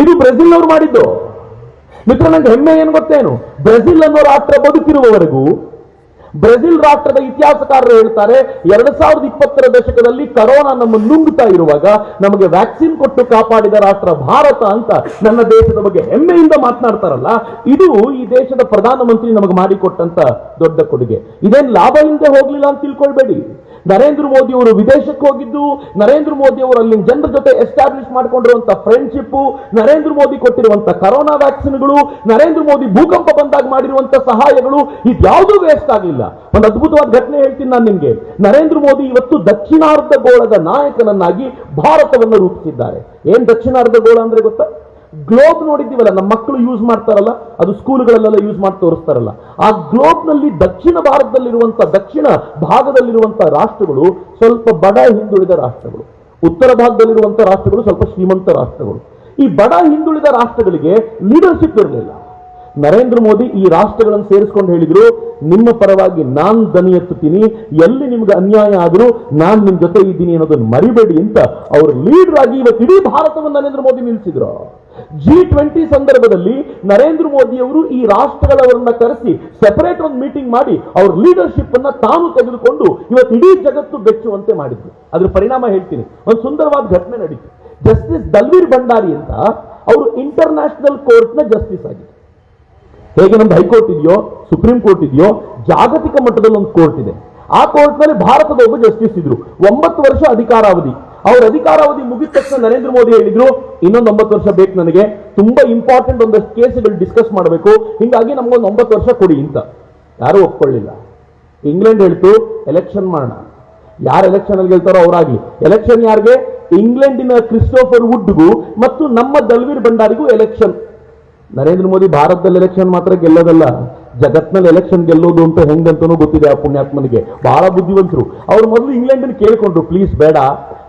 ಇದು ಬ್ರೆಜಿಲ್ ಅವರು ಮಾಡಿದ್ದು. ಮಿತ್ರ, ನಂಗೆ ಹೆಮ್ಮೆ ಏನು ಗೊತ್ತೇನು, ಬ್ರೆಜಿಲ್ ಅನ್ನೋ ರಾಷ್ಟ್ರ ಬದುಕಿರುವವರೆಗೂ ಬ್ರೆಜಿಲ್ ರಾಷ್ಟ್ರದ ಇತಿಹಾಸಕಾರರು ಹೇಳ್ತಾರೆ, 2020ರ ದಶಕದಲ್ಲಿ ಕರೋನಾ ನಮ್ಮ ನುಂಗುತ್ತಾ ಇರುವಾಗ ನಮಗೆ ವ್ಯಾಕ್ಸಿನ್ ಕೊಟ್ಟು ಕಾಪಾಡಿದ ರಾಷ್ಟ್ರ ಭಾರತ ಅಂತ ನನ್ನ ದೇಶದ ಬಗ್ಗೆ ಹೆಮ್ಮೆಯಿಂದ ಮಾತನಾಡ್ತಾರಲ್ಲ, ಇದು ಈ ದೇಶದ ಪ್ರಧಾನಮಂತ್ರಿ ನಮಗೆ ಮಾಡಿಕೊಟ್ಟಂತ ದೊಡ್ಡ ಕೊಡುಗೆ. ಇದೇನು ಲಾಭ ಇಲ್ಲದೆ ಹೋಗ್ಲಿಲ್ಲ ಅಂತ ತಿಳ್ಕೊಳ್ಬೇಡಿ. ನರೇಂದ್ರ ಮೋದಿ ಅವರು ವಿದೇಶಕ್ಕೆ ಹೋಗಿದ್ದು, ನರೇಂದ್ರ ಮೋದಿ ಅವರು ಅಲ್ಲಿನ ಜನರ ಜೊತೆ ಎಸ್ಟಾಬ್ಲಿಷ್ ಮಾಡಿಕೊಂಡಿರುವಂತ ಫ್ರೆಂಡ್ಶಿಪ್, ನರೇಂದ್ರ ಮೋದಿ ಕೊಟ್ಟಿರುವಂತ ಕರೋನಾ ವ್ಯಾಕ್ಸಿನ್ಗಳು, ನರೇಂದ್ರ ಮೋದಿ ಭೂಕಂಪ ಬಂದಾಗ ಮಾಡಿರುವಂತ ಸಹಾಯಗಳು, ಇದ್ಯಾವುದೂ ವೇಸ್ಟ್ ಆಗಿಲ್ಲ. ಒಂದು ಅದ್ಭುತವಾದ ಘಟನೆ ಹೇಳ್ತೀನಿ ನಾನು ನಿಮ್ಗೆ. ನರೇಂದ್ರ ಮೋದಿ ಇವತ್ತು ದಕ್ಷಿಣಾರ್ಧ ಗೋಳದ ನಾಯಕನನ್ನಾಗಿ ಭಾರತವನ್ನು ರೂಪಿಸಿದ್ದಾರೆ. ಏನ್ ದಕ್ಷಿಣಾರ್ಧ ಗೋಳ ಅಂದ್ರೆ ಗೊತ್ತಾ, ಗ್ಲೋಬ್ ನೋಡಿದ್ದೀವಲ್ಲ, ನಮ್ಮ ಮಕ್ಕಳು ಯೂಸ್ ಮಾಡ್ತಾರಲ್ಲ, ಅದು ಸ್ಕೂಲ್ಗಳಲ್ಲೆಲ್ಲ ಯೂಸ್ ಮಾಡಿ ತೋರಿಸ್ತಾರಲ್ಲ, ಆ ಗ್ಲೋಬ್ ನಲ್ಲಿ ದಕ್ಷಿಣ ಭಾರತದಲ್ಲಿರುವಂತ, ದಕ್ಷಿಣ ಭಾಗದಲ್ಲಿರುವಂತಹ ರಾಷ್ಟ್ರಗಳು ಸ್ವಲ್ಪ ಬಡ ಹಿಂದುಳಿದ ರಾಷ್ಟ್ರಗಳು, ಉತ್ತರ ಭಾಗದಲ್ಲಿರುವಂತಹ ರಾಷ್ಟ್ರಗಳು ಸ್ವಲ್ಪ ಶ್ರೀಮಂತ ರಾಷ್ಟ್ರಗಳು. ಈ ಬಡ ಹಿಂದುಳಿದ ರಾಷ್ಟ್ರಗಳಿಗೆ ಲೀಡರ್ಶಿಪ್ ಇರಲಿಲ್ಲ. ನರೇಂದ್ರ ಮೋದಿ ಈ ರಾಷ್ಟ್ರಗಳನ್ನು ಸೇರಿಸ್ಕೊಂಡು ಹೇಳಿದ್ರು, ನಿಮ್ಮ ಪರವಾಗಿ ನಾನ್ ದನಿ ಎತ್ತುತ್ತೀನಿ, ಎಲ್ಲಿ ನಿಮ್ಗೆ ಅನ್ಯಾಯ ಆದರೂ ನಾನ್ ನಿಮ್ ಜೊತೆ ಇದ್ದೀನಿ ಅನ್ನೋದನ್ನು ಮರಿಬೇಡಿ ಅಂತ ಅವರು ಲೀಡರ್ ಆಗಿ ಇವತ್ತು ಇಡೀ ಭಾರತವನ್ನು ನರೇಂದ್ರ ಮೋದಿ ನಿಲ್ಲಿಸಿದ್ರು. G20 ಸಂದರ್ಭದಲ್ಲಿ ನರೇಂದ್ರ ಮೋದಿ ಅವರು ಈ ರಾಷ್ಟ್ರಗಳವರನ್ನ ಕರೆಸಿ ಸೆಪರೇಟ್ ಒಂದು ಮೀಟಿಂಗ್ ಮಾಡಿ ಅವ್ರ ಲೀಡರ್ಶಿಪ್ ಅನ್ನ ತಾನು ತೆಗೆದುಕೊಂಡು ಇವತ್ತು ಇಡೀ ಜಗತ್ತು ಬೆಚ್ಚುವಂತೆ ಮಾಡಿದ್ರು. ಅದ್ರ ಪರಿಣಾಮ ಹೇಳ್ತೀನಿ. ಒಂದು ಸುಂದರವಾದ ಘಟನೆ ನಡೀತು. ಜಸ್ಟಿಸ್ ದಲ್ವೀರ್ ಭಂಡಾರಿ ಅಂತ ಅವರು ಇಂಟರ್ನ್ಯಾಷನಲ್ ಕೋರ್ಟ್ ನ ಜಸ್ಟಿಸ್ ಆಗಿದ್ರು. ಹೇಗೆ ನಮ್ದು ಹೈಕೋರ್ಟ್ ಇದೆಯೋ, ಸುಪ್ರೀಂ ಕೋರ್ಟ್ ಇದೆಯೋ, ಜಾಗತಿಕ ಮಟ್ಟದಲ್ಲಿ ಒಂದು ಕೋರ್ಟ್ ಇದೆ. ಆ ಕೋರ್ಟ್ ನಲ್ಲಿ ಭಾರತದ ಒಬ್ಬ ಜಸ್ಟಿಸ್ ಇದ್ರು, 9 ವರ್ಷ ಅಧಿಕಾರಾವಧಿ. ಅವ್ರ ಅಧಿಕಾರಾವಧಿ ಮುಗಿದ ತಕ್ಷಣ ನರೇಂದ್ರ ಮೋದಿ ಹೇಳಿದ್ರು, ಇನ್ನೊಂದು 9 ವರ್ಷ ಬೇಕು ನನಗೆ, ತುಂಬಾ ಇಂಪಾರ್ಟೆಂಟ್ ಒಂದಷ್ಟು ಕೇಸ್ಗಳು ಡಿಸ್ಕಸ್ ಮಾಡಬೇಕು, ಹಿಂಗಾಗಿ ನಮಗೊಂದು 9 ವರ್ಷ ಕೊಡಿ ಅಂತ. ಯಾರು ಒಪ್ಕೊಳ್ಳಿಲ್ಲ. ಇಂಗ್ಲೆಂಡ್ ಹೇಳ್ತು, ಎಲೆಕ್ಷನ್ ಮಾಡೋಣ, ಯಾರು ಎಲೆಕ್ಷನ್ ಅಲ್ಲಿ ಗೆಲ್ತಾರೋ ಅವರಾಗ್ಲಿ. ಎಲೆಕ್ಷನ್ ಯಾರಿಗೆ? ಇಂಗ್ಲೆಂಡಿನ ಕ್ರಿಸ್ಟೋಫರ್ ವುಡ್ಗೂ ಮತ್ತು ನಮ್ಮ ದಲ್ವೀರ್ ಭಂಡಾರಿಗೂ ಎಲೆಕ್ಷನ್. ನರೇಂದ್ರ ಮೋದಿ ಭಾರತದಲ್ಲಿ ಎಲೆಕ್ಷನ್ ಮಾತ್ರ ಗೆಲ್ಲೋದಲ್ಲ, ಜಗತ್ನಲ್ಲಿ ಎಲೆಕ್ಷನ್ ಗೆಲ್ಲೋದು ಅಂತ ಹೆಂಗಂತನೂ ಗೊತ್ತಿದೆ ಆ ಪುಣ್ಯಾತ್ಮನಿಗೆ, ಬಹಳ ಬುದ್ಧಿವಂತರು. ಅವ್ರು ಮೊದಲು ಇಂಗ್ಲೆಂಡ್ ಕೇಳ್ಕೊಂಡ್ರು, ಪ್ಲೀಸ್ ಬೇಡ,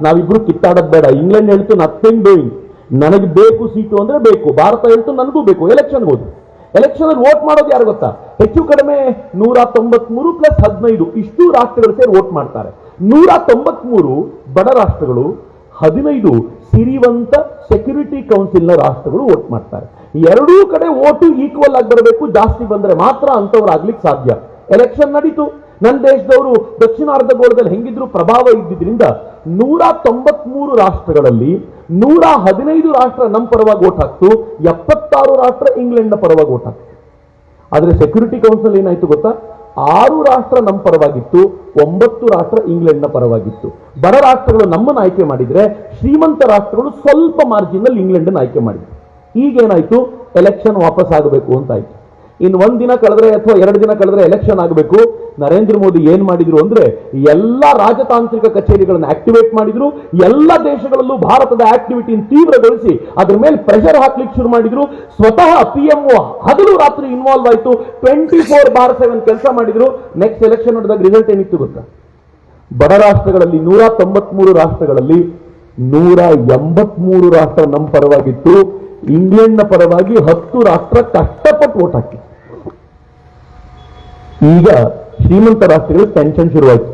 ನಾವಿಬ್ರು ಕಿತ್ತಾಡೋದ್ ಬೇಡ. ಇಂಗ್ಲೆಂಡ್ ಹೇಳ್ತು ನಥಿಂಗ್ ಡೂಯಿಂಗ್, ನನಗೆ ಬೇಕು ಸೀಟು ಅಂದ್ರೆ ಬೇಕು, ಭಾರತ ಹೇಳ್ತು ನನಗೂ ಬೇಕು, ಎಲೆಕ್ಷನ್ ಹೋದ್ರು. ಎಲೆಕ್ಷನ್ ಅಲ್ಲಿ ವೋಟ್ ಮಾಡೋದು ಯಾರು ಗೊತ್ತಾ? ಹೆಚ್ಚು ಕಡಿಮೆ 193 + 15 ಇಷ್ಟು ರಾಷ್ಟ್ರಗಳು ಸೇರಿ ವೋಟ್ ಮಾಡ್ತಾರೆ. 193 ಬಡ ರಾಷ್ಟ್ರಗಳು, 15 ಸಿರಿವಂತ ಸೆಕ್ಯೂರಿಟಿ ಕೌನ್ಸಿಲ್ನ ರಾಷ್ಟ್ರಗಳು ವೋಟ್ ಮಾಡ್ತಾರೆ. ಎರಡೂ ಕಡೆ ವೋಟು ಈಕ್ವಲ್ ಆಗಿ ಬರಬೇಕು, ಜಾಸ್ತಿ ಬಂದ್ರೆ ಮಾತ್ರ ಅಂತವ್ರಾಗ್ಲಿಕ್ಕೆ ಸಾಧ್ಯ. ಎಲೆಕ್ಷನ್ ನಡೀತು. ನನ್ನ ದೇಶದವರು ದಕ್ಷಿಣ ಅರ್ಧಗೋಳದಲ್ಲಿ ಹೆಂಗಿದ್ರು ಪ್ರಭಾವ ಇದ್ದಿದ್ರಿಂದ 193 ರಾಷ್ಟ್ರಗಳಲ್ಲಿ 115 ರಾಷ್ಟ್ರ ನಮ್ಮ ಪರವಾಗಿ ವೋಟ್ ಹಾಕ್ತು, 76 ರಾಷ್ಟ್ರ ಇಂಗ್ಲೆಂಡ್ನ ಪರವಾಗಿ ವೋಟ್ ಹಾಕ್ತು. ಆದ್ರೆ ಸೆಕ್ಯೂರಿಟಿ ಕೌನ್ಸಿಲ್ ಏನಾಯ್ತು ಗೊತ್ತಾ? 6 ರಾಷ್ಟ್ರ ನಮ್ಮ ಪರವಾಗಿತ್ತು, 9 ರಾಷ್ಟ್ರ ಇಂಗ್ಲೆಂಡ್ನ ಪರವಾಗಿತ್ತು. ಬಡ ರಾಷ್ಟ್ರಗಳು ನಮ್ಮನ್ನು ಆಯ್ಕೆ ಮಾಡಿದ್ರೆ, ಶ್ರೀಮಂತ ರಾಷ್ಟ್ರಗಳು ಸ್ವಲ್ಪ ಮಾರ್ಜಿನ್ ಇಂಗ್ಲೆಂಡ್ ಆಯ್ಕೆ ಮಾಡಿದ್ರು. ಈಗೇನಾಯ್ತು? ಎಲೆಕ್ಷನ್ ವಾಪಸ್ ಆಗಬೇಕು ಅಂತ ಆಯ್ತು. ಇನ್ನು 1 ದಿನ ಕಳೆದ್ರೆ ಅಥವಾ 2 ದಿನ ಕಳೆದ್ರೆ ಎಲೆಕ್ಷನ್ ಆಗಬೇಕು. ನರೇಂದ್ರ ಮೋದಿ ಏನ್ ಮಾಡಿದ್ರು ಅಂದ್ರೆ, ಎಲ್ಲ ರಾಜತಾಂತ್ರಿಕ ಕಚೇರಿಗಳನ್ನು ಆಕ್ಟಿವೇಟ್ ಮಾಡಿದ್ರು. ಎಲ್ಲ ದೇಶಗಳಲ್ಲೂ ಭಾರತದ ಆಕ್ಟಿವಿಟಿ ತೀವ್ರಗೊಳಿಸಿ ಅದ್ರ ಮೇಲೆ ಪ್ರೆಷರ್ ಹಾಕ್ಲಿಕ್ಕೆ ಶುರು ಮಾಡಿದ್ರು. ಸ್ವತಃ PMO ಹಗಲು ರಾತ್ರಿ ಇನ್ವಾಲ್ವ್ ಆಯ್ತು, 24/7 ಕೆಲಸ ಮಾಡಿದ್ರು. ನೆಕ್ಸ್ಟ್ ಎಲೆಕ್ಷನ್ ನಡೆದಾಗ ರಿಸಲ್ಟ್ ಏನಿತ್ತು ಗೊತ್ತಾ? ಬಡ ರಾಷ್ಟ್ರಗಳಲ್ಲಿ 193 ರಾಷ್ಟ್ರಗಳಲ್ಲಿ 183 ರಾಷ್ಟ್ರ ನಮ್ಮ ಪರವಾಗಿತ್ತು, ಇಂಗ್ಲೆಂಡ್ನ ಪರವಾಗಿ 10 ರಾಷ್ಟ್ರ ಕಷ್ಟಪಟ್ಟು ವೋಟ್ ಹಾಕಿ. ಈಗ ಶ್ರೀಮಂತ ರಾಷ್ಟ್ರಗಳು ಟೆನ್ಷನ್ ಶುರುವಾಯಿತು.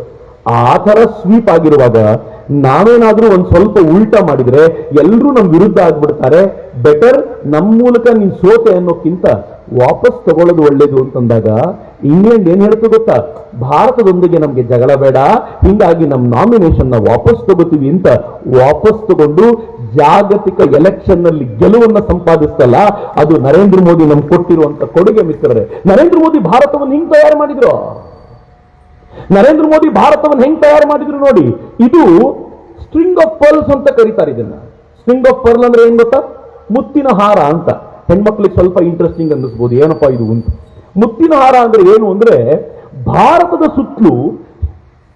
ಆ ತರ ಸ್ವೀಪ್ ಆಗಿರುವಾಗ ನಾವೇನಾದ್ರೂ ಒಂದ್ ಸ್ವಲ್ಪ ಉಲ್ಟಾ ಮಾಡಿದ್ರೆ ಎಲ್ಲರೂ ನಮ್ ವಿರುದ್ಧ ಆಗ್ಬಿಡ್ತಾರೆ. ಬೆಟರ್ ನಮ್ಮ ಮೂಲಕ ನೀನ್ ಸೋತೆ ಅನ್ನೋಕ್ಕಿಂತ ವಾಪಸ್ ತಗೊಳ್ಳೋದು ಒಳ್ಳೇದು ಅಂತಂದಾಗ ಇಂಗ್ಲೆಂಡ್ ಏನ್ ಹೇಳ್ತು ಗೊತ್ತಾ? ಭಾರತದೊಂದಿಗೆ ನಮ್ಗೆ ಜಗಳ ಬೇಡ, ಹಿಂಗಾಗಿ ನಮ್ಮ ನಾಮಿನೇಷನ್ ವಾಪಸ್ ತಗೋತೀವಿ ಅಂತ ವಾಪಸ್ ತಗೊಂಡು ಜಾಗತಿಕ ಎಲೆಕ್ಷನ್ ನಲ್ಲಿ ಗೆಲುವನ್ನ ಸಂಪಾದಿಸ್ತಲ್ಲ, ಅದು ನರೇಂದ್ರ ಮೋದಿ ನಮ್ಗೆ ಕೊಟ್ಟಿರುವಂತ ಕೊಡುಗೆ ಮಿತ್ರರೇ. ನರೇಂದ್ರ ಮೋದಿ ಭಾರತವನ್ನು ಹಿಂಗ್ ತಯಾರು ಮಾಡಿದ್ರು, ನರೇಂದ್ರ ಮೋದಿ ಭಾರತವನ್ನು ಹೆಂಗ್ ತಯಾರು ಮಾಡಿದ್ರು ನೋಡಿ. ಇದು ಸ್ಟ್ರಿಂಗ್ ಆಫ್ ಪರ್ಲ್ಸ್ ಅಂತ ಕರೀತಾರೆ ಇದನ್ನ. ಸ್ಟ್ರಿಂಗ್ ಆಫ್ ಪರ್ಲ್ ಅಂದ್ರೆ ಏನ್ ಗೊತ್ತಾ? ಮುತ್ತಿನ ಹಾರ ಅಂತ. ಹೆಣ್ಮಕ್ಳಿಗೆ ಸ್ವಲ್ಪ ಇಂಟ್ರೆಸ್ಟಿಂಗ್ ಅನ್ನಿಸ್ಬೋದು, ಏನಪ್ಪಾ ಇದು ಅಂತ. ಮುತ್ತಿನ ಹಾರ ಅಂದ್ರೆ ಏನು ಅಂದ್ರೆ, ಭಾರತದ ಸುತ್ತಲೂ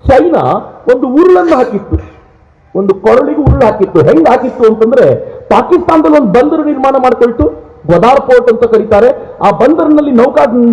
ಚೈನಾ ಒಂದು ಉರುಳನ್ನು ಹಾಕಿತ್ತು, ಒಂದು ಕೊರಳಿಗೆ ಉರುಳು ಹಾಕಿತ್ತು. ಹೆಂಗ್ ಹಾಕಿತ್ತು ಅಂತಂದ್ರೆ, ಪಾಕಿಸ್ತಾನದಲ್ಲಿ ಒಂದು ಬಂದರು ನಿರ್ಮಾಣ ಮಾಡ್ಕೊಳ್ತು, ಗ್ವಾದಾರ್ ಪೋರ್ಟ್ ಅಂತ ಕರೀತಾರೆ. ಆ ಬಂದರಿನಲ್ಲಿ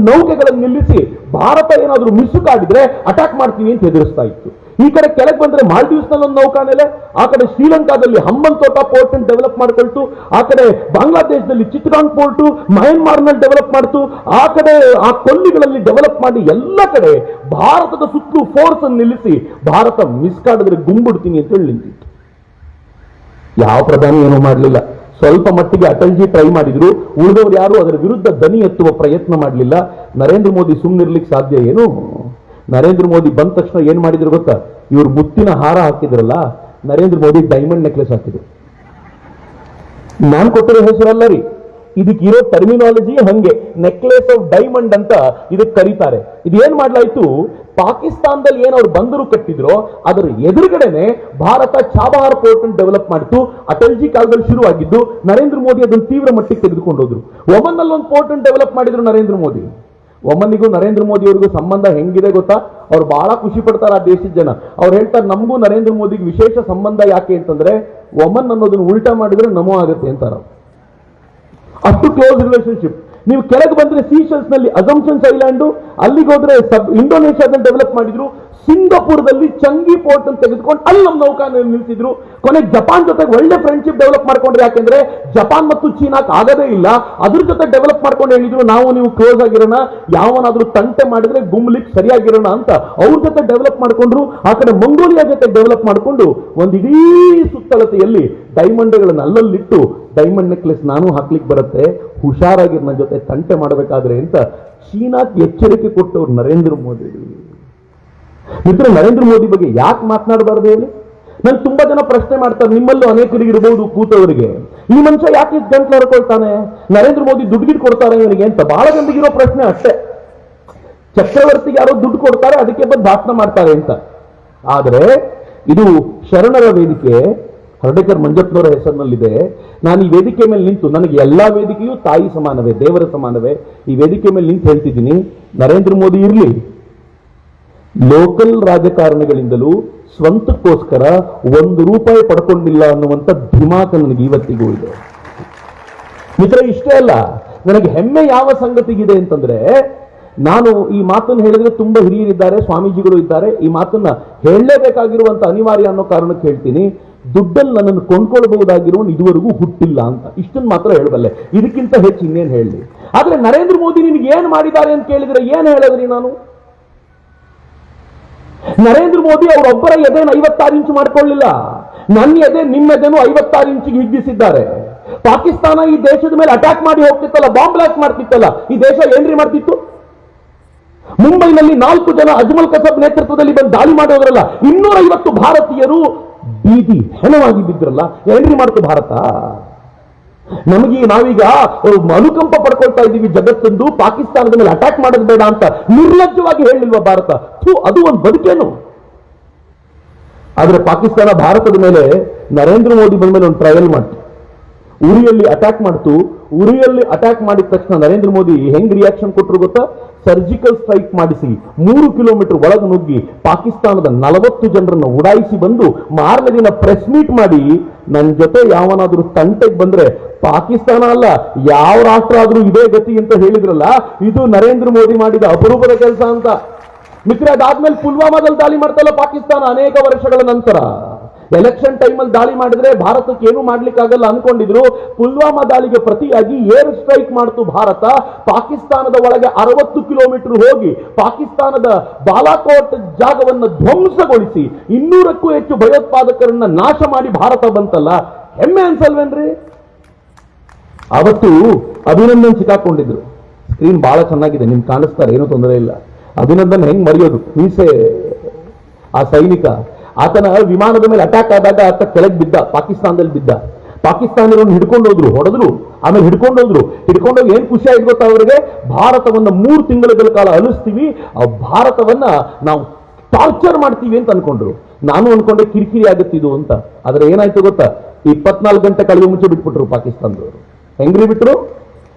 ನೌಕೆಗಳನ್ನು ನಿಲ್ಲಿಸಿ ಭಾರತ ಏನಾದ್ರೂ ಮಿಸುಕಾಡಿದ್ರೆ ಅಟ್ಯಾಕ್ ಮಾಡ್ತೀವಿ ಅಂತ ಹೆದರಿಸ್ತಾ ಇತ್ತು. ಈ ಕಡೆ ಕೆಳಗೆ ಬಂದ್ರೆ ಮಾಲ್ಡೀವ್ಸ್ ನಲ್ಲಿ ಒಂದು ನೌಕಾನೆಲೆ, ಆ ಕಡೆ ಶ್ರೀಲಂಕಾದಲ್ಲಿ ಹಂಬನ್ತೋಟ ಪೋರ್ಟ್ ಅನ್ನು ಡೆವಲಪ್ ಮಾಡ್ಕೊಳ್ತು, ಆ ಕಡೆ ಬಾಂಗ್ಲಾದೇಶದಲ್ಲಿ ಚಿತ್ತಗಾಂಗ್ ಪೋರ್ಟ್, ಮಯನ್ಮಾರ್ ನಲ್ಲಿ ಡೆವಲಪ್ ಮಾಡ್ತು, ಆ ಕಡೆ ಆ ಕೊಲ್ಲಿಗಳಲ್ಲಿ ಡೆವಲಪ್ ಮಾಡಿ ಎಲ್ಲ ಕಡೆ ಭಾರತದ ಸುತ್ತಲೂ ಫೋರ್ಸ್ ಅನ್ನು ನಿಲ್ಲಿಸಿ ಭಾರತ ಮಿಸ್ಕಾಡಿದ್ರೆ ಗುಂಬಿಡ್ತೀನಿ ಅಂತ ಹೇಳಿ ನಿಂತಿತ್ತು. ಯಾವ ಪ್ರಧಾನಿ ಏನೂ ಮಾಡಲಿಲ್ಲ. ಸ್ವಲ್ಪ ಮಟ್ಟಿಗೆ ಅಟಲ್ಜಿ ಟ್ರೈ ಮಾಡಿದ್ರು, ಉಳಿದವರು ಯಾರು ಅದರ ವಿರುದ್ಧ ದನಿ ಎತ್ತುವ ಪ್ರಯತ್ನ ಮಾಡಲಿಲ್ಲ. ನರೇಂದ್ರ ಮೋದಿ ಸುಮ್ಮನಿರ್ಲಿಕ್ಕೆ ಸಾಧ್ಯ ಏನು? ನರೇಂದ್ರ ಮೋದಿ ಬಂದ ತಕ್ಷಣ ಏನ್ ಮಾಡಿದ್ರು ಗೊತ್ತಾ? ಇವರು ಮುತ್ತಿನ ಹಾರ ಹಾಕಿದ್ರಲ್ಲ, ನರೇಂದ್ರ ಮೋದಿ ಡೈಮಂಡ್ ನೆಕ್ಲೆಸ್ ಹಾಕಿದ್ರು. ನಾನ್ ಕೊಟ್ಟಿರೋ ಹೆಸರಲ್ಲ ರೀ, ಇದಕ್ಕಿರೋ ಟರ್ಮಿನಾಲಜಿ ಹಂಗೆ, ನೆಕ್ಲೆಸ್ ಆಫ್ ಡೈಮಂಡ್ ಅಂತ ಇದಕ್ಕೆ ಕರೀತಾರೆ. ಇದೇನ್ ಮಾಡ್ಲಾಯ್ತು? ಪಾಕಿಸ್ತಾನದಲ್ಲಿ ಏನ್ ಅವ್ರು ಬಂದರು ಕಟ್ಟಿದ್ರು ಅದರ ಎದುರುಗಡೆನೆ ಭಾರತ ಚಾಬಹಾರ್ ಪೋರ್ಟ್ ಅನ್ನು ಡೆವಲಪ್ ಮಾಡಿತು. ಅಟಲ್ಜಿ ಕಾಲದಲ್ಲಿ ಶುರುವಾಗಿದ್ದು ನರೇಂದ್ರ ಮೋದಿ ಅದನ್ನು ತೀವ್ರ ಮಟ್ಟಿಗೆ ತೆಗೆದುಕೊಂಡು ಹೋದ್ರು. ಒಮನ್ ನಲ್ಲಿ ಒಂದು ಪೋರ್ಟ್ ಅನ್ನು ಡೆವಲಪ್ ಮಾಡಿದ್ರು ನರೇಂದ್ರ ಮೋದಿ. ಒಮನ್ನಿಗೂ ನರೇಂದ್ರ ಮೋದಿ ಅವರಿಗೂ ಸಂಬಂಧ ಹೆಂಗಿದೆ ಗೊತ್ತಾ? ಅವ್ರು ಬಹಳ ಖುಷಿ ಪಡ್ತಾರೆ ಆ ದೇಶದ ಜನ. ಅವ್ರು ಹೇಳ್ತಾರೆ, ನಮಗೂ ನರೇಂದ್ರ ಮೋದಿಗೆ ವಿಶೇಷ ಸಂಬಂಧ. ಯಾಕೆ ಅಂತಂದ್ರೆ ಒಮನ್ ಅನ್ನೋದನ್ನ ಉಲ್ಟಾ ಮಾಡಿದ್ರೆ ನಮೋ ಆಗುತ್ತೆ ಅಂತಾರ. ಅಷ್ಟು ಕ್ಲೋಸ್ ರಿಲೇಶನ್ಶಿಪ್. ನೀವು ಕೆಳಗೆ ಬಂದ್ರೆ ಸೀಶೆಲ್ಸ್ ನಲ್ಲಿ ಅಸಂಪ್ಷನ್ಸ್ ಐಲ್ಯಾಂಡ್, ಅಲ್ಲಿಗೆ ಹೋದ್ರೆ ಇಂಡೋನೇಷ್ಯಾದಲ್ಲಿ ಡೆವಲಪ್ ಮಾಡಿದ್ರು. ಸಿಂಗಾಪುರದಲ್ಲಿ ಚಂಗಿ ಪೋರ್ಟ್ ಅನ್ನು ತೆಗೆದುಕೊಂಡು ಅಲ್ಲಿ ನಮ್ಮ ನೌಕಾನೆಲೆ ನಿಲ್ಸಿದ್ರು. ಕೊನೆಗೆ ಜಪಾನ್ ಜೊತೆಗೆ ಒಳ್ಳೆ ಫ್ರೆಂಡ್ಶಿಪ್ ಡೆವಲಪ್ ಮಾಡ್ಕೊಂಡ್ರೆ, ಯಾಕೆಂದ್ರೆ ಜಪಾನ್ ಮತ್ತು ಚೀನಾಕ್ ಆಗದೇ ಇಲ್ಲ, ಅದ್ರ ಜೊತೆ ಡೆವಲಪ್ ಮಾಡ್ಕೊಂಡು ಹೇಳಿದ್ರು ನಾವು ನೀವು ಕ್ಲೋಸ್ ಆಗಿರೋಣ, ಯಾವನಾದ್ರೂ ತಂಟೆ ಮಾಡಿದ್ರೆ ಗುಮ್ಲಿಕ್ಕೆ ಸರಿಯಾಗಿರೋಣ ಅಂತ ಅವ್ರ ಜೊತೆ ಡೆವಲಪ್ ಮಾಡ್ಕೊಂಡ್ರು. ಆ ಕಡೆ ಮಂಗೋಲಿಯಾ ಜೊತೆ ಡೆವಲಪ್ ಮಾಡಿಕೊಂಡು ಒಂದು ಇಡೀ ಸುತ್ತಳತೆಯಲ್ಲಿ ಡೈಮಂಡ್ಗಳನ್ನ ಅಲ್ಲಲ್ಲಿಟ್ಟು ಡೈಮಂಡ್ ನೆಕ್ಲೆಸ್ ನಾನು ಹಾಕ್ಲಿಕ್ಕೆ ಬರುತ್ತೆ, ಹುಷಾರಾಗಿ ನನ್ನ ಜೊತೆ ತಂಟೆ ಮಾಡಬೇಕಾದ್ರೆ ಅಂತ ಚೀನಾಕ್ಕೆ ಎಚ್ಚರಿಕೆ ಕೊಟ್ಟವ್ರು ನರೇಂದ್ರ ಮೋದಿ. ಮಿತ್ರ, ನರೇಂದ್ರ ಮೋದಿ ಬಗ್ಗೆ ಯಾಕೆ ಮಾತನಾಡಬಾರ್ದು ಹೇಳಿ? ನನ್ ತುಂಬಾ ಜನ ಪ್ರಶ್ನೆ ಮಾಡ್ತಾರೆ, ನಿಮ್ಮಲ್ಲೂ ಅನೇಕರಿಗೆ ಇರಬಹುದು ಕೂತವರಿಗೆ, ಈ ಮನುಷ್ಯ ಯಾಕೆ ಗಂಟ್ಲು ಹರ್ಕೊಳ್ತಾನೆ, ನರೇಂದ್ರ ಮೋದಿ ದುಡ್ಡು ಕೊಡ್ತಾರೆ ಇವನಿಗೆ ಅಂತ ಬಹಳ ಜನರಿಗಿರೋ ಪ್ರಶ್ನೆ ಅಷ್ಟೇ. ಚಕ್ರವರ್ತಿಗೆ ಯಾರೋ ದುಡ್ಡು ಕೊಡ್ತಾರೆ, ಅದಕ್ಕೆ ಬಂದು ಭಾಷಣ ಮಾಡ್ತಾರೆ ಅಂತ. ಆದ್ರೆ ಇದು ಶರಣರ ವೇದಿಕೆ, ಹರ್ಡೇಕರ್ ಮಂಜಪ್ಪನವರ ಹೆಸರಿನಲ್ಲಿದೆ. ನಾನು ಈ ವೇದಿಕೆ ಮೇಲೆ ನಿಂತು, ನನಗೆ ಎಲ್ಲಾ ವೇದಿಕೆಯೂ ತಾಯಿ ಸಮಾನವೇ, ದೇವರ ಸಮಾನವೇ, ಈ ವೇದಿಕೆ ಮೇಲೆ ನಿಂತು ಹೇಳ್ತಿದ್ದೀನಿ, ನರೇಂದ್ರ ಮೋದಿ ಇರ್ಲಿ, ಲೋಕಲ್ ರಾಜಕಾರಣಿಗಳಿಂದಲೂ ಸ್ವಂತಕ್ಕೋಸ್ಕರ ₹1 ಪಡ್ಕೊಂಡಿಲ್ಲ ಅನ್ನುವಂಥ ಧಿಮಾಕ ನನಗೆ ಇವತ್ತಿಗೂ ಇದೆ. ಮಿತ್ರ, ಇಷ್ಟೇ ಅಲ್ಲ, ನನಗೆ ಹೆಮ್ಮೆ ಯಾವ ಸಂಗತಿಗಿದೆ ಅಂತಂದ್ರೆ, ನಾನು ಈ ಮಾತನ್ನು ಹೇಳಿದ್ರೆ ತುಂಬಾ ಹಿರಿಯರಿದ್ದಾರೆ, ಸ್ವಾಮೀಜಿಗಳು ಇದ್ದಾರೆ, ಈ ಮಾತನ್ನ ಹೇಳಲೇಬೇಕಾಗಿರುವಂತ ಅನಿವಾರ್ಯ ಅನ್ನೋ ಕಾರಣಕ್ಕೆ ಹೇಳ್ತೀನಿ. ದುಡ್ಡಲ್ಲಿ ನನ್ನನ್ನು ಕೊಂಡ್ಕೊಳ್ಬಹುದಾಗಿರುವ ಇದುವರೆಗೂ ಹುಟ್ಟಿಲ್ಲ ಅಂತ ಇಷ್ಟನ್ನು ಮಾತ್ರ ಹೇಳಬಲ್ಲೆ, ಇದಕ್ಕಿಂತ ಹೆಚ್ಚು ಇನ್ನೇನು ಹೇಳಲಿ. ಆದ್ರೆ ನರೇಂದ್ರ ಮೋದಿ ನಿನಗೆ ಏನ್ ಮಾಡಿದ್ದಾರೆ ಅಂತ ಕೇಳಿದ್ರೆ ಏನ್ ಹೇಳಿದ್ರಿ ನಾನು? ನರೇಂದ್ರ ಮೋದಿ ಅವರೊಬ್ಬರ ಎದೆನ 56 ಇಂಚು ಮಾಡ್ಕೊಳ್ಳಿಲ್ಲ, ನನ್ನ ಎದೆ ನಿಮ್ಮ ಎದೆನೂ 56 ಇಂಚಿಗೆ ಹಿಗ್ಗಿಸಿದ್ದಾರೆ. ಪಾಕಿಸ್ತಾನ ಈ ದೇಶದ ಮೇಲೆ ಅಟ್ಯಾಕ್ ಮಾಡಿ ಹೋಗ್ತಿತ್ತಲ್ಲ, ಬಾಂಬ್ ಬ್ಲಾಸ್ಟ್ ಮಾಡ್ತಿತ್ತಲ್ಲ, ಈ ದೇಶ ಏನ್ರಿ ಮಾಡ್ತಿತ್ತು? ಮುಂಬೈನಲ್ಲಿ 4 ಜನ ಅಜ್ಮಲ್ ಕಸಬ್ ನೇತೃತ್ವದಲ್ಲಿ ಬಂದು ದಾಳಿ ಮಾಡೋದ್ರಲ್ಲ, 250 ಭಾರತೀಯರು ಬೀದಿ ಹೆಣವಾಗಿ ಬಿದ್ರಲ್ಲ, ಏನ್ರಿ ಮಾಡ್ತು ಭಾರತ? ನಮಗೆ ನಾವೀಗ ಅನುಕಂಪ ಪಡ್ಕೊಳ್ತಾ ಇದ್ದೀವಿ ಜಗತ್ತಂದು, ಪಾಕಿಸ್ತಾನದ ಮೇಲೆ ಅಟ್ಯಾಕ್ ಮಾಡೋದು ಬೇಡ ಅಂತ ನಿರ್ಲಜ್ಜವಾಗಿ ಹೇಳಿಲ್ವಾ ಭಾರತ? ಅದು ಒಂದು ಬದುಕೇನು? ಆದ್ರೆ ಪಾಕಿಸ್ತಾನ ಭಾರತದ ಮೇಲೆ ನರೇಂದ್ರ ಮೋದಿ ಬಂದ ಮೇಲೆ ಒಂದು ಟ್ರಯಲ್ ಮಾಡ್ತು, ಉರಿಯಲ್ಲಿ ಅಟ್ಯಾಕ್ ಮಾಡ್ತು. ಉರಿಯಲ್ಲಿ ಅಟ್ಯಾಕ್ ಮಾಡಿದ ತಕ್ಷಣ ನರೇಂದ್ರ ಮೋದಿ ಹೆಂಗ್ ರಿಯಾಕ್ಷನ್ ಕೊಟ್ಟರು ಗೊತ್ತಾ? ಸರ್ಜಿಕಲ್ ಸ್ಟ್ರೈಕ್ ಮಾಡಿಸಿ 3 ಕಿಲೋಮೀಟರ್ ಒಳಗೆ ನುಗ್ಗಿ ಪಾಕಿಸ್ತಾನದ 40 ಜನರನ್ನ ಉಡಾಯಿಸಿ ಬಂದು ಮಾರನೇ ದಿನ ಪ್ರೆಸ್ ಮೀಟ್ ಮಾಡಿ ನನ್ನ ಜೊತೆ ಯಾವನಾದ್ರೂ ತಂಟೆಗೆ ಬಂದ್ರೆ ಪಾಕಿಸ್ತಾನ ಅಲ್ಲ ಯಾವ ರಾಷ್ಟ್ರ ಆದ್ರೂ ಇದೇ ಗತಿ ಅಂತ ಹೇಳಿದ್ರಲ್ಲ, ಇದು ನರೇಂದ್ರ ಮೋದಿ ಮಾಡಿದ ಅಪರೂಪದ ಕೆಲಸ ಅಂತ. ಮಿತ್ರ, ಅದಾದ್ಮೇಲೆ ಪುಲ್ವಾಮಾದಲ್ಲಿ ದಾಳಿ ಮಾಡ್ತಲ್ಲ ಪಾಕಿಸ್ತಾನ ಅನೇಕ ವರ್ಷಗಳ ನಂತರ. ಎಲೆಕ್ಷನ್ ಟೈಮಲ್ಲಿ ದಾಳಿ ಮಾಡಿದ್ರೆ ಭಾರತಕ್ಕೆ ಏನು ಮಾಡ್ಲಿಕ್ಕಾಗಲ್ಲ ಅನ್ಕೊಂಡಿದ್ರು. ಪುಲ್ವಾಮಾ ದಾಳಿಗೆ ಪ್ರತಿಯಾಗಿ ಏರ್ ಸ್ಟ್ರೈಕ್ ಮಾಡ್ತು ಭಾರತ. ಪಾಕಿಸ್ತಾನದ ಒಳಗೆ 60 ಕಿಲೋಮೀಟರ್ ಹೋಗಿ ಪಾಕಿಸ್ತಾನದ ಬಾಲಾಕೋಟ್ ಜಾಗವನ್ನು ಧ್ವಂಸಗೊಳಿಸಿ 200ಕ್ಕೂ ಹೆಚ್ಚು ಭಯೋತ್ಪಾದಕರನ್ನ ನಾಶ ಮಾಡಿ ಭಾರತ ಬಂತಲ್ಲ, ಹೆಮ್ಮೆ ಅನ್ಸಲ್ವೇನ್ರಿ? ಅವತ್ತು ಅಭಿನಂದನ್ ಸಿಕ್ಕಾಕೊಂಡಿದ್ರು. ಸ್ಕ್ರೀನ್ ಬಹಳ ಚೆನ್ನಾಗಿದೆ, ನಿಮ್ಗೆ ಕಾಣಿಸ್ತಾರೆ, ಏನೂ ತೊಂದರೆ ಇಲ್ಲ. ಅಭಿನಂದನ್ ಹೆಂಗ್ ಮರೆಯೋದು? ಮೀಸೆ ಆ ಸೈನಿಕ, ಆತನ ವಿಮಾನದ ಮೇಲೆ ಅಟ್ಯಾಕ್ ಆದಾಗ ಆತ ಕೆಳಗೆ ಬಿದ್ದ, ಪಾಕಿಸ್ತಾನದಲ್ಲಿ ಬಿದ್ದ. ಪಾಕಿಸ್ತಾನಿಗಳನ್ನು ಹಿಡ್ಕೊಂಡೋದ್ರು, ಹೊಡೆದ್ರು, ಆಮೇಲೆ ಹಿಡ್ಕೊಂಡೋಗಿ ಏನ್ ಖುಷಿ ಆಯ್ತು ಗೊತ್ತಾ ಅವರಿಗೆ? ಭಾರತವನ್ನ 3 ತಿಂಗಳ ಕಾಲ ಅಲಿಸ್ತೀವಿ, ಆ ಭಾರತವನ್ನ ನಾವು ಟಾರ್ಚರ್ ಮಾಡ್ತೀವಿ ಅಂತ ಅನ್ಕೊಂಡ್ರು. ನಾನು ಅನ್ಕೊಂಡೆ ಕಿರಿಕಿರಿ ಆಗುತ್ತಿದ್ದು ಅಂತ. ಆದ್ರೆ ಏನಾಯ್ತು ಗೊತ್ತಾ? 24 ಗಂಟೆ ಕಳೆಯುವ ಮುಂಚೆ ಬಿಟ್ಬಿಟ್ರು ಪಾಕಿಸ್ತಾನದವರು. ಹೆಂಗ್ರಿ ಬಿಟ್ರು?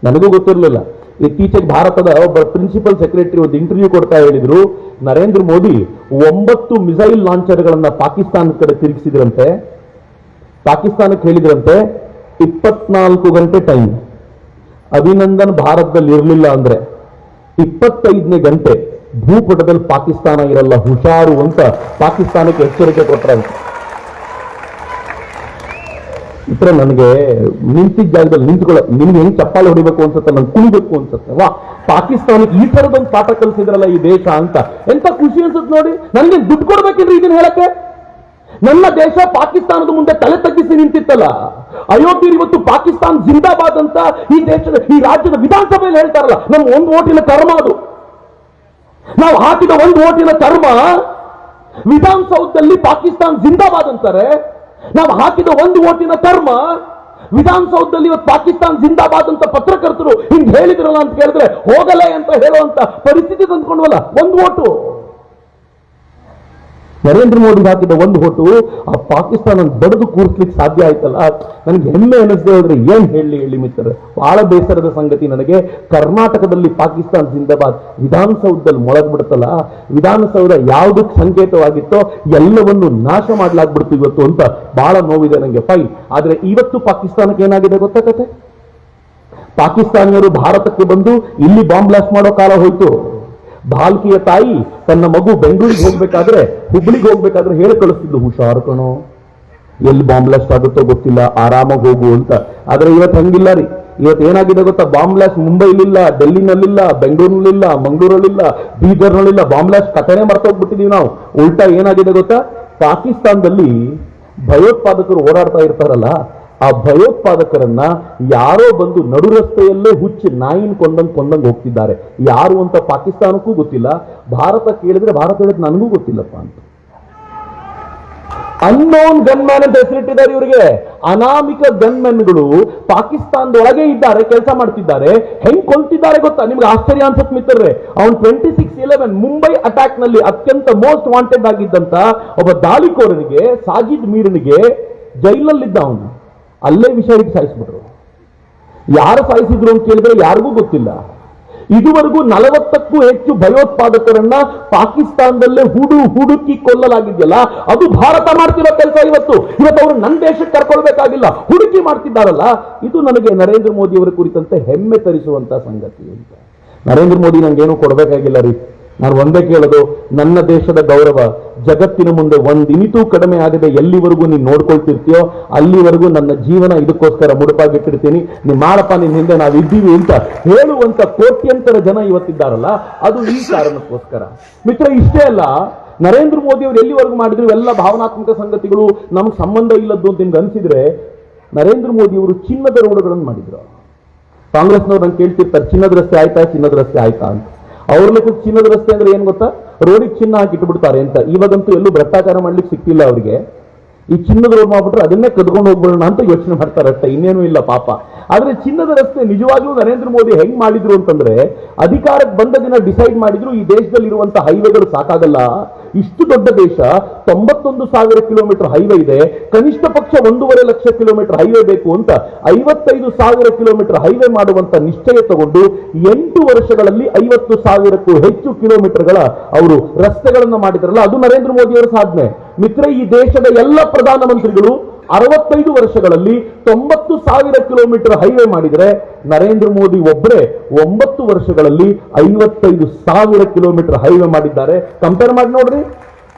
ನನಗೂ ಗೊತ್ತಿರಲಿಲ್ಲ. ಇತ್ತೀಚೆಗೆ ಭಾರತದ ಒಬ್ಬ ಪ್ರಿನ್ಸಿಪಲ್ ಸೆಕ್ರೆಟರಿ ಒಂದು ಇಂಟರ್ವ್ಯೂ ಕೊಡ್ತಾ ಹೇಳಿದ್ರು, ನರೇಂದ್ರ ಮೋದಿ 9 ಮಿಸೈಲ್ ಲಾಂಚರ್ಗಳನ್ನ ಪಾಕಿಸ್ತಾನದ ಕಡೆ ತಿರುಗಿಸಿದ್ರಂತೆ. ಪಾಕಿಸ್ತಾನಕ್ಕೆ ಹೇಳಿದ್ರಂತೆ 24 ಗಂಟೆ ಟೈಮ್. ಅಭಿನಂದನ್ ಭಾರತದಲ್ಲಿ ಇರಲಿಲ್ಲ ಅಂದ್ರೆ 25ನೇ ಗಂಟೆ ಭೂಪಟದಲ್ಲಿ ಪಾಕಿಸ್ತಾನ ಇರಲ್ಲ, ಹುಷಾರು ಅಂತ ಪಾಕಿಸ್ತಾನಕ್ಕೆ ಎಚ್ಚರಿಕೆ ಕೊಟ್ಟರಂತೆ. ಇತರ ನನಗೆ ನಿಂತಿದ್ದ ಜಾಗದಲ್ಲಿ ನಿಮ್ಗೆ ಹೆಂಗ್ ಚಪ್ಪಾಳೆ ಹೊಡಿಬೇಕು ಅನ್ಸುತ್ತೆ, ನನ್ಗೆ ಕುಣಿಬೇಕು ಅನ್ಸುತ್ತೆ. ವಾ, ಪಾಕಿಸ್ತಾನಕ್ಕೆ ಈ ತರದೊಂದು ಪಾಠ ಕಲಿಸಿದ್ರಲ್ಲ ಈ ದೇಶ ಅಂತ ಎಂತ ಖುಷಿ ಅನ್ಸುತ್ತೆ ನೋಡಿ. ನನಗೆ ದುಡ್ಡು ಕೊಡ್ಬೇಕಿದ್ರೆ ಇದನ್ನ ಹೇಳಕ್ಕೆ? ನನ್ನ ದೇಶ ಪಾಕಿಸ್ತಾನದ ಮುಂದೆ ತಲೆ ತಗ್ಗಿಸಿ ನಿಂತಿತ್ತಲ್ಲ. ಅಯೋಧ್ಯೆ ಇವತ್ತು ಪಾಕಿಸ್ತಾನ ಜಿಂದಾಬಾದ್ ಅಂತ ಈ ರಾಜ್ಯದ ವಿಧಾನಸಭೆಯಲ್ಲಿ ಹೇಳ್ತಾರಲ್ಲ, ನಮ್ಮ 1 ಓಟಿನ ಕರ್ಮ ಅದು. ನಾವು ಹಾಕಿದ 1 ಓಟಿನ ಕರ್ಮ ವಿಧಾನಸೌಧದಲ್ಲಿ ಪಾಕಿಸ್ತಾನ ಜಿಂದಾಬಾದ್ ಅಂತಾರೆ. ನಾವು ಹಾಕಿದ 1 ಓಟಿನ ಕರ್ಮ ವಿಧಾನಸೌಧದಲ್ಲಿ ಇವತ್ತು ಪಾಕಿಸ್ತಾನ ಜಿಂದಾಬಾದ್ ಅಂತ ಪತ್ರಕರ್ತರು ಹಿಂಗ್ ಹೇಳಿದ್ರಲ್ಲ ಅಂತ ಕೇಳಿದ್ರೆ ಹೋಗಲೇ ಅಂತ ಹೇಳುವಂತ ಪರಿಸ್ಥಿತಿ ತಂದ್ಕೊಂಡ್ವಲ್ಲ. 1 ಓಟು ನರೇಂದ್ರ ಮೋದಿ ಹಾಕಿದ 1 ಓಟು ಆ ಪಾಕಿಸ್ತಾನ ಬಡದು ಕೂರಿಸ್ಲಿಕ್ಕೆ ಸಾಧ್ಯ ಆಯ್ತಲ್ಲ. ನನಗೆ ಹೆಮ್ಮೆ ಅನಿಸದೆ ಹೋದ್ರೆ ಏನ್ ಹೇಳಿ ಮಿತ್ರರೆ, ಬಹಳ ಬೇಸರದ ಸಂಗತಿ ನನಗೆ. ಕರ್ನಾಟಕದಲ್ಲಿ ಪಾಕಿಸ್ತಾನ ಜಿಂದಾಬಾದ್ ವಿಧಾನಸೌಧದಲ್ಲಿ ಮೊಳಗ್ಬಿಡುತ್ತಲ್ಲ, ವಿಧಾನಸೌಧ ಯಾವುದಕ್ಕೆ ಸಂಕೇತವಾಗಿತ್ತೋ ಎಲ್ಲವನ್ನು ನಾಶ ಮಾಡ್ಲಾಗ್ಬಿಡ್ತು ಇವತ್ತು ಅಂತ ಬಹಳ ನೋವಿದೆ ನನಗೆ. ಫೈನ್. ಆದ್ರೆ ಇವತ್ತು ಪಾಕಿಸ್ತಾನಕ್ಕೆ ಏನಾಗಿದೆ ಗೊತ್ತಾ ಕತೆ? ಪಾಕಿಸ್ತಾನಿಯರು ಭಾರತಕ್ಕೆ ಬಂದು ಇಲ್ಲಿ ಬಾಂಬ್ ಬ್ಲಾಸ್ಟ್ ಮಾಡೋ ಕಾಲ ಹೋಯ್ತು. ಭಾಲ್ಕಿಯ ತಾಯಿ ತನ್ನ ಮಗು ಬೆಂಗಳೂರಿಗೆ ಹೋಗ್ಬೇಕಾದ್ರೆ, ಹುಬ್ಳಿಗೆ ಹೋಗ್ಬೇಕಾದ್ರೆ ಹೇಳಿ ಕಳಿಸ್ತಿದ್ದು, ಹುಷಾರು ಕಣೋ, ಎಲ್ಲಿ ಬಾಂಬ್ ಬ್ಲಾಸ್ಟ್ ಆಗುತ್ತೋ ಗೊತ್ತಿಲ್ಲ, ಆರಾಮಾಗಿ ಹೋಗು ಅಂತ. ಆದ್ರೆ ಇವತ್ತು ಹಂಗಿಲ್ಲ ರೀ. ಇವತ್ತು ಏನಾಗಿದೆ ಗೊತ್ತಾ? ಬಾಂಬ್ ಬ್ಲಾಸ್ಟ್ ಮುಂಬೈಲಿಲ್ಲ, ಡೆಲ್ಲಿನಲ್ಲಿಲ್ಲ, ಬೆಂಗಳೂರಿನಲ್ಲಿಲ್ಲ, ಮಂಗಳೂರಲ್ಲಿಲ್ಲ, ಬೀದರ್ನಲ್ಲಿಲ್ಲ. ಬಾಂಬ್ ಬ್ಲಾಸ್ಟ್ ಕಥೆನೇ ಮರ್ತೋಗ್ಬಿಟ್ಟಿದೀವಿ ನಾವು. ಉಲ್ಟಾ ಏನಾಗಿದೆ ಗೊತ್ತಾ? ಪಾಕಿಸ್ತಾನದಲ್ಲಿ ಭಯೋತ್ಪಾದಕರು ಓಡಾಡ್ತಾ ಇರ್ತಾರಲ್ಲ, ಆ ಭಯೋತ್ಪಾದಕರನ್ನ ಯಾರೋ ಬಂದು ನಡು ರಸ್ತೆಯಲ್ಲೇ ಹುಚ್ಚಿ ನಾಯಿನ ಕೊಂದಂಗ್ ಹೋಗ್ತಿದ್ದಾರೆ. ಯಾರು ಅಂತ ಪಾಕಿಸ್ತಾನಕ್ಕೂ ಗೊತ್ತಿಲ್ಲ. ಭಾರತ ಕೇಳಿದ್ರೆ ಭಾರತ ಹೇಳಿದ್ರೆ ನನಗೂ ಗೊತ್ತಿಲ್ಲಪ್ಪ ಅಂತ. ಅನ್ನೋನ್ ಗನ್ಮ್ಯಾನ್ ಅಂತ ಹೆಸರಿಟ್ಟಿದ್ದಾರೆ ಇವರಿಗೆ. ಅನಾಮಿಕ ಗನ್ಮ್ಯಾನ್ಗಳು ಪಾಕಿಸ್ತಾನದೊಳಗೆ ಇದ್ದಾರೆ, ಕೆಲಸ ಮಾಡ್ತಿದ್ದಾರೆ. ಹೆಂಗ್ ಕೊಲ್ತಿದ್ದಾರೆ ಗೊತ್ತಾ? ನಿಮ್ಗೆ ಆಶ್ಚರ್ಯ ಅನ್ಸುತ್ತೆ ಮಿತ್ರರೇ. ಅವನು 26/11 ಮುಂಬೈ ಅಟ್ಯಾಕ್ ನಲ್ಲಿ ಅತ್ಯಂತ ಮೋಸ್ಟ್ ವಾಂಟೆಡ್ ಆಗಿದ್ದಂತ ಒಬ್ಬ ದಾಳಿಕೋರನಿಗೆ, ಸಾಜಿದ್ ಮೀರನಿಗೆ ಜೈಲಲ್ಲಿದ್ದ ಅವನು. ಅಲ್ಲೇ ವಿಷ ಇಟ್ಟು ಸಾಯಿಸ್ಬಿಟ್ರು. ಯಾರು ಸಾಯಿಸಿದ್ರು ಅಂತ ಕೇಳಿದ್ರೆ ಯಾರಿಗೂ ಗೊತ್ತಿಲ್ಲ. ಇದುವರೆಗೂ 40ಕ್ಕೂ ಹೆಚ್ಚು ಭಯೋತ್ಪಾದಕರನ್ನ ಪಾಕಿಸ್ತಾನದಲ್ಲೇ ಹುಡುಕಿ ಕೊಲ್ಲಲಾಗಿದೆಯಲ್ಲ, ಅದು ಭಾರತ ಮಾಡ್ತಿರೋ ಕೆಲಸ. ಇವತ್ತು ಅವರು ನನ್ನ ದೇಶಕ್ಕೆ ಕರ್ಕೊಳ್ಬೇಕಾಗಿಲ್ಲ, ಹುಡುಕಿ ಮಾಡ್ತಿದ್ದಾರಲ್ಲ. ಇದು ನನಗೆ ನರೇಂದ್ರ ಮೋದಿ ಅವರ ಕುರಿತಂತೆ ಹೆಮ್ಮೆ ತರಿಸುವಂತ ಸಂಗತಿ ಅಂತ. ನರೇಂದ್ರ ಮೋದಿ ನಂಗೇನು ಕೊಡಬೇಕಾಗಿಲ್ಲ ರೀ. ನಾನು ಒಂದೇ ಕೇಳೋದು, ನನ್ನ ದೇಶದ ಗೌರವ ಜಗತ್ತಿನ ಮುಂದೆ ಒಂದಿನಿತೂ ಕಡಿಮೆ ಆಗದೆ ಎಲ್ಲಿವರೆಗೂ ನೀನು ನೋಡ್ಕೊಳ್ತಿರ್ತೀಯೋ ಅಲ್ಲಿವರೆಗೂ ನನ್ನ ಜೀವನ ಇದಕ್ಕೋಸ್ಕರ ಮುಡುಪಾಗಿಟ್ಟಿರ್ತೀನಿ. ನೀ ಮಾಡಪ್ಪ, ನಿನ್ನ ಹಿಂದೆ ನಾವು ಇದ್ದೀವಿ ಅಂತ ಹೇಳುವಂತ ಕೋಟ್ಯಂತರ ಜನ ಇವತ್ತಿದ್ದಾರಲ್ಲ, ಅದು ಈ ಕಾರಣಕ್ಕೋಸ್ಕರ. ಮಿತ್ರ, ಇಷ್ಟೇ ಅಲ್ಲ, ನರೇಂದ್ರ ಮೋದಿ ಅವರು ಎಲ್ಲಿವರೆಗೂ ಮಾಡಿದ್ರು ಎಲ್ಲ ಭಾವನಾತ್ಮಕ ಸಂಗತಿಗಳು ನಮ್ಗೆ ಸಂಬಂಧ ಇಲ್ಲದ್ದು ಅಂತ ನಿಮ್ಗೆ ಅನ್ಸಿದ್ರೆ, ನರೇಂದ್ರ ಮೋದಿ ಅವರು ಚಿನ್ನದ ರೋಡ್ಗಳನ್ನು ಮಾಡಿದ್ರು. ಕಾಂಗ್ರೆಸ್ನವ್ರು ನಂಗೆ ಕೇಳ್ತಿರ್ತಾರೆ, ಚಿನ್ನದ ರಸ್ತೆ ಆಯ್ತಾ, ಚಿನ್ನದ ರಸ್ತೆ ಆಯ್ತಾ ಅಂತ. ಅವ್ರ ಲೆಕ್ಕ ಚಿನ್ನದ ರಸ್ತೆ ಅಂದ್ರೆ ಏನ್ ಗೊತ್ತಾ, ರೋಡಿಗೆ ಚಿನ್ನ ಹಾಕಿಟ್ಬಿಡ್ತಾರೆ ಅಂತ. ಇವಾಗಂತೂ ಎಲ್ಲೂ ಭ್ರಷ್ಟಾಚಾರ ಮಾಡ್ಲಿಕ್ಕೆ ಸಿಕ್ತಿಲ್ಲ ಅವರಿಗೆ. ಈ ಚಿನ್ನದ ರೋಡ್ ಮಾಡ್ಬಿಟ್ರೆ ಅದನ್ನೇ ಕದ್ಕೊಂಡು ಹೋಗ್ಬಿಡೋಣ ಅಂತ ಯೋಚನೆ ಮಾಡ್ತಾರೆ ಅಷ್ಟೇ, ಇನ್ನೇನು ಇಲ್ಲ ಪಾಪ. ಆದ್ರೆ ಚಿನ್ನದ ರಸ್ತೆ ನಿಜವಾಗ್ಲೂ ನರೇಂದ್ರ ಮೋದಿ ಹೆಂಗ್ ಮಾಡಿದ್ರು ಅಂತಂದ್ರೆ, ಅಧಿಕಾರಕ್ಕೆ ಬಂದ ದಿನ ಡಿಸೈಡ್ ಮಾಡಿದ್ರು ಈ ದೇಶದಲ್ಲಿ ಇರುವಂತಹ ಹೈವೇಗಳು ಸಾಕಾಗಲ್ಲ, ಇಷ್ಟು ದೊಡ್ಡ ದೇಶ 91,000 ಕಿಲೋಮೀಟರ್ ಹೈವೇ ಇದೆ, ಕನಿಷ್ಠ ಪಕ್ಷ 1.5 ಲಕ್ಷ ಕಿಲೋಮೀಟರ್ ಹೈವೇ ಬೇಕು ಅಂತ 55,000 ಕಿಲೋಮೀಟರ್ ಹೈವೇ ಮಾಡುವಂತ ನಿಶ್ಚಯ ತಗೊಂಡು 8 ವರ್ಷಗಳಲ್ಲಿ 50,000ಕ್ಕೂ ಹೆಚ್ಚು ಕಿಲೋಮೀಟರ್ಗಳ ಅವರು ರಸ್ತೆಗಳನ್ನ ಮಾಡಿದ್ರಲ್ಲ, ಅದು ನರೇಂದ್ರ ಮೋದಿ ಅವರ ಸಾಧನೆ. ಮಿತ್ರ, ಈ ದೇಶದ ಎಲ್ಲ ಪ್ರಧಾನಮಂತ್ರಿಗಳು 65 ವರ್ಷಗಳಲ್ಲಿ 90,000 ಕಿಲೋಮೀಟರ್ ಹೈವೇ ಮಾಡಿದರೆ, ನರೇಂದ್ರ ಮೋದಿ ಒಬ್ಬರೇ 9 ವರ್ಷಗಳಲ್ಲಿ 55,000 ಕಿಲೋಮೀಟರ್ ಹೈವೇ ಮಾಡಿದ್ದಾರೆ. ಕಂಪೇರ್ ಮಾಡಿ ನೋಡ್ರಿ.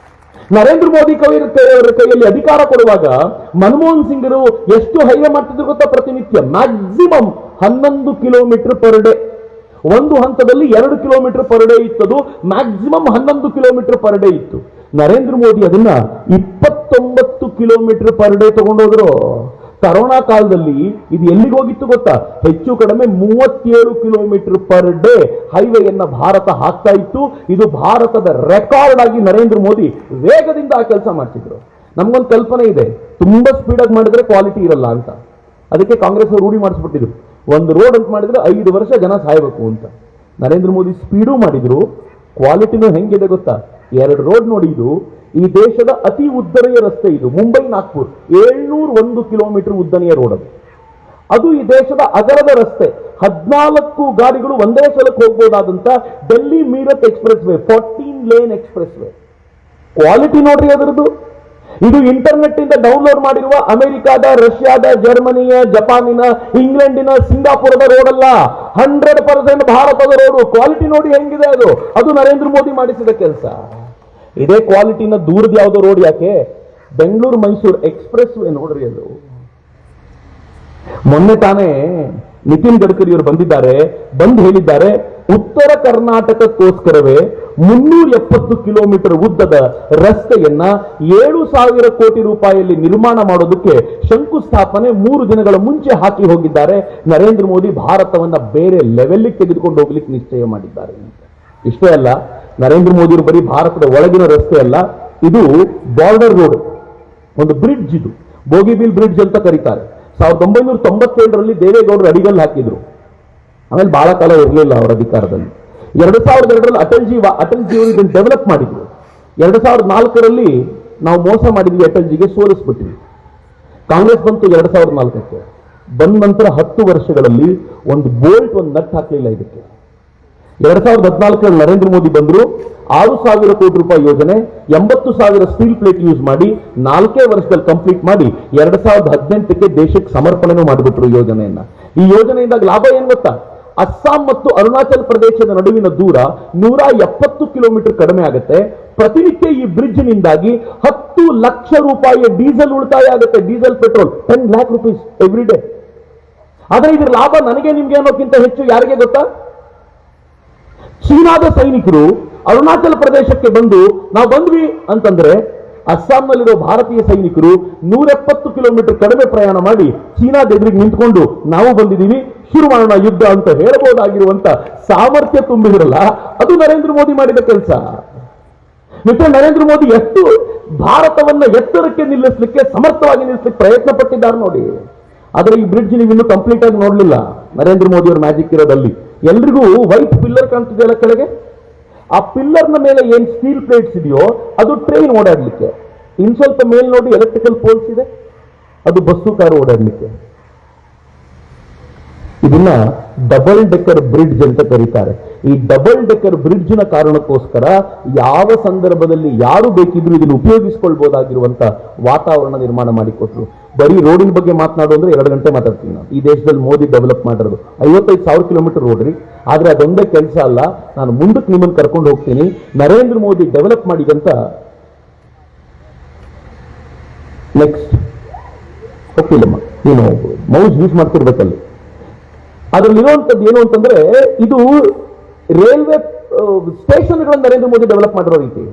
ನರೇಂದ್ರ ಮೋದಿ ಅವರ ಕೈಯಲ್ಲಿ ಅಧಿಕಾರ ಕೊಡುವಾಗ ಮನಮೋಹನ್ ಸಿಂಗರು ಎಷ್ಟು ಹೈವೇ ಮಾಡ್ತಿದ್ರು ಗೊತ್ತಾ? ಪ್ರತಿನಿತ್ಯ ಮ್ಯಾಕ್ಸಿಮಮ್ 11 ಕಿಲೋಮೀಟರ್ ಪರ್ ಡೇ. ಒಂದು ಹಂತದಲ್ಲಿ 2 ಕಿಲೋಮೀಟರ್ ಪರ್ ಡೇ ಇತ್ತದು, ಮ್ಯಾಕ್ಸಿಮಮ್ 11 ಕಿಲೋಮೀಟರ್ ಪರ್ ಡೇ ಇತ್ತು. ನರೇಂದ್ರ ಮೋದಿ ಅದನ್ನ 29 ಕಿಲೋಮೀಟರ್ ಪರ್ ಡೇ ತಗೊಂಡೋದ್ರು. ಕರೋನಾ ಕಾಲದಲ್ಲಿ ಇದು ಎಲ್ಲಿಗೆ ಹೋಗಿತ್ತು ಗೊತ್ತಾ? ಹೆಚ್ಚು ಕಡಿಮೆ 37 ಕಿಲೋಮೀಟರ್ ಪರ್ ಡೇ ಹೈವೇಯನ್ನ ಭಾರತ ಹಾಕ್ತಾ ಇತ್ತು. ಇದು ಭಾರತದ ರೆಕಾರ್ಡ್ ಆಗಿ ನರೇಂದ್ರ ಮೋದಿ ವೇಗದಿಂದ ಆ ಕೆಲಸ ಮಾಡ್ತಿದ್ರು. ನಮ್ಗೊಂದು ಕಲ್ಪನೆ ಇದೆ, ತುಂಬಾ ಸ್ಪೀಡ್ ಆಗಿ ಮಾಡಿದ್ರೆ ಕ್ವಾಲಿಟಿ ಇರಲ್ಲ ಅಂತ. ಅದಕ್ಕೆ ಕಾಂಗ್ರೆಸ್ ಅವರು ರೂಢಿ ಮಾಡಿಸ್ಬಿಟ್ಟಿದ್ರು, ಒಂದು ರೋಡ್ ಅಂತ ಮಾಡಿದ್ರೆ 5 ವರ್ಷ ಜನ ಸಾಯಬೇಕು ಅಂತ. ನರೇಂದ್ರ ಮೋದಿ ಸ್ಪೀಡು ಮಾಡಿದ್ರು, ಕ್ವಾಲಿಟಿನೂ ಹೆಂಗಿದೆ ಗೊತ್ತಾ? 2 ರೋಡ್ ನೋಡಿ. ಇದು ಈ ದೇಶದ ಅತಿ ಉದ್ದನೆಯ ರಸ್ತೆ, ಇದು ಮುಂಬೈ ನಾಗ್ಪುರ್ 701 ಕಿಲೋಮೀಟರ್ ಉದ್ದನೆಯ ರೋಡ್ ಅದು ಈ ದೇಶದ ಅಗಲದ ರಸ್ತೆ. 14 ಗಾಡಿಗಳು ಒಂದೇ ಸಲಕ್ಕೆ ಹೋಗ್ಬೋದಾದಂತ Delhi Meerut express way, 14 lane express way. Quality ನೋಡ್ರಿ ಅದರದ್ದು. ಇದು ಇಂಟರ್ನೆಟ್ ಇಂದ ಡೌನ್ಲೋಡ್ ಮಾಡಿರುವ ಅಮೆರಿಕಾದ, ರಷ್ಯಾದ, ಜರ್ಮನಿಯ, ಜಪಾನಿನ, ಇಂಗ್ಲೆಂಡಿನ, ಸಿಂಗಾಪುರದ ರೋಡ್ ಅಲ್ಲ, 100% ಭಾರತದ ರೋಡು. ಕ್ವಾಲಿಟಿ ನೋಡಿ ಹೆಂಗಿದೆ ಅದು. ಅದು ನರೇಂದ್ರ ಮೋದಿ ಮಾಡಿಸಿದ ಕೆಲಸ. ಇದೇ ಕ್ವಾಲಿಟಿನ ದೂರದ ಯಾವುದೋ ರೋಡ್ ಯಾಕೆ? ಬೆಂಗಳೂರು ಮೈಸೂರು ಎಕ್ಸ್ಪ್ರೆಸ್ ವೇ ನೋಡ್ರಿ ಅದು. ಮೊನ್ನೆ ತಾನೇ ನಿತಿನ್ ಗಡ್ಕರಿ ಅವರು ಬಂದಿದ್ದಾರೆ, ಬಂದು ಹೇಳಿದ್ದಾರೆ, ಉತ್ತರ ಕರ್ನಾಟಕಕ್ಕೋಸ್ಕರವೇ 370 ಕಿಲೋಮೀಟರ್ ಉದ್ದದ ರಸ್ತೆಯನ್ನ 7,000 ಕೋಟಿ ರೂಪಾಯಿಯಲ್ಲಿ ನಿರ್ಮಾಣ ಮಾಡೋದಕ್ಕೆ ಶಂಕುಸ್ಥಾಪನೆ 3 ದಿನಗಳ ಮುಂಚೆ ಹಾಕಿ ಹೋಗಿದ್ದಾರೆ. ನರೇಂದ್ರ ಮೋದಿ ಭಾರತವನ್ನ ಬೇರೆ ಲೆವೆಲ್ಗೆ ತೆಗೆದುಕೊಂಡು ಹೋಗ್ಲಿಕ್ಕೆ ನಿಶ್ಚಯ ಮಾಡಿದ್ದಾರೆ. ಇಷ್ಟೇ ಅಲ್ಲ, ನರೇಂದ್ರ ಮೋದಿ ಅವರು ಬರೀ ಭಾರತದ ಒಳಗಿನ ರಸ್ತೆ ಅಲ್ಲ, ಇದು ಬಾರ್ಡರ್ ರೋಡ್, ಒಂದು ಬ್ರಿಡ್ಜ್, ಇದು ಬೋಗಿಬಿಲ್ ಬ್ರಿಡ್ಜ್ ಅಂತ ಕರೀತಾರೆ. 1997ರಲ್ಲಿ ದೇವೇಗೌಡರು ಅಡಿಗಲ್ಲು ಹಾಕಿದ್ರು. ಆಮೇಲೆ ಬಹಳ ಕಾಲ ಇರಲಿಲ್ಲ ಅವರ ಅಧಿಕಾರದಲ್ಲಿ. 2002ರಲ್ಲಿ ಅಟಲ್ಜಿ ಅವರು ಇದನ್ನು ಡೆವಲಪ್ ಮಾಡಿದ್ರು. 2004ರಲ್ಲಿ ನಾವು ಮೋಸ ಮಾಡಿದ್ವಿ, ಅಟಲ್ಜಿಗೆ ಸೋಲಿಸ್ಬಿಟ್ವಿ. ಕಾಂಗ್ರೆಸ್ ಬಂತು 2004ಕ್ಕೆ. ಬಂದ ನಂತರ 10 ವರ್ಷಗಳಲ್ಲಿ ಒಂದು ಬೋಲ್ಟ್, ಒಂದು ನಟ್ ಹಾಕಲಿಲ್ಲ ಇದಕ್ಕೆ. 2014ರಲ್ಲಿ ನರೇಂದ್ರ ಮೋದಿ ಬಂದ್ರು, 6,000 ಕೋಟಿ ರೂಪಾಯಿ ಯೋಜನೆ, 80,000 ಸ್ಟೀಲ್ ಪ್ಲೇಟ್ ಯೂಸ್ ಮಾಡಿ 4 ವರ್ಷದಲ್ಲಿ ಕಂಪ್ಲೀಟ್ ಮಾಡಿ 2018ಕ್ಕೆ ದೇಶಕ್ಕೆ ಸಮರ್ಪಣೆನೂ ಮಾಡಿಬಿಟ್ರು ಯೋಜನೆಯನ್ನ. ಈ ಯೋಜನೆಯಿಂದ ಲಾಭ ಏನ್ ಗೊತ್ತಾ? ಅಸ್ಸಾಂ ಮತ್ತು ಅರುಣಾಚಲ ಪ್ರದೇಶದ ನಡುವಿನ ದೂರ 170 ಕಿಲೋಮೀಟರ್ ಕಡಿಮೆ ಆಗುತ್ತೆ. ಪ್ರತಿನಿತ್ಯ ಈ ಬ್ರಿಡ್ಜ್ ನಿಂದಾಗಿ 10 ಲಕ್ಷ ರೂಪಾಯಿಯ ಡೀಸೆಲ್ ಉಳಿತಾಯ ಆಗುತ್ತೆ. Diesel petrol 10 lakh rupees every day. ಆದ್ರೆ ಇದ್ರ ಲಾಭ ನನಗೆ ನಿಮ್ಗೆ ಅನ್ನೋಕ್ಕಿಂತ ಹೆಚ್ಚು ಯಾರಿಗೆ ಗೊತ್ತಾ? ಚೀನಾದ ಸೈನಿಕರು ಅರುಣಾಚಲ ಪ್ರದೇಶಕ್ಕೆ ಬಂದು ನಾವು ಬಂದ್ವಿ ಅಂತಂದ್ರೆ, ಅಸ್ಸಾಂನಲ್ಲಿರೋ ಭಾರತೀಯ ಸೈನಿಕರು 170 ಕಿಲೋಮೀಟರ್ ಕಡಿಮೆ ಪ್ರಯಾಣ ಮಾಡಿ ಚೀನಾದ ಎದುರಿಗೆ ನಿಂತ್ಕೊಂಡು ನಾವು ಬಂದಿದ್ದೀವಿ, ಶುರು ಮಾಡೋಣ ಯುದ್ಧ ಅಂತ ಹೇಳಬಹುದಾಗಿರುವಂತ ಸಾಮರ್ಥ್ಯ ತುಂಬಿದ್ರಲ್ಲ, ಅದು ನರೇಂದ್ರ ಮೋದಿ ಮಾಡಿದ ಕೆಲಸ. ಮಿತ್ರ, ನರೇಂದ್ರ ಮೋದಿ ಎಷ್ಟು ಭಾರತವನ್ನ ಎತ್ತರಕ್ಕೆ ನಿಲ್ಲಿಸಲಿಕ್ಕೆ, ಸಮರ್ಥವಾಗಿ ನಿಲ್ಲಿಸಲಿಕ್ಕೆ ಪ್ರಯತ್ನ ಪಟ್ಟಿದ್ದಾರೆ ನೋಡಿ. ಆದರೆ ಈ ಬ್ರಿಡ್ಜ್ ನೀವು ಇನ್ನೂ ಕಂಪ್ಲೀಟ್ ಆಗಿ ನೋಡ್ಲಿಲ್ಲ. ನರೇಂದ್ರ ಮೋದಿ ಅವರ ಮ್ಯಾಜಿಕ್ ಇರೋದಲ್ಲಿ ಎಲ್ರಿಗೂ ವೈಟ್ ಪಿಲ್ಲರ್ ಕಾಣ್ತಿದೆಯಲ್ಲ ಕೆಳಗೆ, ಆ ಪಿಲ್ಲರ್ನ ಮೇಲೆ ಏನ್ ಸ್ಟೀಲ್ ಪ್ಲೇಟ್ಸ್ ಇದೆಯೋ ಅದು ಟ್ರೈನ್ ಓಡಾಡ್ಲಿಕ್ಕೆ, ಇನ್ ಸ್ವಲ್ಪ ಮೇಲ್ ನೋಡಿ ಎಲೆಕ್ಟ್ರಿಕಲ್ ಪೋಲ್ಸ್ ಇದೆ, ಅದು ಬಸ್ಸು ಕಾರು ಓಡಾಡ್ಲಿಕ್ಕೆ. ಇದನ್ನ ಡಬಲ್ ಡೆಕ್ಕರ್ ಬ್ರಿಡ್ಜ್ ಅಂತ ಕರೀತಾರೆ. ಈ ಡಬಲ್ ಡೆಕ್ಕರ್ ಬ್ರಿಡ್ಜ್ ನ ಕಾರಣಕ್ಕೋಸ್ಕರ ಯಾವ ಸಂದರ್ಭದಲ್ಲಿ ಯಾರು ಬೇಕಿದ್ರು ಇದನ್ನು ಉಪಯೋಗಿಸಿಕೊಳ್ಬಹುದಾಗಿರುವಂತ ವಾತಾವರಣ ನಿರ್ಮಾಣ ಮಾಡಿಕೊಟ್ರು. ಬರೀ ರೋಡಿನ ಬಗ್ಗೆ ಮಾತನಾಡು ಅಂದ್ರೆ 2 ಗಂಟೆ ಮಾತಾಡ್ತೀನಿ ನಾನು. ಈ ದೇಶದಲ್ಲಿ ಮೋದಿ ಡೆವಲಪ್ ಮಾಡಿರೋದು 55,000 ಕಿಲೋಮೀಟರ್ ರೋಡ್ ರೀ. ಆದ್ರೆ ಅದೊಂದೇ ಕೆಲಸ ಅಲ್ಲ. ನಾನು ಮುಂದಕ್ಕೆ ನಿಮ್ಮನ್ನು ಕರ್ಕೊಂಡು ಹೋಗ್ತೀನಿ. ನರೇಂದ್ರ ಮೋದಿ ಡೆವಲಪ್ ಮಾಡಿದಂತ ನೆಕ್ಸ್ಟ್ ಹೋಗ್ತಿಲ್ಲಮ್ಮ, ನೀನು ಮೌಸ್ ಯೂಸ್ ಮಾಡ್ತಿರ್ಬೇಕಲ್ಲಿ. ಅದ್ರಲ್ಲಿ ಇರುವಂತದ್ದು ಏನು ಅಂತಂದ್ರೆ, ಇದು ರೈಲ್ವೆ ಸ್ಟೇಷನ್ಗಳನ್ನು ನರೇಂದ್ರ ಮೋದಿ ಡೆವಲಪ್ ಮಾಡಿರೋ ರೀತಿ.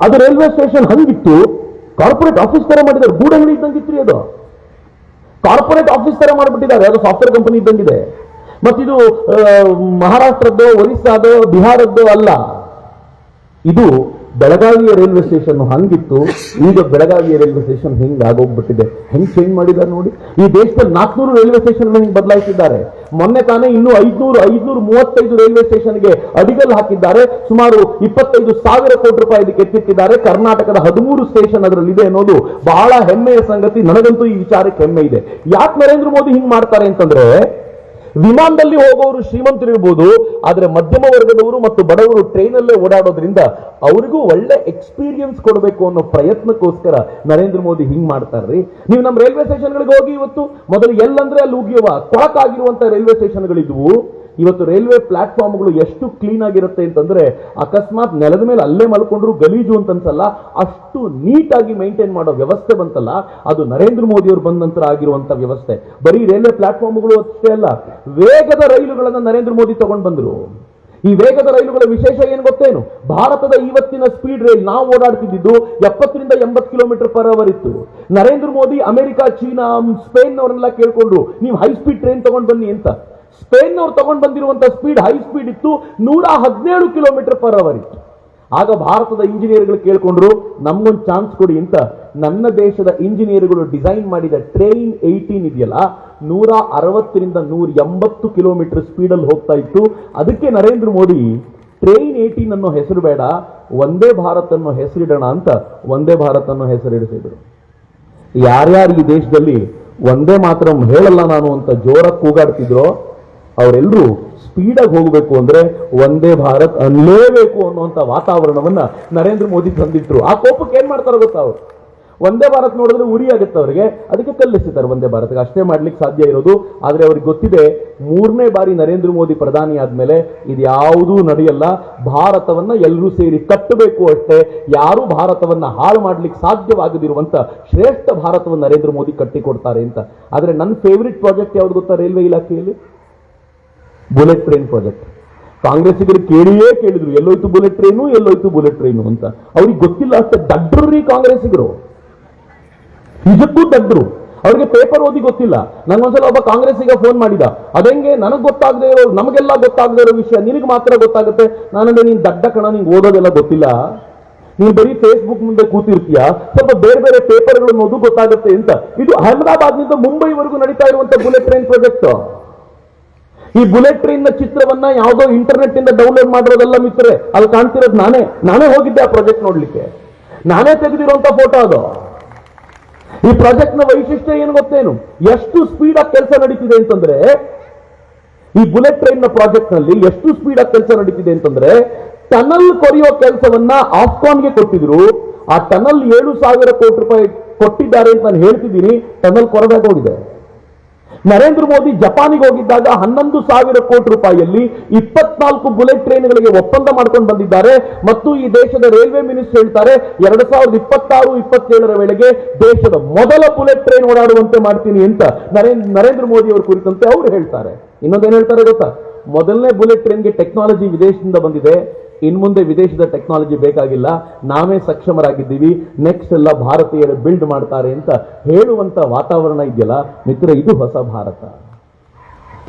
ಅದು ರೈಲ್ವೆ ಸ್ಟೇಷನ್ ಹಂಗಿತ್ತು, ಕಾರ್ಪೊರೇಟ್ ಆಫೀಸ್ ತರ ಮಾಡಿದ್ದಾರೆ. ಗೂಡಂಗಡಿ ಇದ್ದಂಗಿತ್ತು ರೀ. ಅದು ಕಾರ್ಪೊರೇಟ್ ಆಫೀಸ್ ತರ ಮಾಡಿಬಿಟ್ಟಿದ್ದಾರೆ. ಅದು ಸಾಫ್ಟ್ವೇರ್ ಕಂಪನಿ ಇದ್ದಂಗಿದೆ. ಮತ್ತಿದು ಮಹಾರಾಷ್ಟ್ರದ್ದು, ಒರಿಸ್ಸಾದೋ, ಬಿಹಾರದ್ದು ಅಲ್ಲ. ಇದು ಬೆಳಗಾವಿಯ ರೈಲ್ವೆ ಸ್ಟೇಷನ್ ಹಂಗಿತ್ತು. ಈಗ ಬೆಳಗಾವಿಯ ರೈಲ್ವೆ ಸ್ಟೇಷನ್ ಹಿಂಗ್ ಆಗೋಗ್ಬಿಟ್ಟಿದೆ. ಹೆಂಗ್ ಚೇಂಜ್ ಮಾಡಿದ್ದಾರೆ ನೋಡಿ. ಈ ದೇಶದಲ್ಲಿ 400 ರೈಲ್ವೆ ಸ್ಟೇಷನ್ ಹಿಂಗ್ ಬದಲಾಯಿಸಿದ್ದಾರೆ. ಮೊನ್ನೆ ತಾನೇ ಇನ್ನೂ 535 ರೈಲ್ವೆ ಸ್ಟೇಷನ್ಗೆ ಅಡಿಗಲ್ ಹಾಕಿದ್ದಾರೆ. ಸುಮಾರು 25,000 ಕೋಟಿ ರೂಪಾಯಿ ಇದಕ್ಕೆ ಎತ್ತಿಟ್ಟಿದ್ದಾರೆ. ಕರ್ನಾಟಕದ 13 ಸ್ಟೇಷನ್ ಅದರಲ್ಲಿ ಇದೆ ಅನ್ನೋದು ಬಹಳ ಹೆಮ್ಮೆಯ ಸಂಗತಿ. ನನಗಂತೂ ಈ ವಿಚಾರಕ್ಕೆ ಹೆಮ್ಮೆ ಇದೆ. ಯಾಕೆ ನರೇಂದ್ರ ಮೋದಿ ಹಿಂಗ್ ಮಾಡ್ತಾರೆ ಅಂತಂದ್ರೆ, ವಿಮಾನದಲ್ಲಿ ಹೋಗೋರು ಶ್ರೀಮಂತರಿರ್ಬೋದು, ಆದ್ರೆ ಮಧ್ಯಮ ವರ್ಗದವರು ಮತ್ತು ಬಡವರು ಟ್ರೈನಲ್ಲೇ ಓಡಾಡೋದ್ರಿಂದ ಅವರಿಗೂ ಒಳ್ಳೆ ಎಕ್ಸ್ಪೀರಿಯನ್ಸ್ ಕೊಡಬೇಕು ಅನ್ನೋ ಪ್ರಯತ್ನಕ್ಕೋಸ್ಕರ ನರೇಂದ್ರ ಮೋದಿ ಹಿಂಗ್ ಮಾಡ್ತಾರ್ರಿ. ನೀವು ನಮ್ಮ ರೈಲ್ವೆ ಸ್ಟೇಷನ್ಗಳಿಗೆ ಹೋಗಿ, ಇವತ್ತು ಮೊದಲು ಎಲ್ಲಂದ್ರೆ ಅಲ್ಲಿ ಉಗಿಯುವ ಕೊಳಕಾಗಿರುವಂತ ರೈಲ್ವೆ ಸ್ಟೇಷನ್ಗಳಿದ್ವು. ಇವತ್ತು ರೈಲ್ವೆ ಪ್ಲಾಟ್ಫಾರ್ಮ್ಗಳು ಎಷ್ಟು ಕ್ಲೀನ್ ಆಗಿರುತ್ತೆ ಅಂತಂದ್ರೆ, ಅಕಸ್ಮಾತ್ ನೆಲದ ಮೇಲೆ ಅಲ್ಲೇ ಮಲ್ಕೊಂಡ್ರು ಗಲೀಜು ಅಂತ ಅನ್ಸಲ್ಲ. ಅಷ್ಟು ನೀಟಾಗಿ ಮೇಂಟೈನ್ ಮಾಡೋ ವ್ಯವಸ್ಥೆ ಬಂತಲ್ಲ, ಅದು ನರೇಂದ್ರ ಮೋದಿ ಅವರು ಬಂದ ನಂತರ ಆಗಿರುವಂತ ವ್ಯವಸ್ಥೆ. ಬರೀ ರೈಲ್ವೆ ಪ್ಲಾಟ್ಫಾರ್ಮ್ಗಳು ಅಷ್ಟೇ ಅಲ್ಲ, ವೇಗದ ರೈಲುಗಳನ್ನ ನರೇಂದ್ರ ಮೋದಿ ತಗೊಂಡು ಬಂದ್ರು. ಈ ವೇಗದ ರೈಲುಗಳ ವಿಶೇಷ ಏನು ಗೊತ್ತೇನು? ಭಾರತದ ಇವತ್ತಿನ ಸ್ಪೀಡ್ ರೈಲ್ ನಾವು ಓಡಾಡ್ತಿದ್ದು 70ರಿಂದ 80 ಕಿಲೋಮೀಟರ್ ಪರ್ ಅವರ್ ಇತ್ತು. Narendra Modi America, China, Spain ಅವರೆಲ್ಲ ಕೇಳ್ಕೊಂಡ್ರು, ನೀವು ಹೈ ಸ್ಪೀಡ್ ಟ್ರೈನ್ ತಗೊಂಡು ಬನ್ನಿ ಅಂತ. ಸ್ಪೇನ್ ಅವ್ರು ತಗೊಂಡು ಬಂದಿರುವಂತ ಸ್ಪೀಡ್, ಹೈ ಸ್ಪೀಡ್ ಇತ್ತು 117 ಕಿಲೋಮೀಟರ್ ಪರ್ ಅವರ್ ಇತ್ತು. ಆಗ ಭಾರತದ ಇಂಜಿನಿಯರ್ಗಳು ಕೇಳ್ಕೊಂಡ್ರು, ನಮ್ಗೊಂದು ಚಾನ್ಸ್ ಕೊಡಿ ಅಂತ. ನನ್ನ ದೇಶದ ಇಂಜಿನಿಯರ್ಗಳು ಡಿಸೈನ್ ಮಾಡಿದ ಟ್ರೈನ್ 18 ಇದೆಯಲ್ಲ, 160ರಿಂದ 180 ಕಿಲೋಮೀಟರ್ ಸ್ಪೀಡಲ್ಲಿ ಹೋಗ್ತಾ ಇತ್ತು. ಅದಕ್ಕೆ ನರೇಂದ್ರ ಮೋದಿ ಟ್ರೈನ್ 18 ಅನ್ನೋ ಹೆಸರು ಬೇಡ, ವಂದೇ ಭಾರತ್ ಅನ್ನೋ ಹೆಸರಿಡೋಣ ಅಂತ ವಂದೇ ಭಾರತ್ ಅನ್ನೋ ಹೆಸರಿಡಿಸಿದ್ರು. ಯಾರ್ಯಾರು ಈ ದೇಶದಲ್ಲಿ ಒಂದೇ ಮಾತ್ರ ಹೇಳಲ್ಲ ನಾನು ಅಂತ ಜೋರಾಗಿ ಕೂಗಾಡ್ತಿದ್ರು, ಅವರೆಲ್ಲರೂ ಸ್ಪೀಡಾಗಿ ಹೋಗಬೇಕು ಅಂದ್ರೆ ವಂದೇ ಭಾರತ್ ಅನ್ನಲೇಬೇಕು ಅನ್ನುವಂತ ವಾತಾವರಣವನ್ನ ನರೇಂದ್ರ ಮೋದಿ ತಂದಿಟ್ರು. ಆ ಕೋಪಕ್ಕೆ ಏನ್ ಮಾಡ್ತಾರೋ ಗೊತ್ತಾ, ಅವರು ವಂದೇ ಭಾರತ್ ನೋಡಿದ್ರೆ ಉರಿ ಆಗುತ್ತೆ ಅವರಿಗೆ, ಅದಕ್ಕೆ ಕಲ್ಲಿಸಿದ್ದಾರೆ ವಂದೇ ಭಾರತ್ಗೆ. ಅಷ್ಟೇ ಮಾಡ್ಲಿಕ್ಕೆ ಸಾಧ್ಯ ಇರೋದು. ಆದ್ರೆ ಅವ್ರಿಗೆ ಗೊತ್ತಿದೆ, 3ನೇ ಬಾರಿ ನರೇಂದ್ರ ಮೋದಿ ಪ್ರಧಾನಿ ಆದ್ಮೇಲೆ ಇದು ಯಾವುದೂ ನಡೆಯಲ್ಲ. ಭಾರತವನ್ನ ಎಲ್ಲರೂ ಸೇರಿ ಕಟ್ಟಬೇಕು ಅಷ್ಟೇ. ಯಾರು ಭಾರತವನ್ನ ಹಾಳು ಮಾಡ್ಲಿಕ್ಕೆ ಸಾಧ್ಯವಾಗದಿರುವಂತ ಶ್ರೇಷ್ಠ ಭಾರತವನ್ನು ನರೇಂದ್ರ ಮೋದಿ ಕಟ್ಟಿಕೊಡ್ತಾರೆ ಅಂತ. ಆದ್ರೆ ನನ್ನ ಫೇವರಿಟ್ ಪ್ರಾಜೆಕ್ಟ್ ಯಾವ್ದು ಗೊತ್ತಾ ರೈಲ್ವೆ ಇಲಾಖೆಯಲ್ಲಿ? Bullet train project. ಕಾಂಗ್ರೆಸ್ಸಿಗರು ಕೇಳಿದ್ರು, ಎಲ್ಲೋಯ್ತು ಬುಲೆಟ್ ಟ್ರೈನು ಅಂತ. ಅವ್ರಿಗೆ ಗೊತ್ತಿಲ್ಲ ಅಷ್ಟೇ. ದಡ್ಡ್ರಿ ಕಾಂಗ್ರೆಸ್ಸಿಗರು, ನಿಜಕ್ಕೂ ದಡ್ಡ್ರು. ಅವ್ರಿಗೆ ಪೇಪರ್ ಓದಿ ಗೊತ್ತಿಲ್ಲ. ನಂಗೊಂದ್ಸಲ ಒಬ್ಬ ಕಾಂಗ್ರೆಸ್ಸಿಗೆ ಫೋನ್ ಮಾಡಿದ, ಅದಂಗೆ ನನಗೆ ಗೊತ್ತಾಗದೆ ಇರೋ, ನಮಗೆಲ್ಲ ಗೊತ್ತಾಗದೇ ಇರೋ ವಿಷಯ ನಿನಗೆ ಮಾತ್ರ ಗೊತ್ತಾಗುತ್ತೆ. ನಾನಂದ್ರೆ ನೀನ್ ದಡ್ಡ ಕಣ, ನಿಂಗೆ ಓದೋದೆಲ್ಲ ಗೊತ್ತಿಲ್ಲ, ನೀನ್ ಬರೀ ಫೇಸ್ಬುಕ್ ಮುಂದೆ ಕೂತಿರ್ತೀಯ, ಸ್ವಲ್ಪ ಬೇರೆ ಬೇರೆ ಪೇಪರ್ಗಳನ್ನು ಓದು ಗೊತ್ತಾಗುತ್ತೆ ಅಂತ. ಇದು ಅಹಮದಾಬಾದ್ನಿಂದ ಮುಂಬೈವರೆಗೂ ನಡೀತಾ ಇರುವಂತ ಬುಲೆಟ್ ಟ್ರೈನ್ ಪ್ರಾಜೆಕ್ಟ್. ಈ ಬುಲೆಟ್ ಟ್ರೈನ್ ನ ಚಿತ್ರವನ್ನ ಯಾವುದೋ ಇಂಟರ್ನೆಟ್ ಇಂದ ಡೌನ್ಲೋಡ್ ಮಾಡಿರೋದೆಲ್ಲ ಮಿತ್ರರೆ, ಅಲ್ಲಿ ಕಾಣ್ತಿರೋದು ನಾನೇ ಹೋಗಿದ್ದೆ ಆ ಪ್ರಾಜೆಕ್ಟ್ ನೋಡ್ಲಿಕ್ಕೆ. ನಾನೇ ತೆಗೆದಿರುವಂತ ಫೋಟೋ ಅದು. ಈ ಪ್ರಾಜೆಕ್ಟ್ ನ ವೈಶಿಷ್ಟ್ಯ ಏನು ಗೊತ್ತೇನು? ಎಷ್ಟು ಸ್ಪೀಡ್ ಆಗಿ ಕೆಲಸ ನಡೀತಿದೆ ಅಂತಂದ್ರೆ, ಈ ಬುಲೆಟ್ ಟ್ರೈನ್ ನ ಪ್ರಾಜೆಕ್ಟ್ ನಲ್ಲಿ ಎಷ್ಟು ಸ್ಪೀಡ್ ಆಗಿ ಕೆಲಸ ನಡೀತಿದೆ ಅಂತಂದ್ರೆ, ಟನಲ್ ಕೊರೆಯೋ ಕೆಲಸವನ್ನ ಆಫ್ಕಾನ್ಗೆ ಕೊಟ್ಟಿದ್ರು. ಆ ಟನಲ್ 7,000 ಕೋಟಿ ರೂಪಾಯಿ ಕೊಟ್ಟಿದ್ದಾರೆ ಅಂತ ನಾನು ಹೇಳ್ತಿದ್ದೀನಿ. ಟನಲ್ ಕೊರದಾಗ ಹೋಗಿದೆ. ನರೇಂದ್ರ ಮೋದಿ ಜಪಾನಿಗೆ ಹೋಗಿದ್ದಾಗ 11,000 ಕೋಟಿ ರೂಪಾಯಿಯಲ್ಲಿ 24 ಬುಲೆಟ್ ಟ್ರೈನ್ಗಳಿಗೆ ಒಪ್ಪಂದ ಮಾಡ್ಕೊಂಡು ಬಂದಿದ್ದಾರೆ. ಮತ್ತು ಈ ದೇಶದ ರೈಲ್ವೆ ಮಿನಿಸ್ಟರ್ ಹೇಳ್ತಾರೆ, 2026-27 ವೇಳೆಗೆ ದೇಶದ ಮೊದಲ ಬುಲೆಟ್ ಟ್ರೈನ್ ಓಡಾಡುವಂತೆ ಮಾಡ್ತೀನಿ ಅಂತ ನರೇಂದ್ರ ಮೋದಿ ಅವರ ಕುರಿತಂತೆ ಅವರು ಹೇಳ್ತಾರೆ. ಇನ್ನೊಂದೇನು ಹೇಳ್ತಾರೆ ಗೊತ್ತಾ? ಮೊದಲನೇ ಬುಲೆಟ್ ಟ್ರೈನ್ಗೆ ಟೆಕ್ನಾಲಜಿ ವಿದೇಶದಿಂದ ಬಂದಿದೆ, ಇನ್ಮುಂದೆ ವಿದೇಶದ ಟೆಕ್ನಾಲಜಿ ಬೇಕಾಗಿಲ್ಲ, ನಾವೇ ಸಕ್ಷಮರಾಗಿದ್ದೀವಿ, ನೆಕ್ಸ್ಟ್ ಎಲ್ಲ ಭಾರತೀಯರು ಬಿಲ್ಡ್ ಮಾಡ್ತಾರೆ ಅಂತ ಹೇಳುವಂತ ವಾತಾವರಣ ಇದೆಯಲ್ಲ ಮಿತ್ರ, ಇದು ಹೊಸ ಭಾರತ.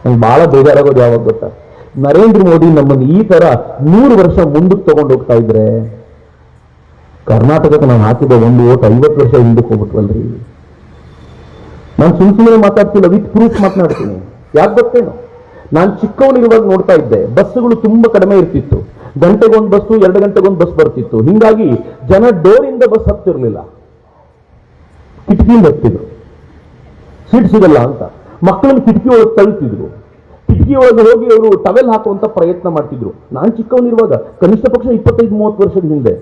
ನಂಗೆ ಬಹಳ ಬೇಜಾರಾಗೋದು ಯಾವಾಗ ಗೊತ್ತಾ? ನರೇಂದ್ರ ಮೋದಿ ನಮ್ಮನ್ನು ಈ ತರ 100 ವರ್ಷ ಮುಂದಕ್ಕೆ ತಗೊಂಡು ಹೋಗ್ತಾ ಇದ್ರೆ, ಕರ್ನಾಟಕಕ್ಕೆ ನಾವು ಹಾಕಿದ ಒಂದು ಓಟ್ 50 ವರ್ಷ ಹಿಂದಕ್ಕೆ ಹೋಗ್ಬಿಟ್ವಲ್ರಿ. ನಾನು ಸುಮ್ಮನೆ ಮಾತಾಡ್ತಿಲ್ಲ, ವಿತ್ ಪ್ರೂಫ್ ಮಾತನಾಡ್ತೀನಿ. ಯಾಕೆ ಗೊತ್ತೇನು? ನಾನು ಚಿಕ್ಕವನಿರುವಾಗ ನೋಡ್ತಾ ಇದ್ದೆ, ಬಸ್ಸುಗಳು ತುಂಬಾ ಕಡಿಮೆ ಇರ್ತಿತ್ತು. ಗಂಟೆಗೊಂದು ಬಸ್ಸು, 2 ಗಂಟೆಗೊಂದು ಬಸ್ ಬರ್ತಿತ್ತು. ಹಿಂಗಾಗಿ ಜನ ಡೋರಿಂದ ಬಸ್ ಹತ್ತಿರಲಿಲ್ಲ, ಕಿಟಕಿಯಿಂದ ಹತ್ತಿದ್ರು. ಸೀಟ್ ಸಿಗಲ್ಲ ಅಂತ ಮಕ್ಕಳನ್ನು ಕಿಟಕಿ ಒಳಗೆ ತಳ್ತಿದ್ರು. ಕಿಟಕಿ ಒಳಗೆ ಹೋಗಿ ಅವರು ಟವೆಲ್ ಹಾಕುವಂತ ಪ್ರಯತ್ನ ಮಾಡ್ತಿದ್ರು. ನಾನು ಚಿಕ್ಕವನಿರುವಾಗ, ಕನಿಷ್ಠ ಪಕ್ಷ 25-30 ವರ್ಷದ ಹಿಂದೆ.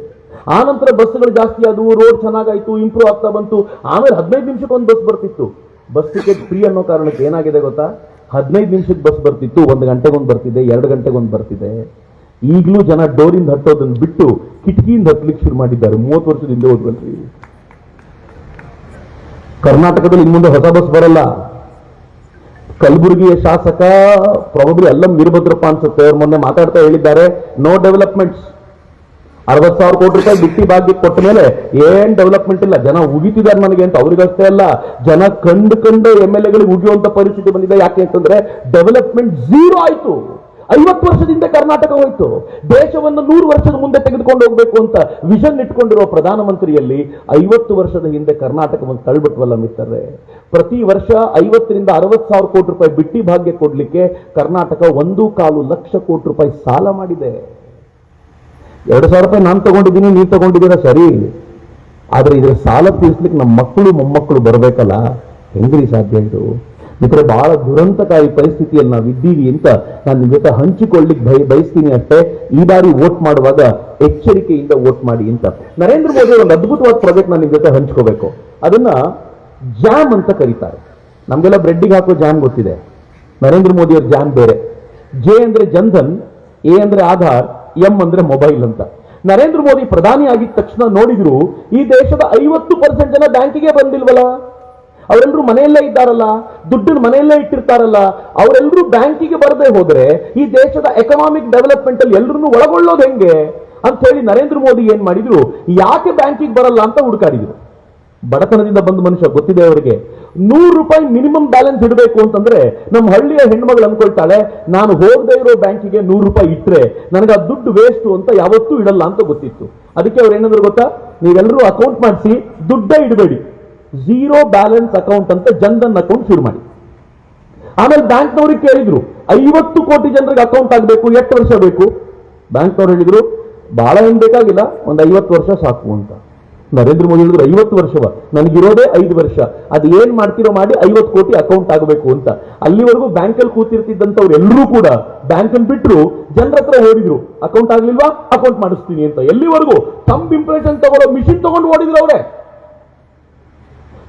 ಆ ನಂತರ ಬಸ್ಗಳು ಜಾಸ್ತಿ ಆದವು, ರೋಡ್ ಚೆನ್ನಾಗಾಯ್ತು, ಇಂಪ್ರೂವ್ ಆಗ್ತಾ ಬಂತು. ಆಮೇಲೆ 15 ನಿಮಿಷಕ್ಕೆ ಒಂದು ಬಸ್ ಬರ್ತಿತ್ತು. ಬಸ್ ಟಿಕೆಟ್ ಫ್ರೀ ಅನ್ನೋ ಕಾರಣಕ್ಕೆ ಏನಾಗಿದೆ ಗೊತ್ತಾ, 15 ನಿಮಿಷಕ್ಕೆ ಬಸ್ ಬರ್ತಿತ್ತು, 1 ಗಂಟೆಗೊಂದು ಬರ್ತಿದೆ, 2 ಗಂಟೆಗೊಂದು ಬರ್ತಿದೆ. ಈಗಲೂ ಜನ ಡೋರಿಂದ ಹತ್ತೋದನ್ನ ಬಿಟ್ಟು ಕಿಟಕಿಯಿಂದ ಹತ್ತಲಿಕ್ಕೆ ಶುರು ಮಾಡಿದ್ದಾರೆ. 30 ವರ್ಷದ ಹಿಂದೆ ಹೋದ್ವಲ್ರಿ. ಕರ್ನಾಟಕದಲ್ಲಿ ಇನ್ನು ಮುಂದೆ ಹೊಸ ಬಸ್ ಬರಲ್ಲ. ಕಲಬುರಗಿಯ ಶಾಸಕ ಪ್ರಾಬಬ್ಲಿ ಅಲ್ಲಂ ವೀರಭದ್ರಪ್ಪ ಅನ್ಸುತ್ತೆ, ಅವ್ರು ಮೊನ್ನೆ ಮಾತಾಡ್ತಾ ಹೇಳಿದ್ದಾರೆ, ನೋ ಡೆವಲಪ್ಮೆಂಟ್ಸ್. 60,000 ಕೋಟಿ ರೂಪಾಯಿ ಬಿಟ್ಟಿ ಭಾಗ್ಯ ಕೊಟ್ಟ ಮೇಲೆ ಏನ್ ಡೆವಲಪ್ಮೆಂಟ್ ಇಲ್ಲ. ಜನ ಉಗಿತಿದ್ದಾರೆ ನನಗೆ ಅಂತ. ಅವ್ರಿಗಷ್ಟೇ ಅಲ್ಲ, ಜನ ಕಂಡು MLA-ಗಳಿಗೆ ಉಗಿಯುವಂತ ಪರಿಸ್ಥಿತಿ ಬಂದಿದೆ. ಯಾಕೆ ಅಂತಂದ್ರೆ ಡೆವಲಪ್ಮೆಂಟ್ ಝೀರೋ ಆಯ್ತು. 50 ವರ್ಷದಿಂದ ಕರ್ನಾಟಕ ಹೋಯ್ತು. ದೇಶವನ್ನು 100 ವರ್ಷದ ಮುಂದೆ ತೆಗೆದುಕೊಂಡು ಹೋಗಬೇಕು ಅಂತ ವಿಷನ್ ಇಟ್ಕೊಂಡಿರುವ ಪ್ರಧಾನಮಂತ್ರಿಯಲ್ಲಿ 50 ವರ್ಷದ ಹಿಂದೆ ಕರ್ನಾಟಕವನ್ನು ತಳ್ಳಿಬಿಟ್ವಲ್ಲ ಮಿತ್ರರೇ. ಪ್ರತಿ ವರ್ಷ 50ರಿಂದ 60,000 ಕೋಟಿ ರೂಪಾಯಿ ಬಿಟ್ಟಿ ಭಾಗ್ಯ ಕೊಡ್ಲಿಕ್ಕೆ ಕರ್ನಾಟಕ 1.25 ಲಕ್ಷ ಕೋಟಿ ರೂಪಾಯಿ ಸಾಲ ಮಾಡಿದೆ. 2,000 ರೂಪಾಯಿ ನಾನು ತಗೊಂಡಿದ್ದೀನಿ, ನೀವು ತಗೊಂಡಿದ್ದೀರಾ ಸರಿ, ಆದ್ರೆ ಇದ್ರ ಸಾಲ ತೀರಿಸ್ಲಿಕ್ಕೆ ನಮ್ಮ ಮಕ್ಕಳು ಮೊಮ್ಮಕ್ಕಳು ಬರಬೇಕಲ್ಲ. ಹೆಂಗ್ರಿ ಸಾಧ್ಯ ಇದು? ಮಿತ್ರ, ಬಹಳ ದುರಂತಕಾರಿ ಪರಿಸ್ಥಿತಿಯಲ್ಲಿ ನಾವು ಇದ್ದೀವಿ ಅಂತ ನಾನು ನಿಮ್ಮ ಜೊತೆ ಹಂಚಿಕೊಳ್ಳಿಕ್ಕೆ ಬಯಸ್ತೀನಿ ಅಷ್ಟೇ. ಈ ಬಾರಿ ವೋಟ್ ಮಾಡುವಾಗ ಎಚ್ಚರಿಕೆಯಿಂದ ವೋಟ್ ಮಾಡಿ ಅಂತ. ನರೇಂದ್ರ ಮೋದಿ ಒಂದು ಅದ್ಭುತವಾದ ಪ್ರಾಜೆಕ್ಟ್ ನಾನು ನಿಮ್ಮ ಜೊತೆ ಹಂಚ್ಕೋಬೇಕು. ಅದನ್ನ ಜಾಮ್ ಅಂತ ಕರೀತಾರೆ. ನಮ್ಗೆಲ್ಲ ಬ್ರೆಡ್ಡಿಗೆ ಹಾಕೋ ಜಾಮ್ ಗೊತ್ತಿದೆ. ನರೇಂದ್ರ ಮೋದಿ ಅವ್ರ ಜಾಮ್ ಬೇರೆ. ಜೆ ಅಂದ್ರೆ ಜನ್ಧನ್, ಎ ಅಂದ್ರೆ ಆಧಾರ್, ಎಂ ಅಂದ್ರೆ ಮೊಬೈಲ್ ಅಂತ. ನರೇಂದ್ರ ಮೋದಿ ಪ್ರಧಾನಿ ಆಗಿದ ತಕ್ಷಣ ನೋಡಿದ್ರು ಈ ದೇಶದ 50% ಜನ ಬ್ಯಾಂಕಿಗೆ ಬಂದಿಲ್ವಲ್ಲ. ಅವರೆಲ್ಲರೂ ಮನೆಯಲ್ಲೇ ಇದ್ದಾರಲ್ಲ, ದುಡ್ಡನ್ನು ಮನೆಯಲ್ಲೇ ಇಟ್ಟಿರ್ತಾರಲ್ಲ. ಅವರೆಲ್ಲರೂ ಬ್ಯಾಂಕಿಗೆ ಬರದೇ ಹೋದ್ರೆ ಈ ದೇಶದ ಎಕನಾಮಿಕ್ ಡೆವಲಪ್ಮೆಂಟ್ ಅಲ್ಲಿ ಎಲ್ಲರನ್ನೂ ಒಳಗೊಳ್ಳೋದು ಹೆಂಗೆ ಅಂತ ಹೇಳಿ ನರೇಂದ್ರ ಮೋದಿ ಏನ್ ಮಾಡಿದ್ರು, ಯಾಕೆ ಬ್ಯಾಂಕಿಗೆ ಬರಲ್ಲ ಅಂತ ಹುಡುಕಾಡಿದ್ರು. ಬಡತನದಿಂದ ಬಂದ ಮನುಷ್ಯ, ಗೊತ್ತಿದೆ ಅವರಿಗೆ. 100 ರೂಪಾಯಿ ಮಿನಿಮಮ್ ಬ್ಯಾಲೆನ್ಸ್ ಇಡಬೇಕು ಅಂತಂದ್ರೆ ನಮ್ಮ ಹಳ್ಳಿಯ ಹೆಣ್ಮಗಳು ಅನ್ಕೊಳ್ತಾಳೆ, ನಾನು ಹೋಗದೆ ಇರೋ ಬ್ಯಾಂಕಿಗೆ 100 ರೂಪಾಯಿ ಇಟ್ರೆ ನನಗೆ ಆ ದುಡ್ಡು ವೇಸ್ಟ್ ಅಂತ ಯಾವತ್ತೂ ಇಡಲ್ಲ ಅಂತ ಗೊತ್ತಿತ್ತು. ಅದಕ್ಕೆ ಅವ್ರು ಏನಂದ್ರು ಗೊತ್ತಾ, ನೀವೆಲ್ಲರೂ ಅಕೌಂಟ್ ಮಾಡಿಸಿ, ದುಡ್ಡೇ ಇಡಬೇಡಿ, 0 ಬ್ಯಾಲೆನ್ಸ್ ಅಕೌಂಟ್ ಅಂತ ಜನ್ಧನ್ ಅಕೌಂಟ್ ಶುರು ಮಾಡಿ. ಆಮೇಲೆ ಬ್ಯಾಂಕ್ನವ್ರಿಗೆ ಕೇಳಿದ್ರು, 50 ಕೋಟಿ ಜನರಿಗೆ ಅಕೌಂಟ್ ಆಗಬೇಕು, ಎಷ್ಟು ವರ್ಷ ಬೇಕು? ಬ್ಯಾಂಕ್ನವ್ರು ಹೇಳಿದ್ರು, ಬಹಳ ಏನ್ ಬೇಕಾಗಿಲ್ಲ, ಒಂದು 50 ವರ್ಷ ಸಾಕು ಅಂತ. ನರೇಂದ್ರ ಮೋದಿ ಹೇಳಿದ್ರು, 50 ವರ್ಷವ? ನನಗಿರೋದೇ 5 ವರ್ಷ, ಅದು ಏನ್ ಮಾಡ್ತಿರೋ ಮಾಡಿ 50 ಕೋಟಿ ಅಕೌಂಟ್ ಆಗಬೇಕು ಅಂತ. ಅಲ್ಲಿವರೆಗೂ ಬ್ಯಾಂಕಲ್ಲಿ ಕೂತಿರ್ತಿದ್ದಂಥವ್ರು ಎಲ್ಲರೂ ಕೂಡ ಬ್ಯಾಂಕನ್ನು ಬಿಟ್ಟರು, ಜನರ ಹತ್ರ ಓಡಿದ್ರು, ಅಕೌಂಟ್ ಆಗ್ಲಿಲ್ವಾ, ಅಕೌಂಟ್ ಮಾಡಿಸ್ತೀನಿ ಅಂತ. ಎಲ್ಲಿವರೆಗೂ ಥಂಬ್ ಇಂಪ್ರೆಷನ್ ತಗೊಳ್ಳೋ ಮಿಷಿನ್ ತಗೊಂಡು ಓಡಿದ್ರು. ಅವರೇ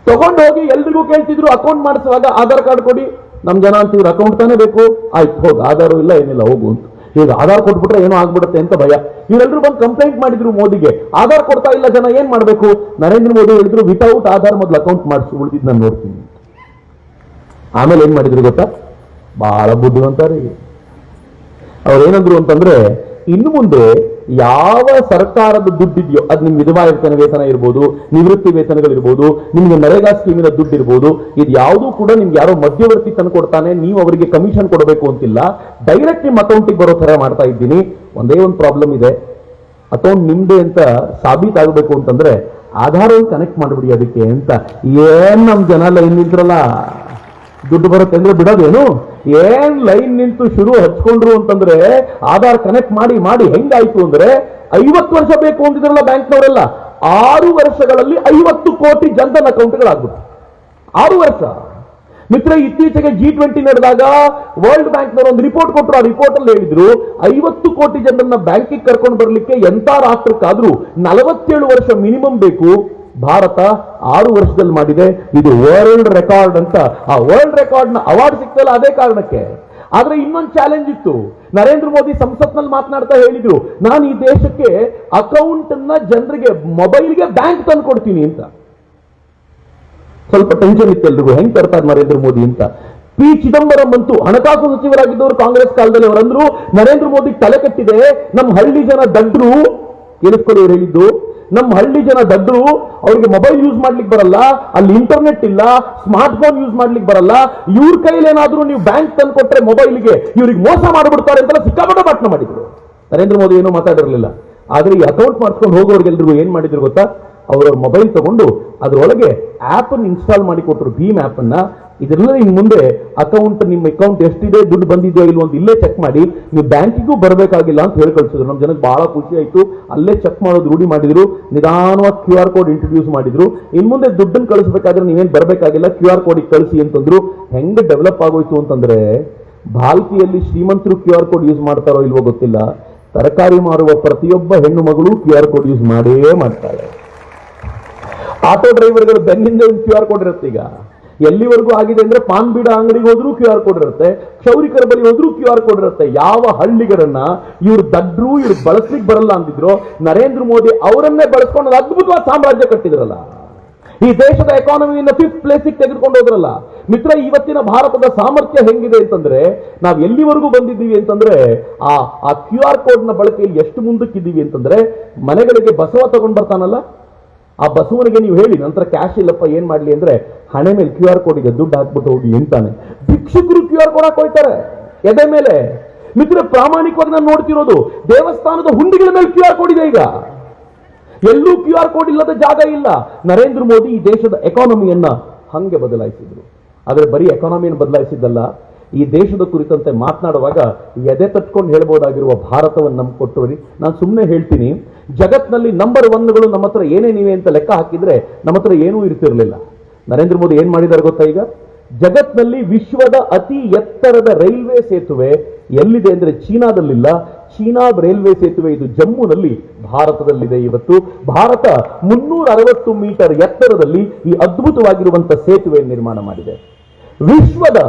ತಗೊಂಡು ಹೋಗಿ ಎಲ್ರಿಗೂ ಕೇಳ್ತಿದ್ರು, ಅಕೌಂಟ್ ಮಾಡಿಸುವಾಗ ಆಧಾರ್ ಕಾರ್ಡ್ ಕೊಡಿ. ನಮ್ ಜನ ಅಂತಿದ್ರು, ಅಕೌಂಟ್ ತಾನೇ ಬೇಕು, ಆಯ್ತು ಹೋಗಿ, ಆಧಾರು ಇಲ್ಲ ಏನಿಲ್ಲ ಹೋಗು ಅಂತ. ಈಗ ಆಧಾರ್ ಕೊಟ್ಬಿಟ್ರೆ ಏನೋ ಆಗ್ಬಿಡುತ್ತೆ ಅಂತ ಭಯ. ಇವರೆಲ್ಲರೂ ಬಂದು ಕಂಪ್ಲೇಂಟ್ ಮಾಡಿದ್ರು ಮೋದಿಗೆ, ಆಧಾರ್ ಕೊಡ್ತಾ ಇಲ್ಲ ಜನ, ಏನ್ ಮಾಡ್ಬೇಕು? ನರೇಂದ್ರ ಮೋದಿ ಹೇಳಿದ್ರು, ವಿತೌಟ್ ಆಧಾರ್ ಮೊದಲು ಅಕೌಂಟ್ ಮಾಡಿಸಿ, ಉಳಿದಿದ್ದು ನಾನು ನೋಡ್ತೀನಿ. ಆಮೇಲೆ ಏನ್ ಮಾಡಿದ್ರು ಗೊತ್ತಾ, ಬಹಳ ಬುದ್ಧಿವಂತರಿ. ಅವ್ರು ಏನಂದ್ರು ಅಂತಂದ್ರೆ, ಇನ್ನು ಮುಂದೆ ಯಾವ ಸರ್ಕಾರದ ದುಡ್ಡಿದೆಯೋ ಅದು ನಿಮ್ ವಿಧವಾ ವೇತನ ಇರ್ಬೋದು, ನಿವೃತ್ತಿ ವೇತನಗಳಿರ್ಬೋದು, ನಿಮ್ಗೆ ನರೇಗಾ ಸ್ಕೀಮಿನ ದುಡ್ಡು ಇರ್ಬೋದು, ಇದು ಯಾವುದೂ ಕೂಡ ನಿಮ್ಗೆ ಯಾರೋ ಮಧ್ಯವರ್ತಿ ತಂದು ಕೊಡ್ತಾನೆ, ನೀವು ಅವರಿಗೆ ಕಮಿಷನ್ ಕೊಡಬೇಕು ಅಂತಿಲ್ಲ, ಡೈರೆಕ್ಟ್ ನಿಮ್ಮ ಅಕೌಂಟಿಗೆ ಬರೋ ತರ ಮಾಡ್ತಾ ಇದ್ದೀನಿ. ಒಂದೇ ಒಂದು ಪ್ರಾಬ್ಲಮ್ ಇದೆ, ಅಕೌಂಟ್ ನಿಮ್ದೆ ಅಂತ ಸಾಬೀತಾಗಬೇಕು ಅಂತಂದ್ರೆ ಆಧಾರ್ ಕನೆಕ್ಟ್ ಮಾಡ್ಬಿಡಿ ಅದಕ್ಕೆ ಅಂತ. ಏನ್ ನಮ್ ಜನ ಲೈನ್ ನಿಂತ್ರಲ್ಲ, ದುಡ್ಡು ಬರುತ್ತೆ ಅಂದ್ರೆ ಬಿಡೋದೇನು? ಏನ್ ಲೈನ್ ನಿಂತು ಶುರು ಹಚ್ಕೊಂಡ್ರು ಅಂತಂದ್ರೆ ಆಧಾರ್ ಕನೆಕ್ಟ್ ಮಾಡಿ ಮಾಡಿ ಹೆಂಗಾಯ್ತು ಅಂದ್ರೆ 50 ವರ್ಷ ಬೇಕು ಅಂತಿದ್ರಲ್ಲ ಬ್ಯಾಂಕ್ನವರೆಲ್ಲ, 6 ವರ್ಷಗಳಲ್ಲಿ 50 ಕೋಟಿ ಜನ್ಧನ್ ಅಕೌಂಟ್ಗಳಾಗ್ಬಿಟ್ಟು. 6 ವರ್ಷ. ಮಿತ್ರ, ಇತ್ತೀಚೆಗೆ G20 ನಡೆದಾಗ ವರ್ಲ್ಡ್ ಬ್ಯಾಂಕ್ನವರು ಒಂದು ರಿಪೋರ್ಟ್ ಕೊಟ್ಟರು. ಆ ರಿಪೋರ್ಟ್ ಅಲ್ಲಿ ಹೇಳಿದ್ರು, 50 ಕೋಟಿ ಜನರನ್ನ ಬ್ಯಾಂಕಿಗೆ ಕರ್ಕೊಂಡು ಬರ್ಲಿಕ್ಕೆ ಎಂತ ರಾಷ್ಟ್ರಕ್ಕಾದ್ರೂ 47 ವರ್ಷ ಮಿನಿಮಮ್ ಬೇಕು. ಭಾರತ 6 ವರ್ಷದಲ್ಲಿ ಮಾಡಿದೆ. ಇದು ವರ್ಲ್ಡ್ ರೆಕಾರ್ಡ್ ಅಂತ. ಆ ವರ್ಲ್ಡ್ ರೆಕಾರ್ಡ್ ನ ಅವಾರ್ಡ್ ಸಿಕ್ತಲ್ಲ ಅದೇ ಕಾರಣಕ್ಕೆ. ಆದ್ರೆ ಇನ್ನೊಂದು ಚಾಲೆಂಜ್ ಇತ್ತು. ನರೇಂದ್ರ ಮೋದಿ ಸಂಸತ್ನಲ್ಲಿ ಮಾತನಾಡ್ತಾ ಹೇಳಿದ್ರು, ನಾನು ಈ ದೇಶಕ್ಕೆ ಅಕೌಂಟ್ ಅನ್ನ ಜನರಿಗೆ ಮೊಬೈಲ್ಗೆ ಬ್ಯಾಂಕ್ ತಂದು ಕೊಡ್ತೀನಿ ಅಂತ. ಸ್ವಲ್ಪ ಟೆನ್ಷನ್ ಇತ್ತು ಎಲ್ರಿಗೂ, ಹೆಂಗ್ ತರ್ತಾರೆ ನರೇಂದ್ರ ಮೋದಿ ಅಂತ. ಪಿ ಚಿದಂಬರಂ ಅಂತೂ ಹಣಕಾಸು ಸಚಿವರಾಗಿದ್ದವರು ಕಾಂಗ್ರೆಸ್ ಕಾಲದಲ್ಲಿ, ಅವರಂದ್ರು ನರೇಂದ್ರ ಮೋದಿ ತಲೆ ಕೆಟ್ಟಿದೆ, ನಮ್ಮ ಹಳ್ಳಿ ಜನ ದಡ್ರು. ಕೇಳಿಸ್ಕೊಳ್ಳಿ ಅವ್ರು ಹೇಳಿದ್ದು, ನಮ್ಮ ಹಳ್ಳಿ ಜನ ದಡ್ರು, ಅವ್ರಿಗೆ ಮೊಬೈಲ್ ಯೂಸ್ ಮಾಡ್ಲಿಕ್ಕೆ ಬರಲ್ಲ, ಅಲ್ಲಿ ಇಂಟರ್ನೆಟ್ ಇಲ್ಲ, ಸ್ಮಾರ್ಟ್ ಫೋನ್ ಯೂಸ್ ಮಾಡ್ಲಿಕ್ಕೆ ಬರಲ್ಲ, ಇವ್ರ ಕೈಲೇನಾದ್ರೂ ನೀವು ಬ್ಯಾಂಕ್ ತಂದು ಕೊಟ್ರೆ ಮೊಬೈಲ್ಗೆ ಇವ್ರಿಗೆ ಮೋಸ ಮಾಡಿಬಿಡ್ತಾರೆ ಅಂತೆಲ್ಲ ಸಿಕ್ಕಾಪಟ್ಟೆ ಭಾಷಣ ಮಾಡಿದ್ರು. ನರೇಂದ್ರ ಮೋದಿ ಏನೂ ಮಾತಾಡಿರಲಿಲ್ಲ. ಆದ್ರೆ ಈ ಅಕೌಂಟ್ ಮಾಡಿಸ್ಕೊಂಡು ಹೋಗೋರ್ಗೆಲ್ರಿಗೂ ಏನ್ ಮಾಡಿದ್ರು ಗೊತ್ತಾ, ಅವರವ್ರ ಮೊಬೈಲ್ ತಗೊಂಡು ಅದರೊಳಗೆ ಆಪ್ ಅನ್ನು ಇನ್ಸ್ಟಾಲ್ ಮಾಡಿ ಕೊಟ್ಟರು, ಭೀಮ್ ಆಪ್ ಅನ್ನ. ಇದೆಲ್ಲ ಇನ್ ಮುಂದೆ ಅಕೌಂಟ್, ನಿಮ್ಮ ಅಕೌಂಟ್ ಎಷ್ಟಿದೆ, ದುಡ್ಡು ಬಂದಿದೆಯೋ ಇಲ್ವೋ ಅಂತ ಇಲ್ಲೇ ಚೆಕ್ ಮಾಡಿ, ನೀವು ಬ್ಯಾಂಕಿಗೂ ಬರಬೇಕಾಗಿಲ್ಲ ಅಂತ ಹೇಳಿ ಕಳಿಸಿದ್ರು. ನಮ್ಮ ಜನಕ್ಕೆ ಬಹಳ ಖುಷಿ ಆಯ್ತು. ಅಲ್ಲೇ ಚೆಕ್ ಮಾಡೋದು ರೂಢಿ ಮಾಡಿದ್ರು. ನಿಧಾನವಾಗಿ QR ಕೋಡ್ ಇಂಟ್ರೊಡ್ಯೂಸ್ ಮಾಡಿದ್ರು. ಇನ್ ಮುಂದೆ ದುಡ್ಡನ್ನು ಕಳಿಸಬೇಕಾದ್ರೆ ನೀವೇನ್ ಬರಬೇಕಾಗಿಲ್ಲ, QR ಕೋಡ್ ಕಳಿಸಿ ಅಂತಂದ್ರು. ಹೆಂಗೆ ಡೆವಲಪ್ ಆಗೋಯ್ತು ಅಂತಂದ್ರೆ, ಭಾಲ್ಕಿಯಲ್ಲಿ ಶ್ರೀಮಂತರು QR ಕೋಡ್ ಯೂಸ್ ಮಾಡ್ತಾರೋ ಇಲ್ವೋ ಗೊತ್ತಿಲ್ಲ, ತರಕಾರಿ ಮಾರುವ ಪ್ರತಿಯೊಬ್ಬ ಹೆಣ್ಣು ಮಗಳು QR ಕೋಡ್ ಯೂಸ್ ಮಾಡೇ ಮಾಡ್ತಾಳೆ. ಆಟೋ ಡ್ರೈವರ್ಗಳು ಬೆನ್ನಿಂದ ಒಂದು QR ಕೋಡ್ ಇರುತ್ತೆ. ಈಗ ಎಲ್ಲಿವರೆಗೂ ಆಗಿದೆ ಅಂದ್ರೆ ಪಾನ್ ಬೀಡ ಅಂಗಡಿಗೆ ಹೋದ್ರೂ QR ಕೋಡ್ ಇರುತ್ತೆ, ಕ್ಷೌರಿಕರ ಬಳಿ ಹೋದ್ರೂ QR ಕೋಡ್ ಇರುತ್ತೆ. ಯಾವ ಹಳ್ಳಿಗರನ್ನ ಇವ್ರು ದಡ್ರು, ಇವ್ರು ಬಳಸ್ಲಿಕ್ಕೆ ಬರಲ್ಲ ಅಂದಿದ್ರು, ನರೇಂದ್ರ ಮೋದಿ ಅವರನ್ನೇ ಬಳಸ್ಕೊಂಡು ಅದ್ಭುತವಾದ ಸಾಮ್ರಾಜ್ಯ ಕಟ್ಟಿದ್ರಲ್ಲ. ಈ ದೇಶದ ಎಕಾನಮಿಯಿಂದ 5th ಪ್ಲೇಸಿಗೆ ತೆಗೆದುಕೊಂಡು ಹೋದ್ರಲ್ಲ. ಮಿತ್ರ, ಇವತ್ತಿನ ಭಾರತದ ಸಾಮರ್ಥ್ಯ ಹೆಂಗಿದೆ ಅಂತಂದ್ರೆ, ನಾವು ಎಲ್ಲಿವರೆಗೂ ಬಂದಿದ್ದೀವಿ ಅಂತಂದ್ರೆ, ಆ QR ಕೋಡ್ ನ ಬಳಕೆಯಲ್ಲಿ ಎಷ್ಟು ಮುಂದಕ್ಕಿದ್ದೀವಿ ಅಂತಂದ್ರೆ, ಮನೆಗಳಿಗೆ ಬಸವ ತಗೊಂಡ್ ಬರ್ತಾನಲ್ಲ, ಆ ಬಸವನಿಗೆ ನೀವು ಹೇಳಿ ನಂತರ ಕ್ಯಾಶ್ ಇಲ್ಲಪ್ಪ ಏನ್ ಮಾಡ್ಲಿ ಅಂದ್ರೆ, ಹಣೆ ಮೇಲೆ QR ಕೋಡ್ ಇದೆ, ದುಡ್ಡು ಹಾಕ್ಬಿಟ್ಟು ಹೋಗಿ ಅಂತಾನೆ. ಭಿಕ್ಷುಕರು QR ಕೋಡ್ ಹಾಕೊಳ್ತಾರೆ ಎದೆ ಮೇಲೆ. ಮಿತ್ರ, ಪ್ರಾಮಾಣಿಕವಾಗಿ ನಾನು ನೋಡ್ತಿರೋದು, ದೇವಸ್ಥಾನದ ಹುಂಡಿಗಳ ಮೇಲೆ QR ಕೋಡ್ ಇದೆ. ಈಗ ಎಲ್ಲೂ QR ಕೋಡ್ ಇಲ್ಲದ ಜಾಗ ಇಲ್ಲ. ನರೇಂದ್ರ ಮೋದಿ ಈ ದೇಶದ ಎಕಾನಮಿಯನ್ನ ಹಂಗೆ ಬದಲಾಯಿಸಿದ್ರು. ಆದ್ರೆ ಬರೀ ಎಕಾನಮಿಯನ್ನು ಬದಲಾಯಿಸಿದ್ದಲ್ಲ, ಈ ದೇಶದ ಕುರಿತಂತೆ ಮಾತನಾಡುವಾಗ ಎದೆ ತಟ್ಕೊಂಡು ಹೇಳ್ಬೋದಾಗಿರುವ ಭಾರತವನ್ನು ನಮ್ಗೆ ಕೊಟ್ಟರು. ನಾನು ಸುಮ್ಮನೆ ಹೇಳ್ತೀನಿ, ಜಗತ್ನಲ್ಲಿ ನಂಬರ್ 1ಗಳು ನಮ್ಮ ಹತ್ರ ಏನೇನಿವೆ ಅಂತ ಲೆಕ್ಕ ಹಾಕಿದ್ರೆ ನಮ್ಮ ಹತ್ರ ಏನೂ ಇರ್ತಿರ್ಲಿಲ್ಲ. ನರೇಂದ್ರ ಮೋದಿ ಏನ್ ಮಾಡಿದಾರೆ ಗೊತ್ತಾ? ಈಗ ಜಗತ್ನಲ್ಲಿ ವಿಶ್ವದ ಅತಿ ಎತ್ತರದ ರೈಲ್ವೆ ಸೇತುವೆ ಎಲ್ಲಿದೆ ಅಂದ್ರೆ ಚೀನಾದಲ್ಲಿಲ್ಲ. ಚೀನಾ ರೈಲ್ವೆ ಸೇತುವೆ ಇದು ಜಮ್ಮುನಲ್ಲಿ ಭಾರತದಲ್ಲಿದೆ. ಇವತ್ತು ಭಾರತ 360 ಮೀಟರ್ ಎತ್ತರದಲ್ಲಿ ಈ ಅದ್ಭುತವಾಗಿರುವಂತಹ ಸೇತುವೆ ನಿರ್ಮಾಣ ಮಾಡಿದೆ. ವಿಶ್ವದ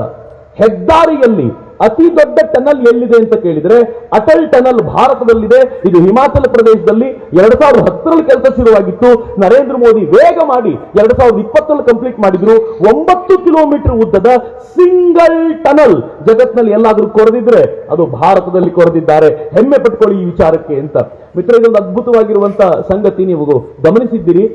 ಹೆದ್ದಾರಿಯಲ್ಲಿ ಅತಿ ದೊಡ್ಡ ಟನಲ್ ಎಲ್ಲಿದೆ ಅಂತ ಕೇಳಿದ್ರೆ ಅಟಲ್ ಟನಲ್ ಭಾರತದಲ್ಲಿದೆ. ಇದು ಹಿಮಾಚಲ ಪ್ರದೇಶದಲ್ಲಿ 2010ರಲ್ಲಿ ಕೆಲಸ ಶುರುವಾಗಿತ್ತು. ನರೇಂದ್ರ ಮೋದಿ ವೇಗ ಮಾಡಿ 2020ರಲ್ಲಿ ಕಂಪ್ಲೀಟ್ ಮಾಡಿದ್ರು. 9 ಕಿಲೋಮೀಟರ್ ಉದ್ದದ ಸಿಂಗಲ್ ಟನಲ್ ಜಗತ್ನಲ್ಲಿ ಎಲ್ಲಾದ್ರೂ ಕೊರೆದಿದ್ರೆ ಅದು ಭಾರತದಲ್ಲಿ ಕೊರೆದಿದ್ದಾರೆ. ಹೆಮ್ಮೆ ಪಟ್ಕೊಳ್ಳಿ ಈ ವಿಚಾರಕ್ಕೆ ಅಂತ. ಮಿತ್ರ, ಇದೊಂದು ಅದ್ಭುತವಾಗಿರುವಂತಹ ಸಂಗತಿ ನೀವು ಗಮನಿಸಿದ್ದೀರಿ.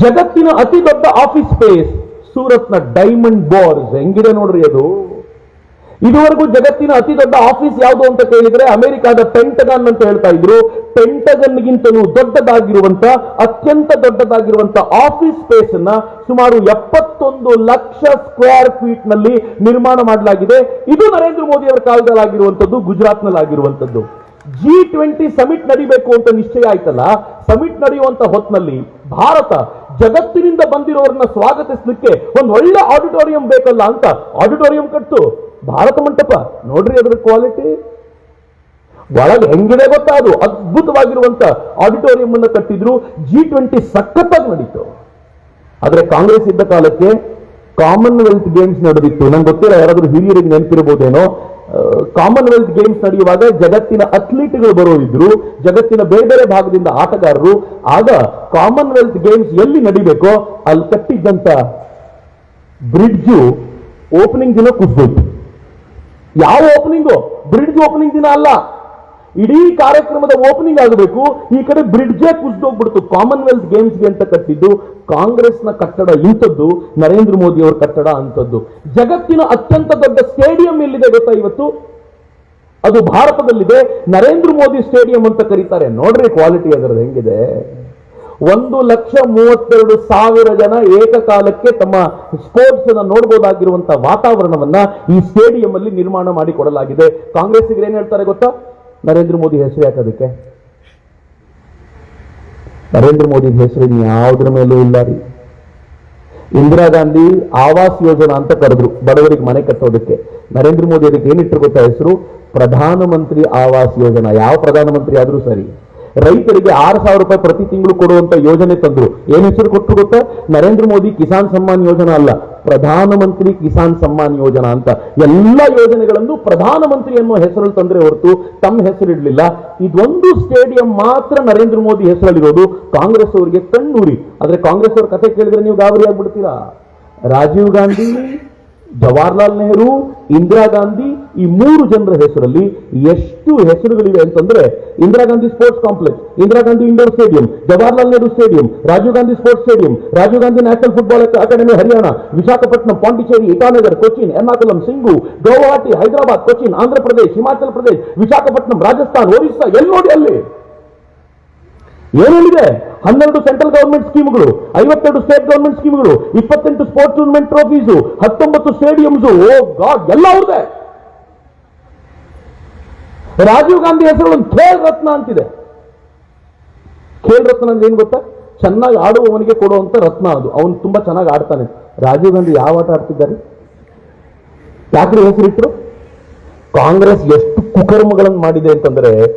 ಜಗತ್ತಿನ ಅತಿ ದೊಡ್ಡ ಆಫೀಸ್ ಸ್ಪೇಸ್ ಸೂರತ್ನ ಡೈಮಂಡ್ ಬಾರ್ಸ್ ಹೆಂಗಿದೆ ನೋಡ್ರಿ. ಅದು ಇದುವರೆಗೂ ಜಗತ್ತಿನ ಅತಿ ದೊಡ್ಡ ಆಫೀಸ್ ಯಾವುದು ಅಂತ ಕೇಳಿದ್ರೆ ಅಮೆರಿಕಾದ ಪೆಂಟಗನ್ ಅಂತ ಹೇಳ್ತಾ ಇದ್ರು. ಪೆಂಟಗನ್ಗಿಂತಲೂ ದೊಡ್ಡದಾಗಿರುವಂತ, ಅತ್ಯಂತ ದೊಡ್ಡದಾಗಿರುವಂತ ಆಫೀಸ್ ಸ್ಪೇಸ್ ಅನ್ನ ಸುಮಾರು 71 ಲಕ್ಷ ಸ್ಕ್ವೇರ್ ಫೀಟ್ ನಲ್ಲಿ ನಿರ್ಮಾಣ ಮಾಡಲಾಗಿದೆ. ಇದು ನರೇಂದ್ರ ಮೋದಿ ಅವರ ಕಾಲದಲ್ಲಿ ಆಗಿರುವಂತದ್ದು, ಗುಜರಾತ್ ನಲ್ಲಿ ಆಗಿರುವಂತದ್ದು. G20 ಸಮಿಟ್ ನಡಿಬೇಕು ಅಂತ ನಿಶ್ಚಯ ಆಯ್ತಲ್ಲ, ಸಮಿಟ್ ನಡೆಯುವಂತ ಹೊತ್ನಲ್ಲಿ ಭಾರತ ಜಗತ್ತಿನಿಂದ ಬಂದಿರೋರನ್ನ ಸ್ವಾಗತಿಸಲಿಕ್ಕೆ ಒಂದು ಒಳ್ಳೆ ಆಡಿಟೋರಿಯಂ ಬೇಕಲ್ಲ ಅಂತ ಆಡಿಟೋರಿಯಂ ಕಟ್ಟು. ಭಾರತ ಮಂಟಪ ನೋಡ್ರಿ, ಅದರ ಕ್ವಾಲಿಟಿ ಒಳಗೆ ಹೆಂಗಿದೆ ಗೊತ್ತಾ? ಅದು ಅದ್ಭುತವಾಗಿರುವಂತ ಆಡಿಟೋರಿಯಂ ಅನ್ನು ಕಟ್ಟಿದ್ರು. G20 ಸಖತ್ತಾಗಿ ನಡೀತು. ಆದ್ರೆ ಕಾಂಗ್ರೆಸ್ ಇದ್ದ ಕಾಲಕ್ಕೆ ಕಾಮನ್ವೆಲ್ತ್ ಗೇಮ್ಸ್ ನಡೆದಿತ್ತು. ನಂಗೆ ಗೊತ್ತಿಲ್ಲ, ಯಾರಾದ್ರೂ ಹಿರಿಯರಿಗೆ ನೆನಪಿರಬಹುದೇನೋ. ಕಾಮನ್ವೆಲ್ತ್ ಗೇಮ್ಸ್ ನಡೆಯುವಾಗ ಜಗತ್ತಿನ ಅಥ್ಲೀಟ್ಗಳು ಬರೋರಿದ್ರು, ಜಗತ್ತಿನ ಬೇರೆ ಬೇರೆ ಭಾಗದಿಂದ ಆಟಗಾರರು. ಆಗ ಕಾಮನ್ವೆಲ್ತ್ ಗೇಮ್ಸ್ ಎಲ್ಲಿ ನಡಿಬೇಕೋ ಅಲ್ಲಿ ಕಟ್ಟಿದ್ದಂತ ಬ್ರಿಡ್ಜ್ ಓಪನಿಂಗ್ ದಿನ ಕುಸಿದೋಯ್ತು. ಯಾವ ಓಪನಿಂಗು? ಬ್ರಿಡ್ಜ್ ಓಪನಿಂಗ್ ದಿನ ಅಲ್ಲ, ಇಡೀ ಕಾರ್ಯಕ್ರಮದ ಓಪನಿಂಗ್ ಆಗಬೇಕು, ಈ ಕಡೆ ಬ್ರಿಡ್ಜೇ ಕುಸಿದೋಗ್ಬಿಡ್ತು. ಕಾಮನ್ವೆಲ್ತ್ ಗೇಮ್ಸ್ಗೆ ಅಂತ ಕಟ್ಟಿದ್ದು ಕಾಂಗ್ರೆಸ್ನ ಕಟ್ಟಡ ಇಂಥದ್ದು, ನರೇಂದ್ರ ಮೋದಿ ಅವರ ಕಟ್ಟಡ ಅಂತದ್ದು. ಜಗತ್ತಿನ ಅತ್ಯಂತ ದೊಡ್ಡ ಸ್ಟೇಡಿಯಂ ಎಲ್ಲಿದೆ ಗೊತ್ತಾ ಇವತ್ತು? ಅದು ಭಾರತದಲ್ಲಿದೆ. ನರೇಂದ್ರ ಮೋದಿ ಸ್ಟೇಡಿಯಂ ಅಂತ ಕರೀತಾರೆ. ನೋಡ್ರಿ ಕ್ವಾಲಿಟಿ ಅದರದ್ದು ಹೆಂಗಿದೆ. 1,32,000 ಜನ ಏಕಕಾಲಕ್ಕೆ ತಮ್ಮ ಸ್ಪೋರ್ಟ್ಸ್ ಅನ್ನ ನೋಡಬಹುದಾಗಿರುವಂತಹ ವಾತಾವರಣವನ್ನ ಈ ಸ್ಟೇಡಿಯಂ ಅಲ್ಲಿ ನಿರ್ಮಾಣ ಮಾಡಿ ಕೊಡಲಾಗಿದೆ. ಕಾಂಗ್ರೆಸ್ಸಿಗರು ಏನ್ ಹೇಳ್ತಾರೆ ಗೊತ್ತಾ? ನರೇಂದ್ರ ಮೋದಿ ಹೆಸರು ಯಾಕದಕ್ಕೆ? ನರೇಂದ್ರ ಮೋದಿ ಹೆಸರು ಯಾವುದ್ರ ಮೇಲೂ ಇಲ್ಲ ರೀ. ಇಂದಿರಾ ಗಾಂಧಿ ಆವಾಸ್ ಯೋಜನಾ ಅಂತ ಕರೆದ್ರು ಬಡವರಿಗೆ ಮನೆ ಕಟ್ಟೋದಕ್ಕೆ. ನರೇಂದ್ರ ಮೋದಿ ಅದಕ್ಕೆ ಏನಿಟ್ಟರು ಗೊತ್ತಾ ಹೆಸರು? ಪ್ರಧಾನಮಂತ್ರಿ ಆವಾಸ್ ಯೋಜನಾ. ಯಾವ ಪ್ರಧಾನಮಂತ್ರಿ ಆದ್ರೂ ಸರಿ, ರೈತರಿಗೆ 6,000 ರೂಪಾಯಿ ಪ್ರತಿ ತಿಂಗಳು ಕೊಡುವಂತ ಯೋಜನೆ ತಂದ್ರು. ಏನ್ ಹೆಸರು ಕೊಟ್ಟರು ಗೊತ್ತಾ? ನರೇಂದ್ರ ಮೋದಿ ಕಿಸಾನ್ ಸಮ್ಮಾನ್ ಯೋಜನಾ ಅಲ್ಲ, ಪ್ರಧಾನಮಂತ್ರಿ ಕಿಸಾನ್ ಸಮ್ಮಾನ್ ಯೋಜನಾ ಅಂತ. ಎಲ್ಲ ಯೋಜನೆಗಳನ್ನು ಪ್ರಧಾನಮಂತ್ರಿ ಅನ್ನೋ ಹೆಸರಲ್ಲಿ ತಂದ್ರೆ ಹೊರತು ತಮ್ಮ ಹೆಸರಿಡ್ಲಿಲ್ಲ. ಇದೊಂದು ಸ್ಟೇಡಿಯಂ ಮಾತ್ರ ನರೇಂದ್ರ ಮೋದಿ ಹೆಸರಲ್ಲಿರೋದು. ಕಾಂಗ್ರೆಸ್ ಅವರಿಗೆ ಕಣ್ಣೂರಿ. ಆದ್ರೆ ಕಾಂಗ್ರೆಸ್ ಅವ್ರ ಕತೆ ಕೇಳಿದ್ರೆ ನೀವು ಗಾಬರಿ ಆಗ್ಬಿಡ್ತೀರಾ. ರಾಜೀವ್ ಗಾಂಧಿ, ಜವಾಹರ್ಲಾಲ್ ನೆಹರು, ಇಂದಿರಾ ಗಾಂಧಿ, ಈ 3 ಜನರ ಹೆಸರಲ್ಲಿ ಎಷ್ಟು ಹೆಸರುಗಳಿವೆ ಅಂತಂದ್ರೆ, Indira Gandhi sports complex, Indira Gandhi indoor stadium, Jawaharlal Nehru stadium, Rajiv Gandhi sports stadium, Rajiv Gandhi national football academy Haryana, Visakhapatnam, Pondicherry, Itanagar, Cochin, Ernakulam, Singhu, Gauhati, Hyderabad, Cochin, Andhra Pradesh, Himachal Pradesh, Visakhapatnam, Rajasthan, Orissa, ಎಲ್ಲಿ ನೋಡಿ ಅಲ್ಲಿ ಏನೇನಿದೆ? 12 ಸೆಂಟ್ರಲ್ ಗವರ್ಮೆಂಟ್ ಸ್ಕೀಮ್ಗಳು, 52 ಸ್ಟೇಟ್ ಗವರ್ಮೆಂಟ್ ಸ್ಕೀಮ್ಗಳು, 28 sports tournament trophies, 19 stadiums. Oh god, ಎಲ್ಲ ಅವ್ರದೇ. ರಾಜೀವ್ ಗಾಂಧಿ ಹೆಸರು ಒಂದು ಖೇಲ್ ರತ್ನ ಅಂತಿದೆ. ಖೇಲ್ ರತ್ನ ಅಂದ್ರೆ ಏನ್ ಗೊತ್ತಾ? ಚೆನ್ನಾಗಿ ಆಡುವವನಿಗೆ ಕೊಡುವಂತ ರತ್ನ ಅದು. ಅವನು ತುಂಬಾ ಚೆನ್ನಾಗಿ ಆಡ್ತಾನೆ. ರಾಜೀವ್ ಗಾಂಧಿ ಯಾವ ಆಟ ಆಡ್ತಿದ್ದಾರೆ? ಯಾಕ್ರಿ ಹೆಸರಿಟ್ರು? ಕಾಂಗ್ರೆಸ್ ಎಷ್ಟು ಕುಕರ್ಮಗಳನ್ನು ಮಾಡಿದೆ ಅಂತಂದ್ರೆ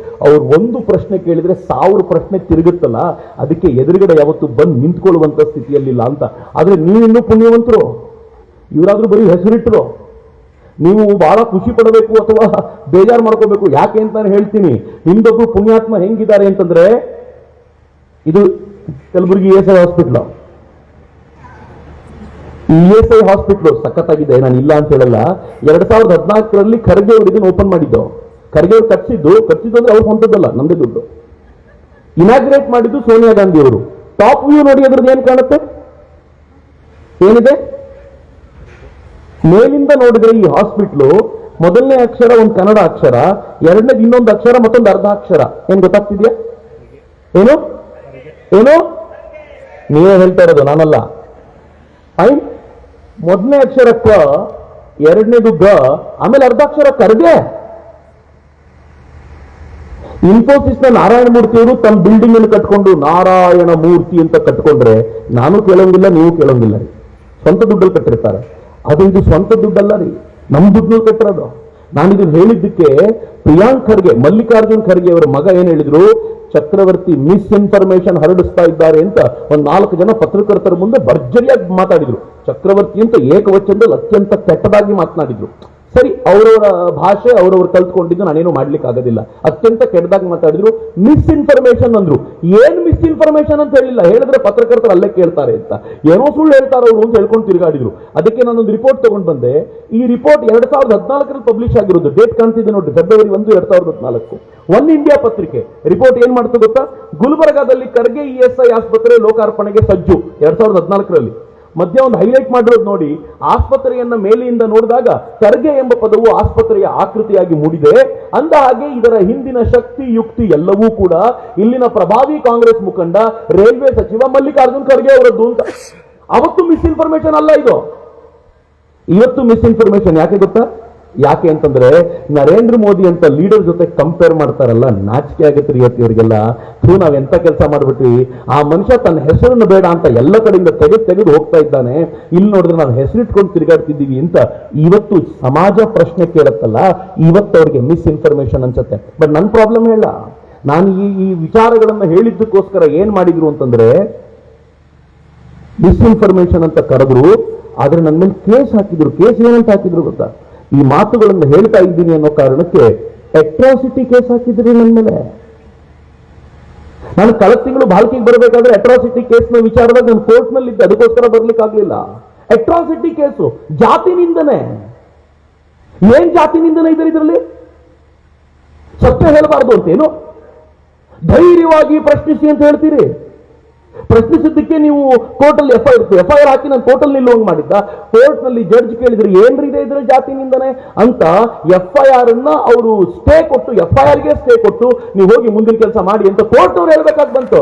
ಅವ್ರು ಒಂದು ಪ್ರಶ್ನೆ ಕೇಳಿದ್ರೆ 1000 ಪ್ರಶ್ನೆ ತಿರುಗುತ್ತಲ್ಲ, ಅದಕ್ಕೆ ಎದುರುಗಡೆ ಯಾವತ್ತು ಬಂದು ನಿಂತ್ಕೊಳ್ಳುವಂತ ಸ್ಥಿತಿಯಲ್ಲಿಲ್ಲ ಅಂತ. ಆದ್ರೆ ನೀವಿನ್ನೂ ಪುಣ್ಯವಂತರು, ಇವರಾದ್ರೂ ಬರೀ ಹೆಸರಿಟ್ಟರು. ನೀವು ಬಹಳ ಖುಷಿ ಪಡಬೇಕು ಅಥವಾ ಬೇಜಾರು ಮಾಡ್ಕೋಬೇಕು. ಯಾಕೆ ಅಂತ ನಾನು ಹೇಳ್ತೀನಿ. ನಿಮ್ದೊಬ್ರು ಪುಣ್ಯಾತ್ಮ ಹೆಂಗಿದ್ದಾರೆ ಅಂತಂದ್ರೆ, ಇದು Kalaburagi ESI hospital. ESI hospital ಸಖತ್ತಾಗಿದೆ, ನಾನು ಇಲ್ಲ ಅಂತ ಹೇಳಲ್ಲ. 2014ರಲ್ಲಿ ಖರ್ಗೆ ಅವರು ಇದನ್ನು ಓಪನ್ ಮಾಡಿದ್ದು. ಖರ್ಗೆ ಅವರು ಕಟ್ಸಿದ್ದು ಅಂದ್ರೆ ಅವ್ರು ಹೊಂದದ್ದಲ್ಲ, ನಮ್ದೇ ದುಡ್ಡು. ಇನಾಗ್ರೇಟ್ ಮಾಡಿದ್ದು ಸೋನಿಯಾ ಗಾಂಧಿ ಅವರು. ಟಾಪ್ ವ್ಯೂ ನೋಡಿ, ಅದ್ರದ್ದು ಏನ್ ಕಾಣುತ್ತೆ, ಏನಿದೆ ಮೇಲಿಂದ ನೋಡಿದ್ರೆ ಈ ಹಾಸ್ಪಿಟ್ಲು ಮೊದಲನೇ ಅಕ್ಷರ ಒಂದು ಕನ್ನಡ ಅಕ್ಷರ, ಎರಡನೇದು ಇನ್ನೊಂದು ಅಕ್ಷರ, ಮತ್ತೊಂದು ಅರ್ಧ ಅಕ್ಷರ. ಏನ್ ಗೊತ್ತಾಗ್ತಿದ್ಯಾ? ಏನು ಏನು ನೀವೇ ಹೇಳ್ತಾ ಇರೋದು, ನಾನಲ್ಲ. ಮೊದಲನೇ ಅಕ್ಷರ ಕ, ಎರಡನೇದು ಗ, ಆಮೇಲೆ ಅರ್ಧ ಅಕ್ಷರ ಖರ್ಗೆ. ಇನ್ಫೋಸಿಸ್ ನ ನಾರಾಯಣ ಮೂರ್ತಿ ಅವರು ತಮ್ಮ ಬಿಲ್ಡಿಂಗ್ ಅನ್ನು ಕಟ್ಕೊಂಡು ನಾರಾಯಣ ಮೂರ್ತಿ ಅಂತ ಕಟ್ಕೊಂಡ್ರೆ ನಾನು ಕೇಳೋಂಗಿಲ್ಲ, ನೀವು ಕೇಳೋಂಗಿಲ್ಲ ರೀ. ಸ್ವಂತ ದುಡ್ಡಲ್ಲಿ ಕಟ್ಟಿರ್ತಾರೆ. ಅದು ಇದು ಸ್ವಂತ ದುಡ್ಡಲ್ಲ ರೀ, ನಮ್ಮ ದುಡ್ಡಲ್ಲಿ ಕಟ್ಟಿರೋದು. ನಾನಿದನ್ನು ಹೇಳಿದ್ದಕ್ಕೆ ಪ್ರಿಯಾಂಕ್ ಖರ್ಗೆ, ಮಲ್ಲಿಕಾರ್ಜುನ್ ಖರ್ಗೆ ಅವರ ಮಗ ಏನ್ ಹೇಳಿದ್ರು, ಚಕ್ರವರ್ತಿ ಮಿಸ್ಇನ್ಫಾರ್ಮೇಶನ್ ಹರಡಿಸ್ತಾ ಇದ್ದಾರೆ ಅಂತ ಒಂದು 4 ಜನ ಪತ್ರಕರ್ತರ ಮುಂದೆ ಭರ್ಜರಿಯಾಗಿ ಮಾತಾಡಿದ್ರು. ಚಕ್ರವರ್ತಿ ಅಂತ ಏಕವಚನದಲ್ಲಿ ಅತ್ಯಂತ ಕೆಟ್ಟದಾಗಿ ಮಾತನಾಡಿದ್ರು. ಸರಿ, ಅವರವರ ಭಾಷೆ ಅವರವರು ಕಲ್ತ್ಕೊಂಡಿದ್ದು, ನಾನೇನು ಮಾಡ್ಲಿಕ್ಕೆ ಆಗೋದಿಲ್ಲ. ಅತ್ಯಂತ ಕೆಟ್ಟದಾಗಿ ಮಾತಾಡಿದ್ರು. ಮಿಸ್ಇನ್ಫಾರ್ಮೇಶನ್ ಅಂದ್ರು. ಏನ್ ಮಿಸ್ಇನ್ಫಾರ್ಮೇಶನ್ ಅಂತ ಹೇಳಿಲ್ಲ, ಹೇಳಿದ್ರೆ ಪತ್ರಕರ್ತರು ಅಲ್ಲೇ ಕೇಳ್ತಾರೆ ಅಂತ, ಏನೋ ಸುಳ್ಳು ಹೇಳ್ತಾರೆ ಅವರು ಅಂತ ಹೇಳ್ಕೊಂಡು ತಿರುಗಾಡಿದ್ರು. ಅದಕ್ಕೆ ನಾನೊಂದು ರಿಪೋರ್ಟ್ ತಗೊಂಡು ಬಂದೆ. ಈ ರಿಪೋರ್ಟ್ 2014ರಲ್ಲಿ ಪಬ್ಲಿಷ್ ಆಗಿರೋದು. ಡೇಟ್ ಕಾಣ್ತಿದೆ ನೋಡಿ, ಫೆಬ್ರವರಿ 1, 2014. ಒನ್ ಇಂಡಿಯಾ ಪತ್ರಿಕೆ ರಿಪೋರ್ಟ್ ಏನ್ ಮಾಡ್ತು ಗೊತ್ತಾ? ಗುಲ್ಬರ್ಗಾದಲ್ಲಿ ಖರ್ಗೆ ESI ಆಸ್ಪತ್ರೆ ಲೋಕಾರ್ಪಣೆಗೆ ಸಜ್ಜು 2014ರಲ್ಲಿ. ಮಧ್ಯ ಒಂದು ಹೈಲೈಟ್ ಮಾಡಿರೋದು ನೋಡಿ, ಆಸ್ಪತ್ರೆಯನ್ನ ಮೇಲೆಯಿಂದ ನೋಡಿದಾಗ ಖರ್ಗೆ ಎಂಬ ಪದವು ಆಸ್ಪತ್ರೆಯ ಆಕೃತಿಯಾಗಿ ಮೂಡಿದೆ. ಅಂದ ಹಾಗೆ ಇದರ ಹಿಂದಿನ ಶಕ್ತಿ ಯುಕ್ತಿ ಎಲ್ಲವೂ ಕೂಡ ಇಲ್ಲಿನ ಪ್ರಭಾವಿ ಕಾಂಗ್ರೆಸ್ ಮುಖಂಡ ರೈಲ್ವೆ ಸಚಿವ ಮಲ್ಲಿಕಾರ್ಜುನ್ ಖರ್ಗೆ ಅವರದ್ದು ಅಂತ. ಅವತ್ತು ಮಿಸ್ಇನ್ಫಾರ್ಮೇಶನ್ ಅಲ್ಲ ಇದು, ಇವತ್ತು ಮಿಸ್ಇನ್ಫಾರ್ಮೇಶನ್. ಯಾಕೆ ಗೊತ್ತಾ? ಯಾಕೆ ಅಂತಂದ್ರೆ ನರೇಂದ್ರ ಮೋದಿ ಅಂತ ಲೀಡರ್ ಜೊತೆ ಕಂಪೇರ್ ಮಾಡ್ತಾರಲ್ಲ, ನಾಚಿಕೆ ಆಗುತ್ತೆ ಇವತ್ತು ಇವರಿಗೆಲ್ಲ. ನಾವ್ ಎಂತ ಕೆಲಸ ಮಾಡ್ಬಿಟ್ವಿ, ಆ ಮನುಷ್ಯ ತನ್ನ ಹೆಸರನ್ನು ಬೇಡ ಅಂತ ಎಲ್ಲ ಕಡೆಯಿಂದ ತೆಗೆದು ಹೋಗ್ತಾ ಇದ್ದಾನೆ, ಇಲ್ಲಿ ನೋಡಿದ್ರೆ ನಾವು ಹೆಸರಿಟ್ಕೊಂಡು ತಿರುಗಾಡ್ತಿದ್ದೀವಿ ಅಂತ ಇವತ್ತು ಸಮಾಜ ಪ್ರಶ್ನೆ ಕೇಳುತ್ತಲ್ಲ, ಇವತ್ತು ಅವ್ರಿಗೆ ಮಿಸ್ಇನ್ಫಾರ್ಮೇಶನ್ ಅನ್ಸುತ್ತೆ. ಬಟ್ ನನ್ನ ಪ್ರಾಬ್ಲಮ್ ಹೇಳ, ನಾನು ಈ ವಿಚಾರಗಳನ್ನ ಹೇಳಿದ್ದಕ್ಕೋಸ್ಕರ ಏನ್ ಮಾಡಿದ್ರು ಅಂತಂದ್ರೆ, ಮಿಸ್ಇನ್ಫಾರ್ಮೇಶನ್ ಅಂತ ಕರೆದ್ರು, ಆದ್ರೆ ನನ್ನ ಮೇಲೆ ಕೇಸ್ ಹಾಕಿದ್ರು. ಕೇಸ್ ಏನಂತ ಹಾಕಿದ್ರು ಗೊತ್ತಾ? ಈ ಮಾತುಗಳನ್ನು ಹೇಳ್ತಾ ಇದ್ದೀನಿ ಅನ್ನೋ ಕಾರಣಕ್ಕೆ ಅಟ್ರಾಸಿಟಿ ಕೇಸ್ ಹಾಕಿದ್ರಿ ನನ್ನ ಮೇಲೆ. ನಾನು ಕಳೆದ ತಿಂಗಳು ಬಾಲ್ಕಿಗೆ ಬರಬೇಕಾದ್ರೆ ಅಟ್ರಾಸಿಟಿ ಕೇಸ್ನ ವಿಚಾರದಾಗ ನಾನು ಕೋರ್ಟ್ ನಲ್ಲಿ ಇದ್ದೆ, ಅದಕ್ಕೋಸ್ಕರ ಬರ್ಲಿಕ್ಕೆ ಆಗ್ಲಿಲ್ಲ. ಅಟ್ರಾಸಿಟಿ ಕೇಸು ಜಾತಿ ನಿಂದನೆ. ಏನ್ ಜಾತಿ ನಿಂದನೆ ಇದೆ ಇದರಲ್ಲಿ? ಸತ್ಯ ಹೇಳಬಾರ್ದು ಅಂತೇನು? ಧೈರ್ಯವಾಗಿ ಪ್ರಶ್ನಿಸಿ ಅಂತ ಹೇಳ್ತೀರಿ. ಪ್ರಶ್ನಿಸಿದ್ದಕ್ಕೆ ನೀವು ಕೋರ್ಟಲ್ಲಿ ಎಫ್ಐಆರ್ ಹಾಕಿ ನಾನು ಕೋರ್ಟಲ್ಲಿ ನಿಲ್ಲುವಂಗ್ ಮಾಡಿದ್ದ. ಕೋರ್ಟ್ ನಲ್ಲಿ ಜಡ್ಜ್ ಕೇಳಿದ್ರೆ ಏನ್ರಿ ಇದೆ ಇದ್ರೆ ಜಾತಿ ನಿಂದನೆ ಅಂತ ಎಫ್ಐಆರ್ ಅನ್ನ ಅವರು ಸ್ಟೇ ಕೊಟ್ಟು, ಎಫ್ಐಆರ್ಗೆ ಸ್ಟೇ ಕೊಟ್ಟು ನೀವು ಹೋಗಿ ಮುಂದಿನ ಕೆಲಸ ಮಾಡಿ ಅಂತ ಕೋರ್ಟ್ ಅವ್ರು ಹೇಳ್ಬೇಕಾಗಿ ಬಂತು.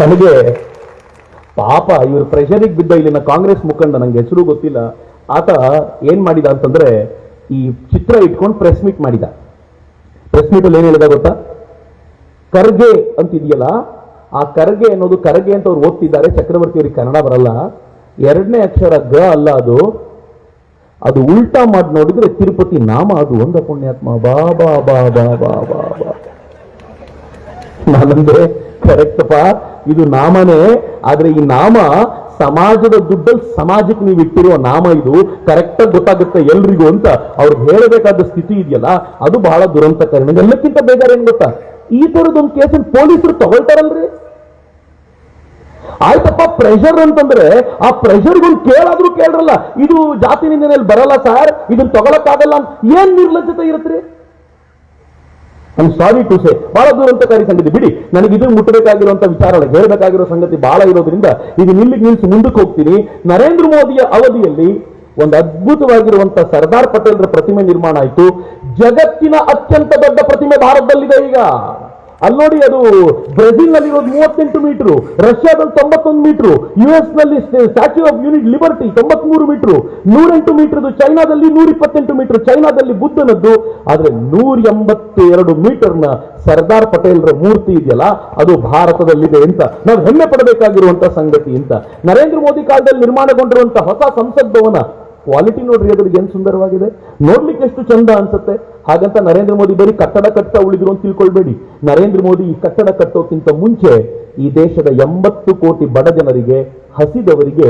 ನನಗೆ ಪಾಪ ಇವರು ಪ್ರೆಷರಿಗೆ ಬಿದ್ದ ಇಲ್ಲಿನ ಕಾಂಗ್ರೆಸ್ ಮುಖಂಡ, ನಂಗೆ ಹೆಸರು ಗೊತ್ತಿಲ್ಲ, ಆತ ಏನ್ ಮಾಡಿದ ಅಂತಂದ್ರೆ ಈ ಚಿತ್ರ ಇಟ್ಕೊಂಡು ಪ್ರೆಸ್ ಮೀಟ್ ಮಾಡಿದ. ಪ್ರೆಸ್ ಮೀಟ್ ಅಲ್ಲಿ ಏನ್ ಹೇಳಿದ ಗೊತ್ತಾ? ಖರ್ಗೆ ಅಂತಿದೆಯಲ್ಲ, ಆ ಖರ್ಗೆ ಅನ್ನೋದು ಖರ್ಗೆ ಅಂತ ಅವ್ರು ಓದ್ತಿದ್ದಾರೆ. ಚಕ್ರವರ್ತಿ ಅವರಿಗೆ ಕನ್ನಡ ಬರಲ್ಲ. ಎರಡನೇ ಅಕ್ಷರ ಗ ಅಲ್ಲ, ಅದು ಉಲ್ಟಾ ಮಾಡಿ ನೋಡಿದ್ರೆ ತಿರುಪತಿ ನಾಮ ಅದು. ಒಂದ ಪುಣ್ಯಾತ್ಮ. ಬಾ ಬಾ ಬಾ ಬಾ ಬಾ ಬಾ ಬಾ. ನಾನಂದ್ರೆ ಕರೆಕ್ಟಪ್ಪ, ಇದು ನಾಮನೇ, ಆದ್ರೆ ಈ ನಾಮ ಸಮಾಜದ ದುಡ್ಡಲ್ಲಿ ಸಮಾಜಕ್ಕೆ ನೀವು ಇಟ್ಟಿರುವ ನಾಮ. ಇದು ಕರೆಕ್ಟ್ ಆಗಿ ಗೊತ್ತಾಗುತ್ತೆ ಎಲ್ರಿಗೂ ಅಂತ ಅವ್ರಿಗೆ ಹೇಳಬೇಕಾದ ಸ್ಥಿತಿ ಇದೆಯಲ್ಲ, ಅದು ಬಹಳ ದುರಂತಕರಣ. ಎಲ್ಲಕ್ಕಿಂತ ಬೇಜಾರು ಏನ್ ಗೊತ್ತಾ? ಈ ತರದೊಂದು ಕೇಸನ್ನು ಪೊಲೀಸರು ತಗೊಳ್ತಾರಲ್ರಿ. ಆಯ್ತಪ್ಪ, ಪ್ರೆಷರ್ ಅಂತಂದ್ರೆ ಆ ಪ್ರೆಷರ್ಗೊಂದು ಕೇಳಾದ್ರೂ ಕೇಳ್ರಲ್ಲ, ಇದು ಜಾತಿ ನಿಂದನೆಯಲ್ಲಿ ಬರಲ್ಲ ಸರ್, ಇದನ್ನ ತಗೊಳಕ್ಕಾಗಲ್ಲ ಅಂತ ಏನ್ ನಿರ್ಲಜ್ಜತೆ ಇರುತ್ತೆ? ಐ ಸಾರಿ ಟು ಸೇ, ಬಹಳ ದುರಂತಕಾರಿ ಸಂಗತಿ. ಬಿಡಿ, ನನಗೆ ಇದು ಮುಟ್ಟಬೇಕಾಗಿರುವಂತ ವಿಚಾರ, ಹೇಳಬೇಕಾಗಿರೋ ಸಂಗತಿ ಬಹಳ ಇರೋದ್ರಿಂದ ಇದು ನಿಲ್ಲಿಸಿ ಮುಂದಕ್ಕೆ ಹೋಗ್ತೀನಿ. ನರೇಂದ್ರ ಮೋದಿಯ ಅವಧಿಯಲ್ಲಿ ಒಂದು ಅದ್ಭುತವಾಗಿರುವಂತಹ ಸರ್ದಾರ್ ಪಟೇಲ್ರ ಪ್ರತಿಮೆ ನಿರ್ಮಾಣ ಆಯಿತು. ಜಗತ್ತಿನ ಅತ್ಯಂತ ದೊಡ್ಡ ಪ್ರತಿಮೆ ಭಾರತದಲ್ಲಿದೆ ಈಗ. ಅಲ್ಲಿ ನೋಡಿ, ಅದು ಬ್ರೆಜಿಲ್ ನಲ್ಲಿ 38 ಮೀಟರ್, ರಷ್ಯಾದಲ್ಲಿ 91 ಮೀಟರ್, US ನಲ್ಲಿ statue of unit liberty 93 metre, 108 metre, ಚೈನಾದಲ್ಲಿ 128 ಮೀಟರ್, ಚೈನಾದಲ್ಲಿ ಬುದ್ಧನದ್ದು. ಆದ್ರೆ 182 ಮೀಟರ್ನ ಸರ್ದಾರ್ ಪಟೇಲ್ರ ಮೂರ್ತಿ ಇದೆಯಲ್ಲ, ಅದು ಭಾರತದಲ್ಲಿದೆ ಅಂತ ನಾವು ಹೆಮ್ಮೆ ಪಡಬೇಕಾಗಿರುವಂತಹ ಸಂಗತಿ ಅಂತ. ನರೇಂದ್ರ ಮೋದಿ ಕಾಲದಲ್ಲಿ ನಿರ್ಮಾಣಗೊಂಡಿರುವಂತಹ ಹೊಸ ಸಂಸತ್ ಭವನ ಕ್ವಾಲಿಟಿ ನೋಡ್ರಿ ಅದ್ರಿಗೆ ಏನ್ ಸುಂದರವಾಗಿದೆ, ನೋಡ್ಲಿಕ್ಕೆ ಎಷ್ಟು ಚಂದ ಅನ್ಸುತ್ತೆ. ಹಾಗಂತ ನರೇಂದ್ರ ಮೋದಿ ಬರೀ ಕಟ್ಟಡ ಕಟ್ತಾ ಉಳಿದ್ರು ಅಂತ ತಿಳ್ಕೊಳ್ಬೇಡಿ. ನರೇಂದ್ರ ಮೋದಿ ಈ ಕಟ್ಟಡ ಕಟ್ಟೋಕ್ಕಿಂತ ಮುಂಚೆ ಈ ದೇಶದ 80 ಕೋಟಿ ಬಡ ಜನರಿಗೆ, ಹಸಿದವರಿಗೆ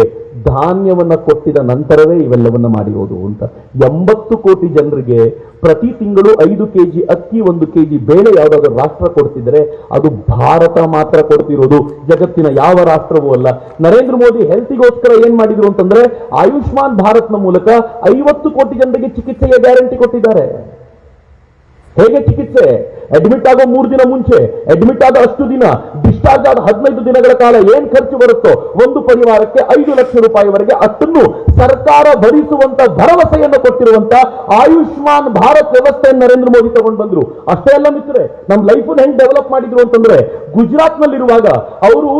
ಧಾನ್ಯವನ್ನ ಕೊಟ್ಟಿದ ನಂತರವೇ ಇವೆಲ್ಲವನ್ನ ಮಾಡಿರೋದು ಅಂತ. 80 ಕೋಟಿ ಜನರಿಗೆ ಪ್ರತಿ ತಿಂಗಳು 5 ಕೆಜಿ ಅಕ್ಕಿ, 1 ಕೆಜಿ ಬೇಳೆ ಯಾವುದಾದ್ರೂ ರಾಷ್ಟ್ರ ಕೊಡ್ತಿದ್ರೆ ಅದು ಭಾರತ ಮಾತ್ರ ಕೊಡ್ತಿರೋದು, ಜಗತ್ತಿನ ಯಾವ ರಾಷ್ಟ್ರವೂ ಅಲ್ಲ. ನರೇಂದ್ರ ಮೋದಿ ಹೆಲ್ತಿಗೋಸ್ಕರ ಏನ್ ಮಾಡಿದ್ರು ಅಂತಂದ್ರೆ ಆಯುಷ್ಮಾನ್ ಭಾರತ್ನ ಮೂಲಕ 50 ಕೋಟಿ ಜನರಿಗೆ ಚಿಕಿತ್ಸೆಯ ಗ್ಯಾರಂಟಿ ಕೊಟ್ಟಿದ್ದಾರೆ. ಹೇಗೆ ಚಿಕಿತ್ಸೆ? ಅಡ್ಮಿಟ್ ಆಗೋ 3 ದಿನ ಮುಂಚೆ, ಅಡ್ಮಿಟ್ ಆದ ಅಷ್ಟು ದಿನ, ಡಿಸ್ಚಾರ್ಜ್ ಆದ 15 ದಿನಗಳ ಕಾಲ ಏನ್ ಖರ್ಚು ಬರುತ್ತೋ ಒಂದು ಪರಿವಾರಕ್ಕೆ 5 ಲಕ್ಷ ರೂಪಾಯಿವರೆಗೆ ಅಷ್ಟನ್ನು ಸರ್ಕಾರ ಭರಿಸುವಂತ ಭರವಸೆಯನ್ನು ಕೊಟ್ಟಿರುವಂತ ಆಯುಷ್ಮಾನ್ ಭಾರತ್ ವ್ಯವಸ್ಥೆಯನ್ನು ನರೇಂದ್ರ ಮೋದಿ ತಗೊಂಡು ಬಂದ್ರು. ಅಷ್ಟೇ ಅಲ್ಲ ಮಿತ್ರರೆ, ನಮ್ಮ ಲೈಫ್ ಹೆಂಗ್ ಡೆವಲಪ್ ಮಾಡಿದ್ರು ಅಂತಂದ್ರೆ ಗುಜರಾತ್ ನಲ್ಲಿರುವಾಗ ಅವರು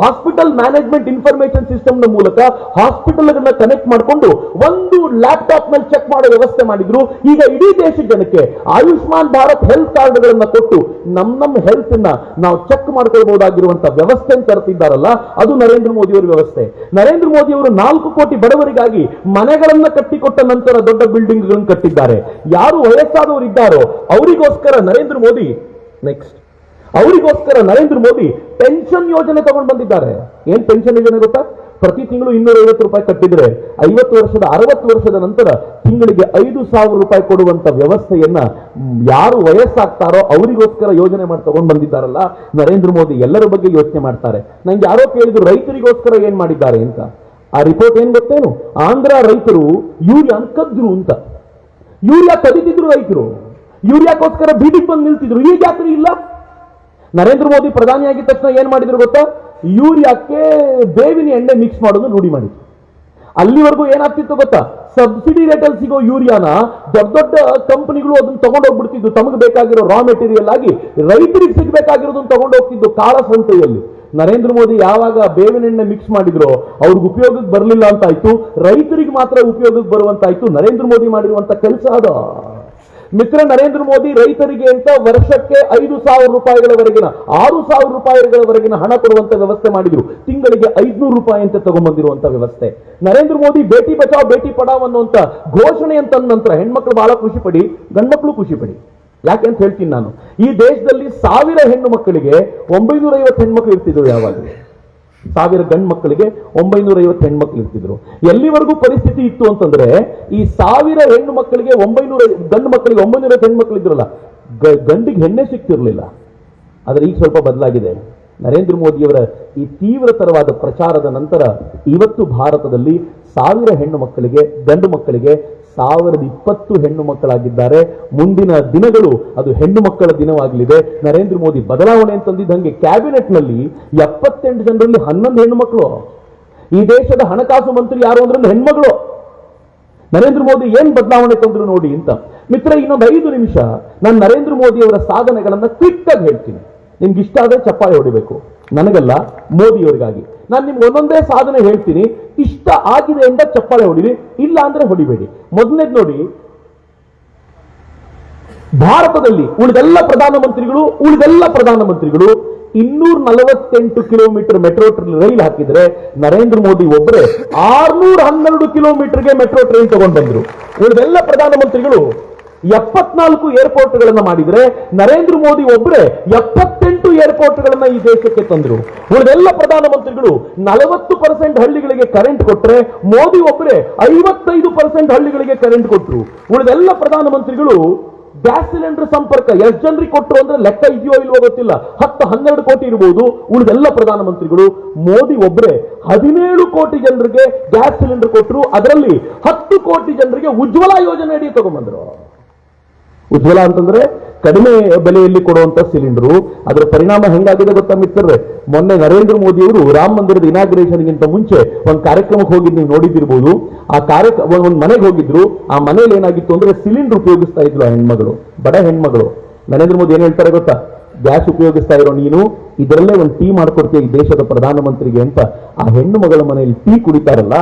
ಹಾಸ್ಪಿಟಲ್ ಮ್ಯಾನೇಜ್ಮೆಂಟ್ ಇನ್ಫಾರ್ಮೇಶನ್ ಸಿಸ್ಟಮ್ ನ ಮೂಲಕ ಹಾಸ್ಪಿಟಲ್ ಗಳನ್ನ ಕನೆಕ್ಟ್ ಮಾಡಿಕೊಂಡು ಒಂದು ಲ್ಯಾಪ್ಟಾಪ್ ನಲ್ಲಿ ಚೆಕ್ ಮಾಡೋ ವ್ಯವಸ್ಥೆ ಮಾಡಿದ್ರು. ಈಗ ಇಡೀ ದೇಶದ ಜನಕ್ಕೆ ಆಯುಷ್ಮಾನ್ ಭಾರತ್ ಹೆಲ್ತ್ ಕಾರ್ಡ್ಗಳನ್ನ ಕೊಟ್ಟು ನಮ್ಮ ಹೆಲ್ತ್ ನ ನಾವು ಚೆಕ್ ಮಾಡ್ಕೊಳ್ಬಹುದಾಗಿರುವಂತಹ ವ್ಯವಸ್ಥೆ ತರ್ತಿದ್ದಾರಲ್ಲ, ಅದು ನರೇಂದ್ರ ಮೋದಿ ಅವರ ವ್ಯವಸ್ಥೆ. ನರೇಂದ್ರ ಮೋದಿ ಅವರು 4 ಕೋಟಿ ಬಡವರಿಗಾಗಿ ಮನೆಗಳನ್ನ ಕಟ್ಟಿಕೊಟ್ಟ ನಂತರ ದೊಡ್ಡ ಬಿಲ್ಡಿಂಗ್ ಗಳನ್ನು ಕಟ್ಟಿದ್ದಾರೆ. ಯಾರು ವಯಸ್ಸಾದವರು ಇದ್ದಾರೋ ಅವರಿಗೋಸ್ಕರ ನರೇಂದ್ರ ಮೋದಿ ಪೆನ್ಷನ್ ಯೋಜನೆ ತಗೊಂಡು ಬಂದಿದ್ದಾರೆ. ಏನ್ ಪೆನ್ಷನ್ ಯೋಜನೆ ಗೊತ್ತಾ? ಪ್ರತಿ ತಿಂಗಳು 250 ರೂಪಾಯಿ ಕಟ್ಟಿದ್ರೆ 50 ವರ್ಷದ 60 ವರ್ಷದ ನಂತರ ತಿಂಗಳಿಗೆ 5,000 ರೂಪಾಯಿ ಕೊಡುವಂತ ವ್ಯವಸ್ಥೆಯನ್ನ ಯಾರು ವಯಸ್ಸಾಗ್ತಾರೋ ಅವರಿಗೋಸ್ಕರ ಯೋಜನೆ ಮಾಡಿ ತಗೊಂಡು ಬಂದಿದ್ದಾರಲ್ಲ ನರೇಂದ್ರ ಮೋದಿ. ಎಲ್ಲರ ಬಗ್ಗೆ ಯೋಚನೆ ಮಾಡ್ತಾರೆ. ನಂಗೆ ಯಾರೋ ಕೇಳಿದ್ರು ರೈತರಿಗೋಸ್ಕರ ಏನ್ ಮಾಡಿದ್ದಾರೆ ಅಂತ. ಆ ರಿಪೋರ್ಟ್ ಏನ್ ಗೊತ್ತೇನು? ಆಂಧ್ರ ರೈತರು ಯೂರಿಯಾ ಕದ್ರು ಅಂತ, ಯೂರಿಯಾ ಕದಿತಿದ್ರು ರೈತರು, ಯೂರಿಯಾಕ್ಕೋಸ್ಕರ ಬೀದಿಗೆ ಬಂದು ನಿಲ್ತಿದ್ರು. ಈಗ ಯಾಕ್ರಿ ಇಲ್ಲ? ನರೇಂದ್ರ ಮೋದಿ ಪ್ರಧಾನಿಯಾಗಿದ್ದ ತಕ್ಷಣ ಏನ್ ಮಾಡಿದ್ರು ಗೊತ್ತಾ? ಯೂರಿಯಾಕ್ಕೆ ಬೇವಿನ ಎಣ್ಣೆ ಮಿಕ್ಸ್ ಮಾಡೋದು ರೂಢಿ ಮಾಡಿದ್ರು. ಅಲ್ಲಿವರೆಗೂ ಏನಾಗ್ತಿತ್ತು ಗೊತ್ತಾ? ಸಬ್ಸಿಡಿ ರೇಟಲ್ಲಿ ಸಿಗೋ ಯೂರಿಯಾನ ದೊಡ್ಡ ದೊಡ್ಡ ಕಂಪನಿಗಳು ಅದನ್ನ ತಗೊಂಡೋಗ್ಬಿಡ್ತಿದ್ದು, ತಮಗೆ ಬೇಕಾಗಿರೋ ರಾ ಮೆಟೀರಿಯಲ್ ಆಗಿ ರೈತರಿಗೆ ಸಿಗಬೇಕಾಗಿರೋದನ್ನ ತಗೊಂಡೋಗ್ತಿದ್ದು ಕಾಳ ಸಂತೆಯಲ್ಲಿ. ನರೇಂದ್ರ ಮೋದಿ ಯಾವಾಗ ಬೇವಿನ ಎಣ್ಣೆ ಮಿಕ್ಸ್ ಮಾಡಿದ್ರು ಅವ್ರಿಗೆ ಉಪಯೋಗಕ್ಕೆ ಬರಲಿಲ್ಲ ಅಂತಾಯ್ತು, ರೈತರಿಗೆ ಮಾತ್ರ ಉಪಯೋಗಕ್ಕೆ ಬರುವಂತಾಯ್ತು. ನರೇಂದ್ರ ಮೋದಿ ಮಾಡಿರುವಂತ ಕೆಲಸ ಅದ ಮಿತ್ರ. ನರೇಂದ್ರ ಮೋದಿ ರೈತರಿಗೆ ಅಂತ ವರ್ಷಕ್ಕೆ 5,000 ರೂಪಾಯಿಗಳವರೆಗಿನ 6,000 ರೂಪಾಯಿಗಳವರೆಗಿನ ಹಣ ಕೊಡುವಂತ ವ್ಯವಸ್ಥೆ ಮಾಡಿದ್ರು. ತಿಂಗಳಿಗೆ 500 ರೂಪಾಯಿ ಅಂತ ತಗೊಂಡ್ಬಂದಿರುವಂತ ವ್ಯವಸ್ಥೆ. ನರೇಂದ್ರ ಮೋದಿ ಬೇಟಿ ಬಚಾವ್ ಬೇಟಿ ಪಡಾವ್ ಅನ್ನುವಂತ ಘೋಷಣೆ ಅಂತ ನಂತರ ಹೆಣ್ಮಕ್ಳು ಬಹಳ ಖುಷಿ ಪಡಿ, ಗಂಡ್ಮಕ್ಳು ಖುಷಿ ಪಡಿ. ಯಾಕೆ ಅಂತ ಹೇಳ್ತೀನಿ ನಾನು. ಈ ದೇಶದಲ್ಲಿ 1000 ಹೆಣ್ಣು ಮಕ್ಕಳಿಗೆ 950 ಹೆಣ್ಮಕ್ಳು ಇರ್ತಿದ್ರು. ಯಾವಾಗಲೂ 1000 ಗಂಡು ಮಕ್ಕಳಿಗೆ 950 ಹೆಣ್ಮಕ್ಳು ಇರ್ತಿದ್ರು. ಎಲ್ಲಿವರೆಗೂ ಪರಿಸ್ಥಿತಿ ಇತ್ತು ಅಂತಂದ್ರೆ ಈ 1000 ಹೆಣ್ಣು ಮಕ್ಕಳಿಗೆ 900 ಗಂಡು ಮಕ್ಕಳಿಗೆ 950 ಹೆಣ್ಮಕ್ಳು ಇದ್ರಲ್ಲ, ಗಂಡಿಗೆ ಹೆಣ್ಣೆ ಸಿಗ್ತಿರ್ಲಿಲ್ಲ. ಆದ್ರೆ ಈಗ ಸ್ವಲ್ಪ ಬದಲಾಗಿದೆ. ನರೇಂದ್ರ ಮೋದಿಯವರ ಈ ತೀವ್ರತರವಾದ ಪ್ರಚಾರದ ನಂತರ ಇವತ್ತು ಭಾರತದಲ್ಲಿ 1000 ಹೆಣ್ಣು ಮಕ್ಕಳಿಗೆ, ಗಂಡು ಮಕ್ಕಳಿಗೆ 1020 ಹೆಣ್ಣು ಮಕ್ಕಳಾಗಿದ್ದಾರೆ. ಮುಂದಿನ ದಿನಗಳು ಅದು ಹೆಣ್ಣು ಮಕ್ಕಳ ದಿನವಾಗಲಿದೆ. ನರೇಂದ್ರ ಮೋದಿ ಬದಲಾವಣೆ ಅಂತಂದಿದ್ದಂಗೆ ಕ್ಯಾಬಿನೆಟ್ ನಲ್ಲಿ 78 ಜನರಲ್ಲಿ 11 ಹೆಣ್ಣು ಮಕ್ಕಳು. ಈ ದೇಶದ ಹಣಕಾಸು ಮಂತ್ರಿ ಯಾರು ಅಂದ್ರೆ ಹೆಣ್ಮಗಳು. ನರೇಂದ್ರ ಮೋದಿ ಏನ್ ಬದಲಾವಣೆ ತಂದ್ರು ನೋಡಿ ಅಂತ. ಮಿತ್ರ, ಇನ್ನೊಂದು 5 ನಿಮಿಷ ನಾನು ನರೇಂದ್ರ ಮೋದಿ ಅವರ ಸಾಧನೆಗಳನ್ನ ಕ್ವಿಕ್ ಆಗಿ ಹೇಳ್ತೀನಿ. ನಿಮ್ಗೆ ಇಷ್ಟ ಆದ್ರೆ ಚಪ್ಪಾಳೆ ಹೊಡಿಬೇಕು, ನನಗಲ್ಲ ಮೋದಿಯವರಿಗಾಗಿ. ನಾನು ನಿಮ್ಗೆ ಒಂದೊಂದೇ ಸಾಧನೆ ಹೇಳ್ತೀನಿ, ಇಷ್ಟ ಆಗಿದೆ ಅಂತ ಚಪ್ಪಾಳೆ ಹೊಡಿರಿ, ಇಲ್ಲ ಅಂದ್ರೆ ಹೊಡಿಬೇಡಿ. ಮೊದಲನೇದು ನೋಡಿ, ಭಾರತದಲ್ಲಿ ಉಳಿದೆಲ್ಲ ಪ್ರಧಾನಮಂತ್ರಿಗಳು 248 ಕಿಲೋಮೀಟರ್ ಮೆಟ್ರೋ ರೈಲ್ ಹಾಕಿದ್ರೆ ನರೇಂದ್ರ ಮೋದಿ ಒಬ್ಬರೇ 612 ಕಿಲೋಮೀಟರ್ಗೆ ಮೆಟ್ರೋ ಟ್ರೈನ್ ತಗೊಂಡು ಬಂದ್ರು. ಉಳಿದೆಲ್ಲ ಪ್ರಧಾನಮಂತ್ರಿಗಳು 74 ಏರ್ಪೋರ್ಟ್ಗಳನ್ನ ಮಾಡಿದ್ರೆ ನರೇಂದ್ರ ಮೋದಿ ಒಬ್ಬರೇ 78 ಏರ್ಪೋರ್ಟ್ಗಳನ್ನ ಈ ದೇಶಕ್ಕೆ ತಂದ್ರು. ಉಳಿದೆಲ್ಲ ಪ್ರಧಾನಮಂತ್ರಿಗಳು 40% ಹಳ್ಳಿಗಳಿಗೆ ಕರೆಂಟ್ ಕೊಟ್ರೆ ಮೋದಿ ಒಬ್ಬರೇ 55% ಹಳ್ಳಿಗಳಿಗೆ ಕರೆಂಟ್ ಕೊಟ್ರು. ಉಳಿದೆಲ್ಲ ಪ್ರಧಾನಮಂತ್ರಿಗಳು ಗ್ಯಾಸ್ ಸಿಲಿಂಡರ್ ಸಂಪರ್ಕ ಎಷ್ಟು ಜನರಿಗೆ ಕೊಟ್ಟರು ಅಂದ್ರೆ ಲೆಕ್ಕ ಇದೆಯೋ ಇಲ್ವೋ ಗೊತ್ತಿಲ್ಲ, 10-12 ಕೋಟಿ ಇರಬಹುದು. ಉಳಿದೆಲ್ಲ ಪ್ರಧಾನಮಂತ್ರಿಗಳು ಮೋದಿ ಒಬ್ಬರೇ 17 ಕೋಟಿ ಜನರಿಗೆ ಗ್ಯಾಸ್ ಸಿಲಿಂಡರ್ ಕೊಟ್ಟರು. ಅದರಲ್ಲಿ 10 ಕೋಟಿ ಜನರಿಗೆ ಉಜ್ವಲ ಯೋಜನೆ ಅಡಿ ತಗೊಂಡ್ಬಂದ್ರು. ಉಜ್ವಲ ಅಂತಂದ್ರೆ ಕಡಿಮೆ ಬೆಲೆಯಲ್ಲಿ ಕೊಡುವಂತ ಸಿಲಿಂಡರು. ಅದರ ಪರಿಣಾಮ ಹೆಂಗಾಗಿದೆ ಗೊತ್ತಾ ಮಿತ್ರರೇ? ಮೊನ್ನೆ ನರೇಂದ್ರ ಮೋದಿ ಅವರು ರಾಮ ಮಂದಿರದ ಇನಾಗ್ರೇಷನ್ಗಿಂತ ಮುಂಚೆ ಒಂದು ಕಾರ್ಯಕ್ರಮಕ್ಕೆ ಹೋಗಿದ್ದು ನೀವು ನೋಡಿದಿರ್ಬೋದು. ಆ ಒಂದು ಮನೆಗೆ ಹೋಗಿದ್ರು. ಆ ಮನೇಲಿ ಏನಾಗಿತ್ತು ಅಂದ್ರೆ ಸಿಲಿಂಡರ್ ಉಪಯೋಗಿಸ್ತಾ ಇದ್ರು ಆ ಹೆಣ್ಮಗಳು, ಬಡ ಹೆಣ್ಮಗಳು. ನರೇಂದ್ರ ಮೋದಿ ಏನ್ ಹೇಳ್ತಾರೆ ಗೊತ್ತಾ? ಗ್ಯಾಸ್ ಉಪಯೋಗಿಸ್ತಾ ಇರೋ ನೀನು ಇದರಲ್ಲೇ ಒಂದು ಟೀ ಮಾಡ್ಕೊಡ್ತೀಯ ಈ ದೇಶದ ಪ್ರಧಾನಮಂತ್ರಿಗೆ ಅಂತ. ಆ ಹೆಣ್ಣು ಮಗಳ ಮನೆಯಲ್ಲಿ ಟೀ ಕುಡಿತಾರಲ್ಲ,